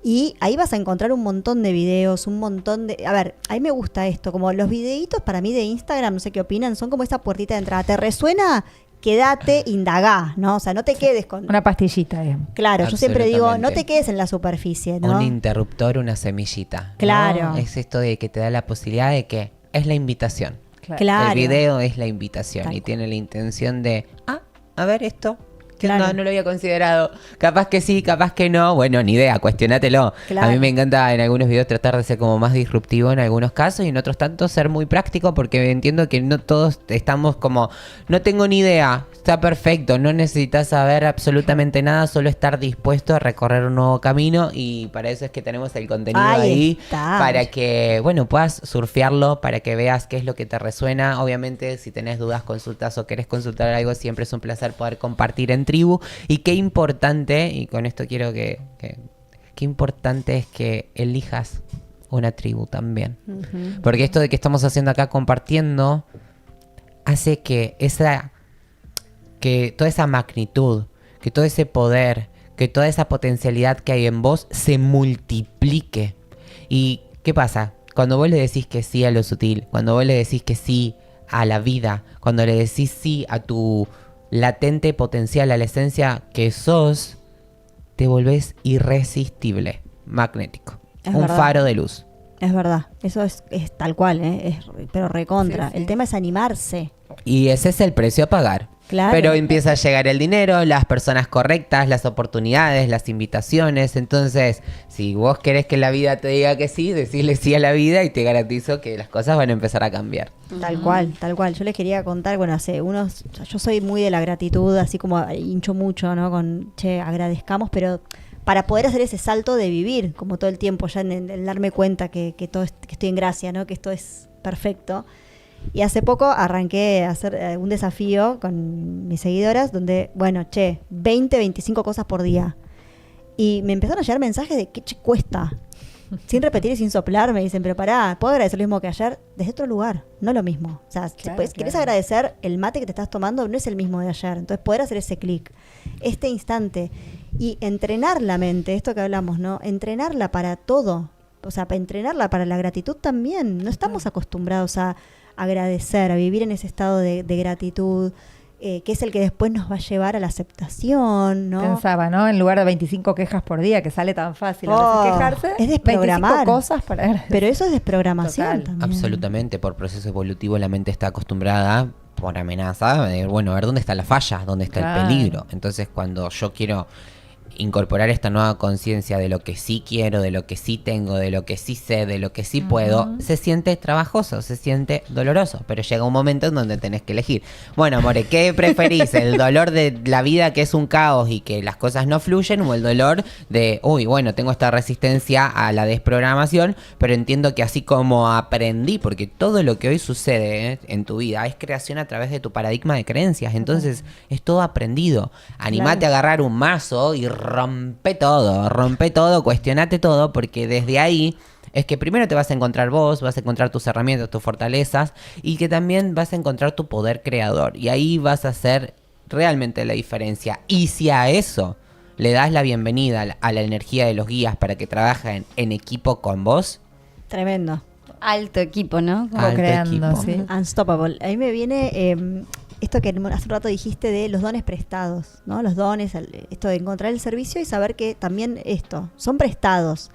Y ahí vas a encontrar un montón de videos, un montón de... A ver, a mí me gusta esto, como los videitos para mí de Instagram, no sé qué opinan, son como esa puertita de entrada. ¿Te resuena? Quédate, indagá, ¿no? O sea, no te quedes con... Una pastillita, digamos. Claro, yo siempre digo, no Absolutamente. te quedes en la superficie, ¿no? Un interruptor, una semillita. ¿no? Claro. Es esto de que te da la posibilidad de que es la invitación. Claro. El video es la invitación Tal y cual. tiene la intención de, a ver esto. Que Claro. no lo había considerado. Capaz que sí, capaz que no. Bueno, ni idea, cuestionátelo. Claro. A mí me encanta en algunos videos tratar de ser como más disruptivo en algunos casos y en otros tantos ser muy práctico porque entiendo que no todos estamos como, no tengo ni idea, está perfecto, no necesitas saber absolutamente nada, solo estar dispuesto a recorrer un nuevo camino y para eso es que tenemos el contenido ahí. Está. Para que, bueno, puedas surfearlo, para que veas qué es lo que te resuena. Obviamente, si tenés dudas, consultas o querés consultar algo, siempre es un placer poder compartir en tribu. Y qué importante, y con esto quiero qué importante es que elijas una tribu también. Ujú. Porque esto de que estamos haciendo acá compartiendo hace que toda esa magnitud, que todo ese poder, que toda esa potencialidad que hay en vos se multiplique. ¿Y qué pasa? Cuando vos le decís que sí a lo sutil, cuando vos le decís que sí a la vida, cuando le decís sí a tu latente potencial, a la esencia que sos, te volvés irresistible, magnético. Es Un verdad. faro de luz. Es verdad, eso es tal cual, pero recontra. Sí, sí. El tema es animarse, Y ese es el precio a pagar. claro. Pero empieza a llegar el dinero, las personas correctas, las oportunidades, las invitaciones. Entonces, si vos querés que la vida te diga que sí, decirle sí a la vida y te garantizo que las cosas van a empezar a cambiar. Tal cual, tal cual. Yo les quería contar, bueno, yo soy muy de la gratitud, así como hincho mucho, ¿no? Che, agradezcamos, pero para poder hacer ese salto de vivir, como todo el tiempo, ya en darme cuenta que que estoy en gracia, ¿no? Que esto es perfecto. Y hace poco arranqué a hacer un desafío con mis seguidoras donde, bueno, 20, 25 cosas por día. Y me empezaron a llegar mensajes de que cuesta. Sin repetir y sin soplar, me dicen, pero pará, ¿puedo agradecer lo mismo que ayer? Desde otro lugar, no lo mismo. O sea, si Claro, querés claro. agradecer, el mate que te estás tomando no es el mismo de ayer. Entonces, poder hacer ese clic, este instante. Y entrenar la mente, esto que hablamos, ¿no? Entrenarla para todo. O sea, para entrenarla para la gratitud también. No estamos acostumbrados a agradecer, a vivir en ese estado de gratitud, que es el que después nos va a llevar a la aceptación, ¿no? Pensaba, ¿no? En lugar de 25 quejas por día, que sale tan fácil a Oh, veces quejarse, es desprogramar. 25 cosas para agradecer. Pero eso es desprogramación Total. también. Absolutamente, por proceso evolutivo la mente está acostumbrada por amenaza, bueno, a ver dónde está la falla, dónde está Claro. el peligro. Entonces, cuando yo quiero incorporar esta nueva conciencia de lo que sí quiero, de lo que sí tengo, de lo que sí sé, de lo que sí puedo, Ujú. se siente trabajoso, se siente doloroso, pero llega un momento en donde tenés que elegir. Bueno, amore, ¿qué preferís? ¿El dolor de la vida que es un caos y que las cosas no fluyen o el dolor de, uy, bueno, tengo esta resistencia a la desprogramación, pero entiendo que así como aprendí, porque todo lo que hoy sucede en tu vida es creación a través de tu paradigma de creencias, entonces es todo aprendido. Animate a agarrar un mazo y rompe todo, cuestionate todo, porque desde ahí es que primero te vas a encontrar vos, vas a encontrar tus herramientas, tus fortalezas, y que también vas a encontrar tu poder creador. Y ahí vas a hacer realmente la diferencia. Y si a eso le das la bienvenida a la energía de los guías para que trabajen en equipo con vos, Tremendo. Alto equipo, ¿no? Alto Co-creando, equipo. sí. Unstoppable. A mí me viene esto que hace un rato dijiste de los dones prestados, ¿no? Los dones, esto de encontrar el servicio y saber que también son prestados.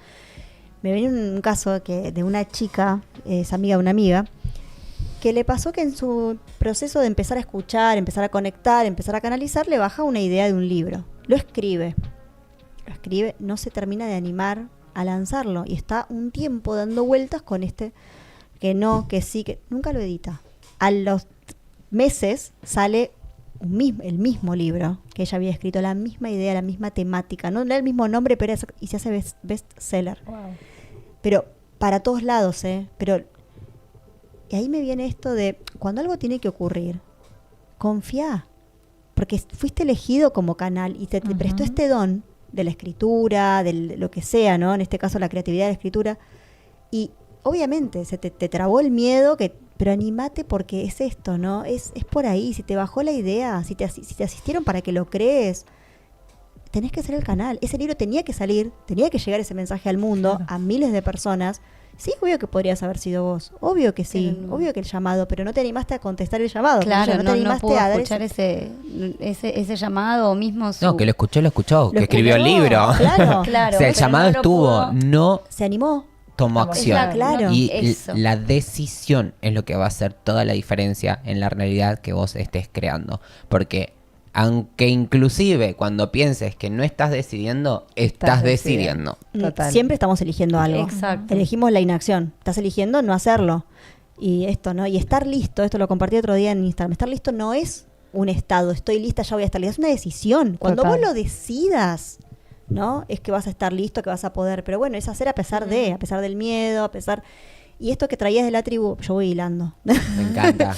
Me viene un caso de una chica, es amiga de una amiga, que le pasó que en su proceso de empezar a escuchar, empezar a conectar, empezar a canalizar, le baja una idea de un libro. Lo escribe, no se termina de animar a lanzarlo y está un tiempo dando vueltas con que no, que sí, que nunca lo edita. A los meses sale el mismo libro que ella había escrito, la misma idea, la misma temática, no el mismo nombre, pero y se hace bestseller. Wow. Pero para todos lados, pero y ahí me viene esto de cuando algo tiene que ocurrir, confía, porque fuiste elegido como canal y te prestó este don de la escritura, de lo que sea, ¿no? En este caso la creatividad de la escritura. Y obviamente se te trabó el miedo, pero animate porque es esto, ¿no? Es por ahí. Si te bajó la idea, si te asistieron para que lo crees, tenés que ser el canal. Ese libro tenía que salir, tenía que llegar ese mensaje al mundo, a miles de personas. Sí, obvio que podrías haber sido vos. Obvio que sí. Obvio que el llamado, pero no te animaste a contestar el llamado. Claro, no te animaste pudo a dar escuchar ese llamado o mismo su... No, que lo escuchó, que escribió el escuchó, libro. Claro. Claro, O sea, el pero llamado no lo estuvo, pudo- no Se animó. tomó Estamos acción. claro. Y Eso. la decisión es lo que va a hacer toda la diferencia en la realidad que vos estés creando. Porque aunque inclusive cuando pienses que no estás decidiendo, estás decidiendo. Total. Siempre estamos eligiendo algo. Exacto. Elegimos la inacción. Estás eligiendo no hacerlo. Y esto, ¿no? Y estar listo, esto lo compartí otro día en Instagram. Estar listo no es un estado, estoy lista, ya voy a estar lista. Es una decisión. Cuando Total. vos lo decidas, ¿no? Es que vas a estar listo, que vas a poder. Pero bueno, es hacer a pesar del miedo, a pesar. Y esto que traías de la tribu, yo voy hilando. Me encanta.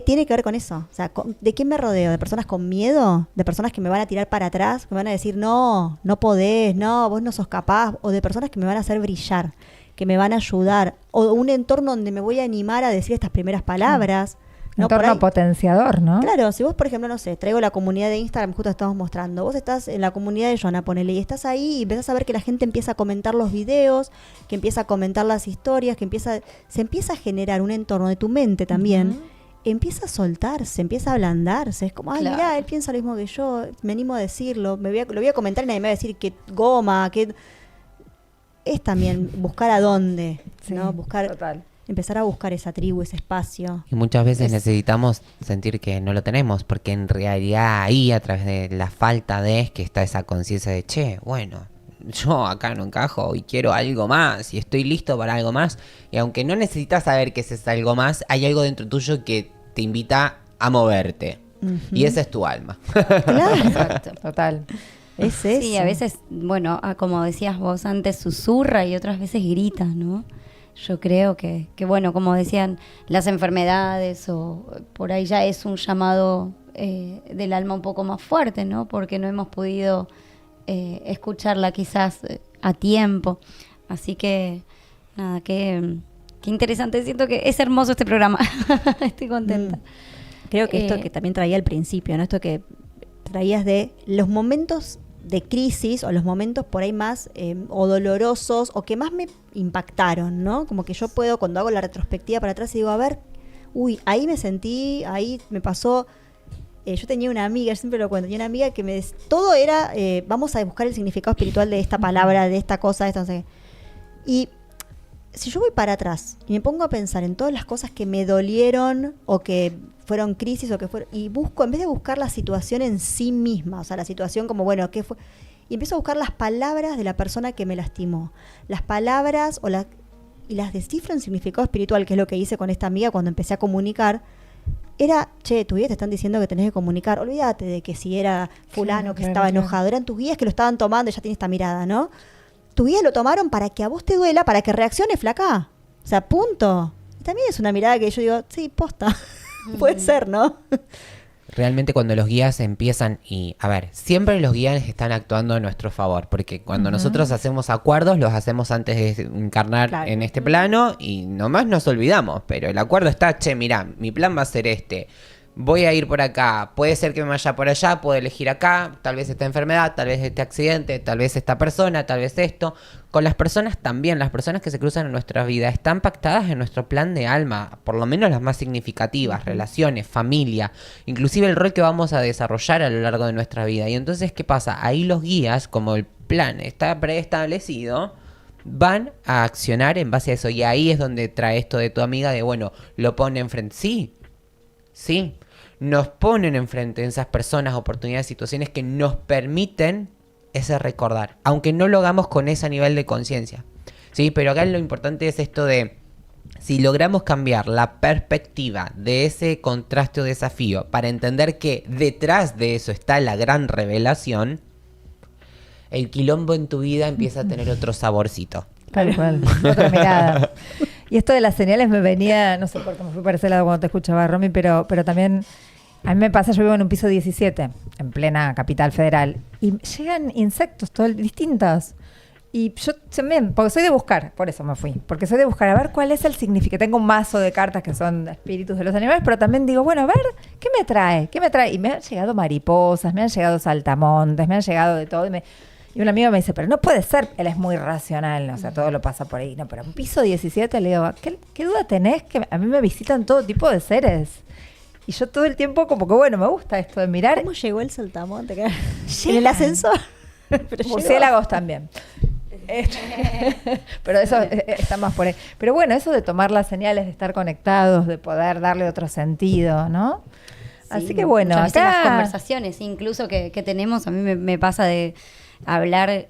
Tiene que ver con eso. O sea, ¿de quién me rodeo? ¿De personas con miedo? ¿De personas que me van a tirar para atrás? ¿Que me van a decir, no, no podés, no, vos no sos capaz? ¿O de personas que me van a hacer brillar? ¿Que me van a ayudar? ¿O un entorno donde me voy a animar a decir estas primeras palabras? ¿No? Por Entorno ahí- potenciador, ¿no? Claro, si vos, por ejemplo, no sé, traigo la comunidad de Instagram, justo estamos mostrando, vos estás en la comunidad de Joana, ponele, y estás ahí y empezás a ver que la gente empieza a comentar los videos, que empieza a comentar las historias, se empieza a generar un entorno de tu mente también, empieza a soltarse, empieza a ablandarse, es como, ay, Claro. mirá, él piensa lo mismo que yo, me animo a decirlo, lo voy a comentar y nadie me va a decir que goma, que... Es también buscar a dónde, Sí, ¿no? Total. Empezar a buscar esa tribu, ese espacio. Y muchas veces Es- necesitamos sentir que no lo tenemos, porque en realidad ahí, a través de la falta de, es que está esa conciencia de, che, bueno, yo acá no encajo y quiero algo más, y estoy listo para algo más. Y aunque no necesitas saber que ese es algo más, hay algo dentro tuyo que te invita a moverte. Y esa es tu alma. Claro, Exacto. Total. es eso. Sí, a veces, bueno, como decías vos antes, susurra y otras veces grita, ¿no? Yo creo que bueno, como decían, las enfermedades o por ahí ya es un llamado del alma un poco más fuerte, ¿no? Porque no hemos podido escucharla quizás a tiempo. Así que, nada, qué interesante. Siento que es hermoso este programa. Estoy contenta. Creo que esto que también traía al principio, ¿no? Esto que traías de los momentos de crisis o los momentos por ahí más o dolorosos o que más me impactaron, ¿no? Como que yo puedo, cuando hago la retrospectiva para atrás y digo, a ver, uy, ahí me sentí, ahí me pasó. Yo tenía una amiga, yo siempre lo cuento, tenía una amiga que todo era, vamos a buscar el significado espiritual de esta palabra, de esta cosa, de esta, no sé qué. Y si yo voy para atrás y me pongo a pensar en todas las cosas que me dolieron o que fueron crisis o que fueron, y busco, en vez de buscar la situación en sí misma, o sea, la situación como, bueno, ¿qué fue? Y empiezo a buscar las palabras de la persona que me lastimó. Las palabras y las descifro en significado espiritual, que es lo que hice con esta amiga cuando empecé a comunicar. Era, che, tus guías te están diciendo que tenés que comunicar. Olvídate de que si era fulano que claro, estaba claro. enojado. Eran tus guías que lo estaban tomando, ya tiene esta mirada, ¿no? Tus guías lo tomaron para que a vos te duela, para que reacciones, flaca. O sea, punto. Y también es una mirada que yo digo, sí, posta. Puede ser, ¿no? Realmente cuando los guías empiezan y, a ver, siempre los guías están actuando a nuestro favor, porque cuando nosotros hacemos acuerdos, los hacemos antes de encarnar Claro. en este plano y nomás nos olvidamos, pero el acuerdo está, che, mirá, mi plan va a ser este, voy a ir por acá, puede ser que me vaya por allá, puedo elegir acá, tal vez esta enfermedad, tal vez este accidente, tal vez esta persona, tal vez esto. Con las personas también, las personas que se cruzan en nuestra vida están pactadas en nuestro plan de alma, por lo menos las más significativas, relaciones, familia, inclusive el rol que vamos a desarrollar a lo largo de nuestra vida. Y entonces, ¿qué pasa? Ahí los guías, como el plan está preestablecido, van a accionar en base a eso. Y ahí es donde trae esto de tu amiga de, bueno, lo pone enfrente. Sí, nos ponen enfrente esas personas, oportunidades, situaciones que nos permiten ese recordar, aunque no lo hagamos con ese nivel de conciencia, ¿sí? Pero acá lo importante es esto de, si logramos cambiar la perspectiva de ese contraste o desafío para entender que detrás de eso está la gran revelación, el quilombo en tu vida empieza a tener otro saborcito. Tal cual. Otra mirada. Y esto de las señales me venía, no sé por qué me fui para ese lado cuando te escuchaba, Romy, pero también A mí me pasa, yo vivo en un piso 17, en plena capital federal, y llegan insectos distintos. Y yo también, porque soy de buscar, por eso me fui, porque soy de buscar a ver cuál es el significado. Tengo un mazo de cartas que son espíritus de los animales, pero también digo, bueno, a ver, ¿qué me trae? ¿Qué me trae? Y me han llegado mariposas, me han llegado saltamontes, me han llegado de todo. Y un amigo me dice, pero no puede ser, él es muy racional, o sea, todo lo pasa por ahí. No, pero en piso 17 le digo, ¿qué duda tenés? Que a mí me visitan todo tipo de seres. Y yo todo el tiempo como que, bueno, me gusta esto de mirar. ¿Cómo llegó el saltamonte? ¿En Llegan. el ascensor? Pero Murciélagos también. Pero eso está más por ahí. Pero bueno, eso de tomar las señales, de estar conectados, de poder darle otro sentido, ¿no? Así Sí, que bueno, muchas veces las acá... conversaciones incluso que tenemos, a mí me pasa de hablar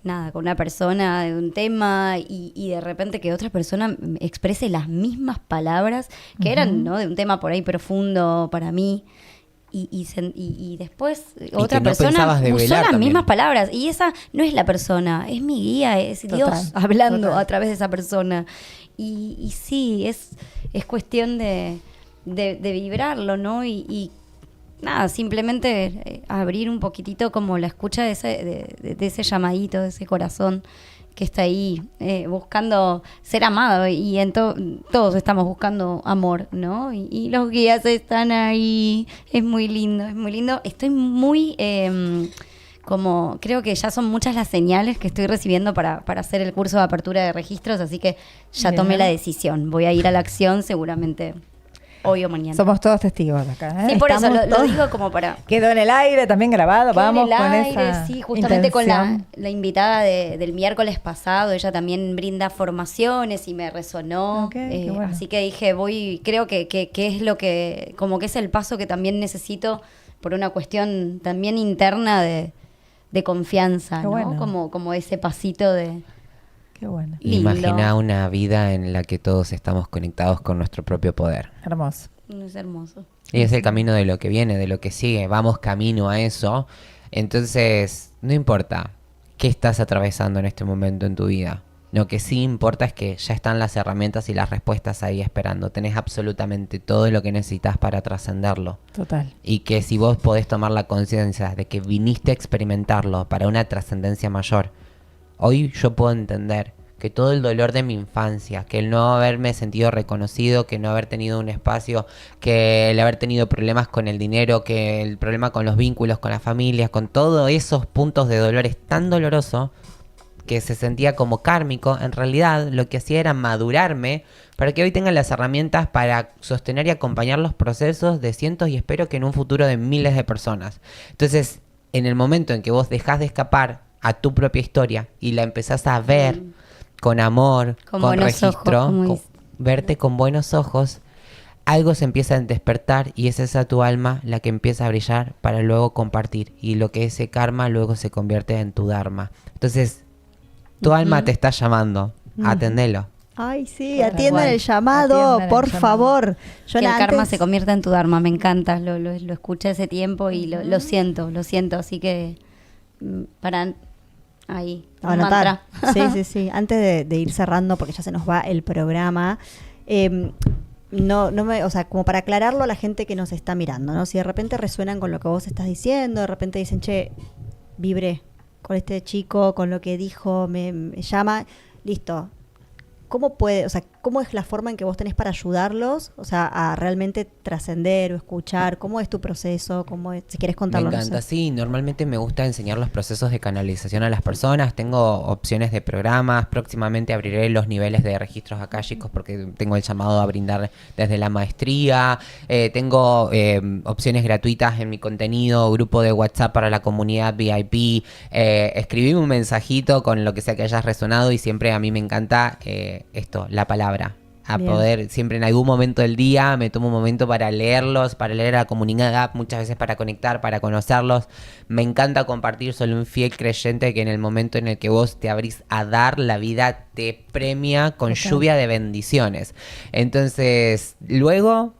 nada con una persona de un tema y de repente que otra persona exprese las mismas palabras que eran, ¿no?, de un tema por ahí profundo para mí. Y después otra que no persona pensabas usó develar las también. mismas palabras. Y esa no es la persona, es mi guía, es Total, Dios hablando total. a través de esa persona. Y sí, es cuestión de vibrarlo, ¿no? Y nada, simplemente abrir un poquitito como la escucha de ese llamadito, de ese corazón que está ahí buscando ser amado. Y todos estamos buscando amor, ¿no? Y los guías están ahí. Es muy lindo, es muy lindo. Estoy muy... como creo que ya son muchas las señales que estoy recibiendo para hacer el curso de apertura de registros, así que ya tomé Bien. la decisión. Voy a ir a la acción seguramente hoy o mañana. Somos todos testigos acá, ¿eh? Sí, por eso Estamos lo todos- digo como para... Quedó en el aire, también grabado, Quedó en vamos el con aire, esa sí, justamente con intención. la invitada del miércoles pasado, ella también brinda formaciones y me resonó, Ok, qué bueno. así que dije, creo que es lo que, como que es el paso que también necesito por una cuestión también interna de confianza, Qué ¿no? bueno. Como ese pasito de... Qué bueno, Lindo. Imagina una vida en la que todos estamos conectados con nuestro propio poder. hermoso. Es hermoso. Y es el camino de lo que viene, de lo que sigue. Vamos camino a eso. Entonces, no importa qué estás atravesando en este momento en tu vida. Lo que sí importa es que ya están las herramientas y las respuestas ahí esperando. Tenés absolutamente todo lo que necesitas para trascenderlo. Total. Y que si vos podés tomar la conciencia de que viniste a experimentarlo para una trascendencia mayor, hoy yo puedo entender que todo el dolor de mi infancia, que el no haberme sentido reconocido, que no haber tenido un espacio, que el haber tenido problemas con el dinero, que el problema con los vínculos, con las familias, con todos esos puntos de dolor es tan doloroso que se sentía como kármico, en realidad lo que hacía era madurarme para que hoy tengan las herramientas para sostener y acompañar los procesos de cientos y espero que en un futuro de miles de personas. Entonces, en el momento en que vos dejás de escapar a tu propia historia y la empezás a ver con amor, Con con buenos ojos, registro, como con- dice. verte con buenos ojos, algo se empieza a despertar y es esa tu alma la que empieza a brillar para luego compartir. Y lo que es ese karma luego se convierte en tu dharma. Entonces, tu alma te está llamando, atendelo. Ay, sí, Tal atiendan cual. el llamado, Atiendan el por llamado. favor. Yo Que el karma antes- se convierta en tu dharma, me encanta, lo escuché ese tiempo y lo siento, así que para ahí, un anotar. mantra. Sí, sí, sí. Antes de ir cerrando, porque ya se nos va el programa, o sea, como para aclararlo a la gente que nos está mirando, ¿no? Si de repente resuenan con lo que vos estás diciendo, de repente dicen, che, vibré con este chico, con lo que dijo, me llama, listo. ¿Cómo es la forma en que vos tenés para ayudarlos? O sea, a realmente trascender o escuchar. ¿Cómo es tu proceso? Si querés Me contarlo, no encanta, sé. sí, normalmente me gusta enseñar los procesos de canalización a las personas, tengo opciones de programas, próximamente abriré los niveles de registros akáshicos porque tengo el llamado a brindar desde la maestría, tengo opciones gratuitas en mi contenido, grupo de WhatsApp para la comunidad VIP, escribime un mensajito con lo que sea que hayas resonado y siempre a mí me encanta esto, la palabra. A Bien. poder, siempre en algún momento del día me tomo un momento para leerlos, para leer a la comunidad, muchas veces para conectar, para conocerlos. Me encanta compartir, soy un fiel creyente que en el momento en el que vos te abrís a dar, la vida te premia con Total. lluvia de bendiciones. Entonces, luego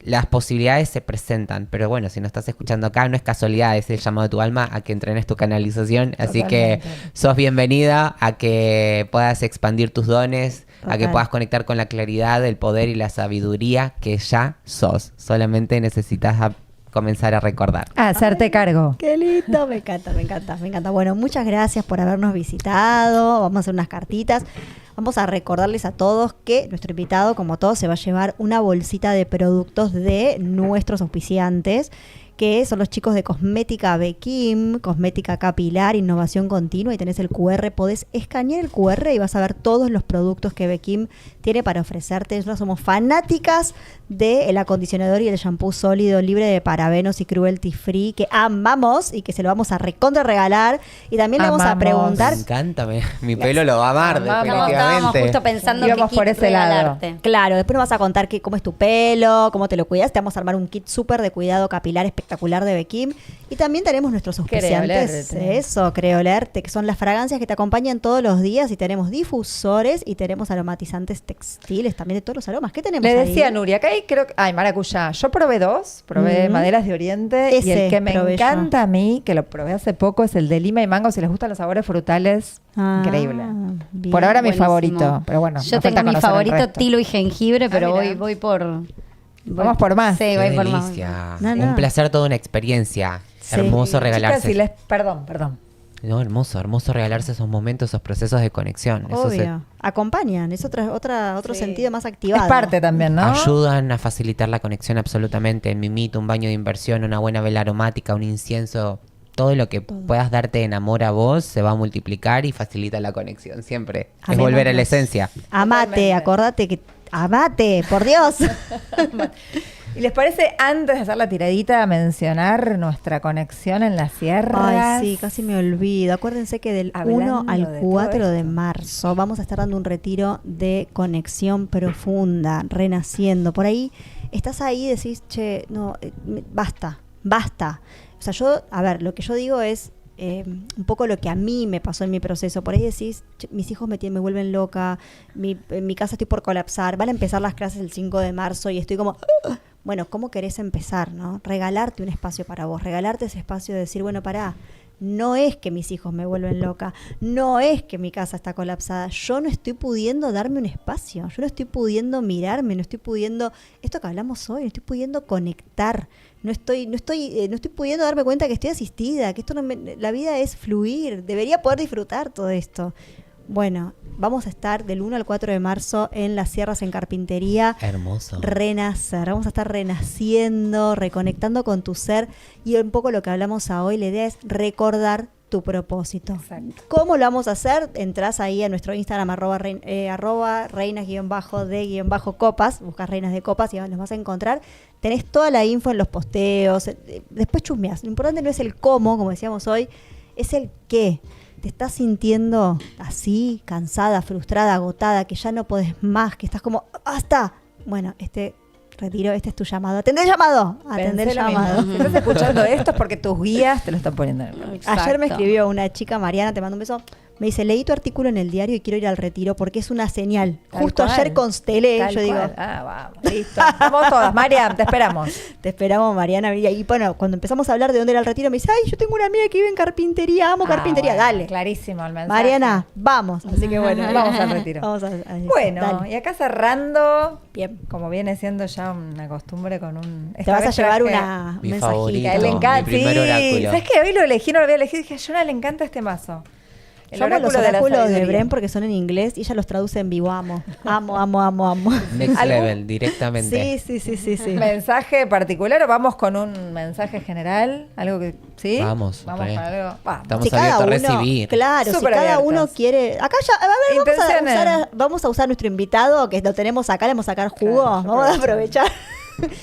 las posibilidades se presentan. Pero bueno, si no estás escuchando acá, no es casualidad, es el llamado de tu alma a que entrenes tu canalización. Así que sos bienvenida a que puedas expandir tus dones, a que Total. puedas conectar con la claridad, el poder y la sabiduría que ya sos. Solamente necesitas comenzar a recordar. Hacerte cargo. Qué lindo, me encanta, me encanta, me encanta. Bueno, muchas gracias por habernos visitado. Vamos a hacer unas cartitas. Vamos a recordarles a todos que nuestro invitado, como todos, se va a llevar una bolsita de productos de nuestros auspiciantes, que son los chicos de Cosmética Bekim, Cosmética Capilar, Innovación Continua, y tenés el QR, podés escanear el QR y vas a ver todos los productos que Bekim tiene para ofrecerte. Nosotros somos fanáticas del acondicionador y el shampoo sólido libre de parabenos y cruelty free, que amamos y que se lo vamos a recontra regalar. Y también le vamos a Amamos. preguntar... Me encanta, mi pelo lo va a amar, Amamos. Estábamos definitivamente. justo pensando Íbamos qué por kit ese lado. regalarte. Claro, después nos vas a contar cómo es tu pelo, cómo te lo cuidas. Te vamos a armar un kit súper de cuidado capilar espectacular de Bekim. Y también tenemos nuestros auspiciantes. Creolerte. Eso, Creolerte, que son las fragancias que te acompañan todos los días. Y tenemos difusores y tenemos aromatizantes textiles también de todos los aromas. ¿Qué tenemos Le ahí? decía a Nuria, acá hay creo que... Ay, maracuyá. Yo probé 2, probé Ujú. maderas de Oriente y Ese el que me probé yo. encanta a mí, que lo probé hace poco, es el de lima y mango. Si les gustan los sabores frutales, Ah, increíble. bien. Por ahora mi buenísimo. favorito, pero bueno. Yo nos tengo falta mi conocer el favorito resto. tilo y jengibre, pero mira. voy por... Vamos por más. Sí, Qué voy por más. delicia. No, Un no. placer, toda una experiencia. Sí. Hermoso Chicas, regalarse. si les... Perdón. No, hermoso regalarse esos momentos, esos procesos de conexión. Eso Obvio. Acompañan, es otro Sí. sentido más activado. Es parte también, ¿no? ayudan a facilitar la conexión absolutamente. El mimito, un baño de inversión, una buena vela aromática, un incienso, todo lo que puedas darte en amor a vos se va a multiplicar y facilita la conexión. Siempre. Es volver a la Amémonos. esencia. Amate, Totalmente. acordate que... Amate, por Dios. ¿Y les parece, antes de hacer la tiradita, mencionar nuestra conexión en las sierras? Ay, sí, casi me olvido. Acuérdense que del 1 Hablando al de 4 todo de esto. marzo vamos a estar dando un retiro de conexión profunda, renaciendo. Por ahí, estás ahí y decís, che, no, basta. O sea, lo que yo digo es un poco lo que a mí me pasó en mi proceso. Por ahí decís, "Che, mis hijos me vuelven loca, en mi casa estoy por colapsar, van a empezar las clases el 5 de marzo y estoy como... Bueno, ¿cómo querés empezar, no? Regalarte un espacio para vos, regalarte ese espacio de decir, bueno, pará, no es que mis hijos me vuelven loca, no es que mi casa está colapsada, yo no estoy pudiendo darme un espacio, yo no estoy pudiendo mirarme, no estoy pudiendo, esto que hablamos hoy, no estoy pudiendo conectar, no estoy pudiendo darme cuenta que estoy asistida, que esto la vida es fluir, debería poder disfrutar todo esto. Bueno, vamos a estar del 1 al 4 de marzo en las Sierras en Carpintería. Hermoso. Renacer, vamos a estar renaciendo, reconectando con tu ser y un poco lo que hablamos a hoy, la idea es recordar tu propósito. Exacto. ¿Cómo lo vamos a hacer? Entrás ahí a nuestro Instagram arroba reinas-de-copas, buscas reinas de copas y los vas a encontrar. Tenés toda la info en los posteos, después chusmeás. Lo importante no es el cómo, como decíamos hoy, es el qué. ¿Te estás sintiendo así, cansada, frustrada, agotada, que ya no podés más, que estás como, ¡basta! Bueno, retiro, este es tu llamado. ¡Atendé el llamado! Atendé el Pensé lo mismo. llamado. Si estás escuchando esto es porque tus guías te lo están poniendo en el camino. Ayer me Exacto. escribió una chica, Mariana, te mando un beso. Me dice, leí tu artículo en el diario y quiero ir al retiro porque es una señal. Tal Justo cual. ayer constelé, Tal yo digo, cual. Vamos, listo. Vamos todas. Mariam, te esperamos. te esperamos, Mariana. Y bueno, cuando empezamos a hablar de dónde era el retiro, me dice, ay, yo tengo una amiga que vive en carpintería, amo carpintería. Bueno, Dale. Clarísimo el mensaje. Mariana, vamos. Así que bueno, Vamos al retiro. Vamos a Bueno, dale. y acá cerrando, Bien. como viene siendo ya una costumbre con un... Te vas a llevar un Mi mensajito. favorito. A él le encanta. Mi primer Sí. oráculo. ¿Sabes qué? Hoy lo elegí, no lo había elegido. Dije, a Jonah le encanta este mazo. El Yo amo los oráculo de la oráculos de sabiduría. Bren porque son en inglés y ella los traduce en vivo. Amo, amo. Next ¿Algo? level, directamente. Sí. ¿Mensaje particular o vamos con un mensaje general? ¿Algo que sí? Vamos, Vamos re. con algo. Vamos. Estamos Si cada abiertos a uno, recibir. claro, si Súper cada uno abiertas. quiere, acá ya, a ver, Intenciones. vamos a usar nuestro invitado que lo tenemos acá, le vamos a sacar jugo, Claro, yo vamos a aprovecho. aprovechar.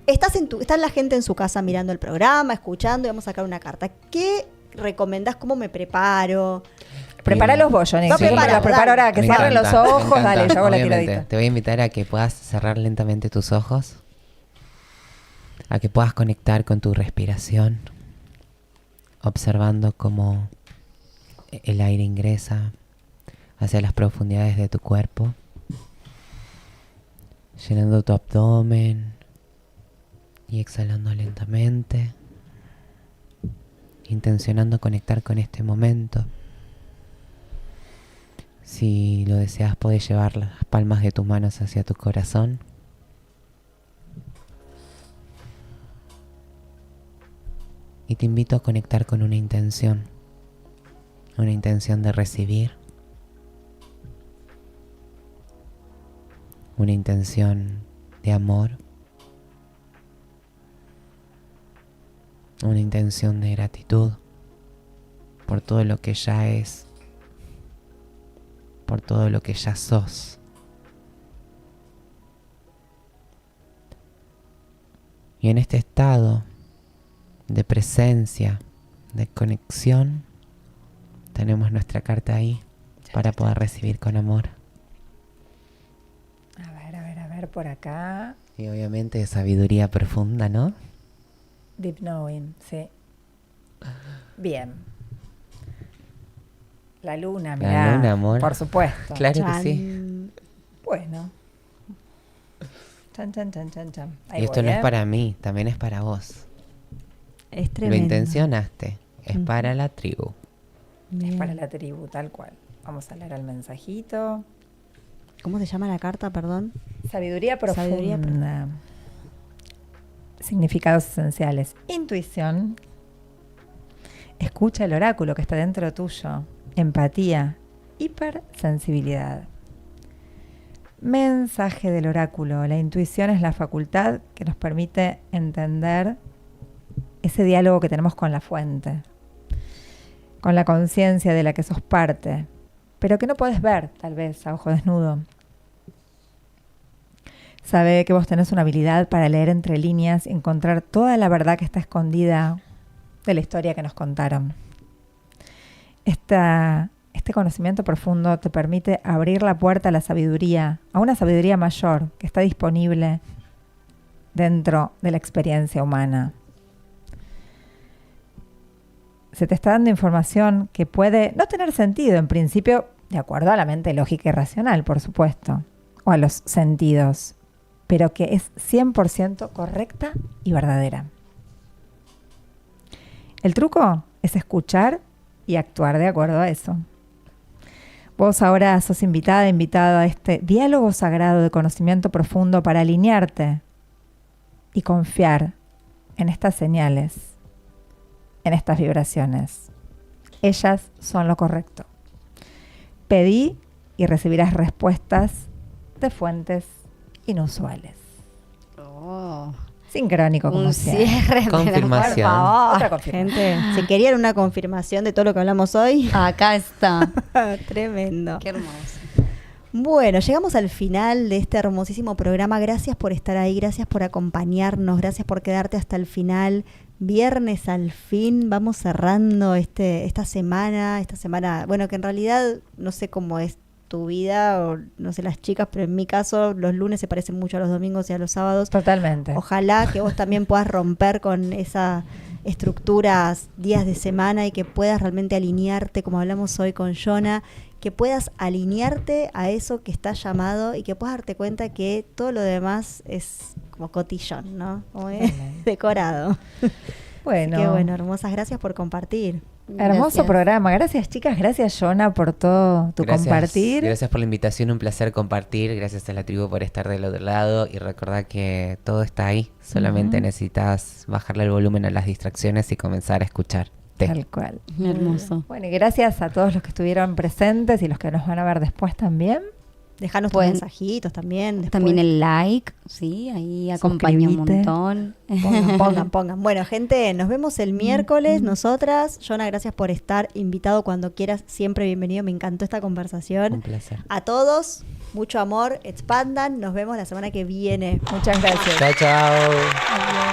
Está la gente en su casa mirando el programa, escuchando y vamos a sacar una carta. ¿Qué recomendás? ¿Cómo me preparo? Prepara los vos, Johnny. Va Sí, me preparado, los preparo dale. ahora, que Me cierren los encanta, me ojos. encanta, Dale, yo hago la obviamente. tiradita. Te voy a invitar a que puedas cerrar lentamente tus ojos, a que puedas conectar con tu respiración, observando cómo el aire ingresa hacia las profundidades de tu cuerpo, llenando tu abdomen, Y exhalando lentamente, intencionando conectar con este momento. Si lo deseas, podés llevar las palmas de tus manos hacia tu corazón. Y te invito a conectar con una intención de recibir, una intención de amor, una intención de gratitud por todo lo que ya es, por todo lo que ya sos. Y en este estado de presencia, de conexión, tenemos nuestra carta ahí para poder recibir con amor. A ver, por acá. Y obviamente de sabiduría profunda, ¿no? Deep Knowing, sí. Bien. La luna, La mirá. luna, amor. Por supuesto. Claro que sí. Chan. Bueno. Chan, chan, chan, chan, chan. Ahí Y esto voy, no es para mí, también es para vos. Es Lo tremendo. intencionaste, es Ujú. para la tribu. Es Bien. para la tribu, tal cual. Vamos a leer el mensajito. ¿Cómo se llama la carta, perdón? Sabiduría profunda. Sabiduría Significados esenciales. Intuición. Escucha el oráculo que está dentro tuyo. Empatía. Hipersensibilidad. Mensaje del oráculo. La intuición es la facultad que nos permite entender ese diálogo que tenemos con la fuente, con la conciencia de la que sos parte, pero que no podés ver, tal vez, a ojo desnudo. Sabe que vos tenés una habilidad para leer entre líneas y encontrar toda la verdad que está escondida de la historia que nos contaron. Este conocimiento profundo te permite abrir la puerta a la sabiduría, a una sabiduría mayor que está disponible dentro de la experiencia humana. Se te está dando información que puede no tener sentido en principio, de acuerdo a la mente lógica y racional, por supuesto, o a los sentidos, pero que es 100% correcta y verdadera. El truco es escuchar y actuar de acuerdo a eso. Vos ahora sos invitado a este diálogo sagrado de conocimiento profundo para alinearte y confiar en estas señales, en estas vibraciones. Ellas son lo correcto. Pedí y recibirás respuestas de fuentes inusuales. Oh, Sincrónico, como un siempre. cierre. pero Confirmación. por favor. Otra confirmación. Gente, si querían una confirmación de todo lo que hablamos hoy, Acá está. tremendo. Qué hermoso. Bueno, llegamos al final de este hermosísimo programa. Gracias por estar ahí, gracias por acompañarnos, gracias por quedarte hasta el final. Viernes al fin, vamos cerrando esta semana, bueno, que en realidad no sé cómo es tu vida, o no sé las chicas, pero en mi caso los lunes se parecen mucho a los domingos y a los sábados. Totalmente. Ojalá que vos también puedas romper con esas estructuras, días de semana, y que puedas realmente alinearte, como hablamos hoy con Jonah, que puedas alinearte a eso que está llamado y que puedas darte cuenta que todo lo demás es como cotillón, ¿no? Como es decorado. Bueno, Qué bueno, hermosas, gracias por compartir. hermoso Gracias. programa. Gracias, chicas. Gracias, Jonah, por todo tu compartir. Gracias por la invitación, un placer compartir. Gracias a la tribu por estar del otro lado. Y recordá que todo está ahí. Solamente necesitas bajarle el volumen a las distracciones y comenzar a escuchar. Tal cual. Hermoso. Bueno, y gracias a todos los que estuvieron presentes y los que nos van a ver después también. Dejanos tus Pueden- mensajitos también. Después. También el like, sí, ahí acompaña un Suscribite. montón. Pongan. Bueno, gente, nos vemos el miércoles. Nosotras, Jonah, gracias por estar invitado cuando quieras. Siempre bienvenido. Me encantó esta conversación. Un placer. A todos, mucho amor. Expandan. Nos vemos la semana que viene. Muchas gracias. Chao, chao. Adiós.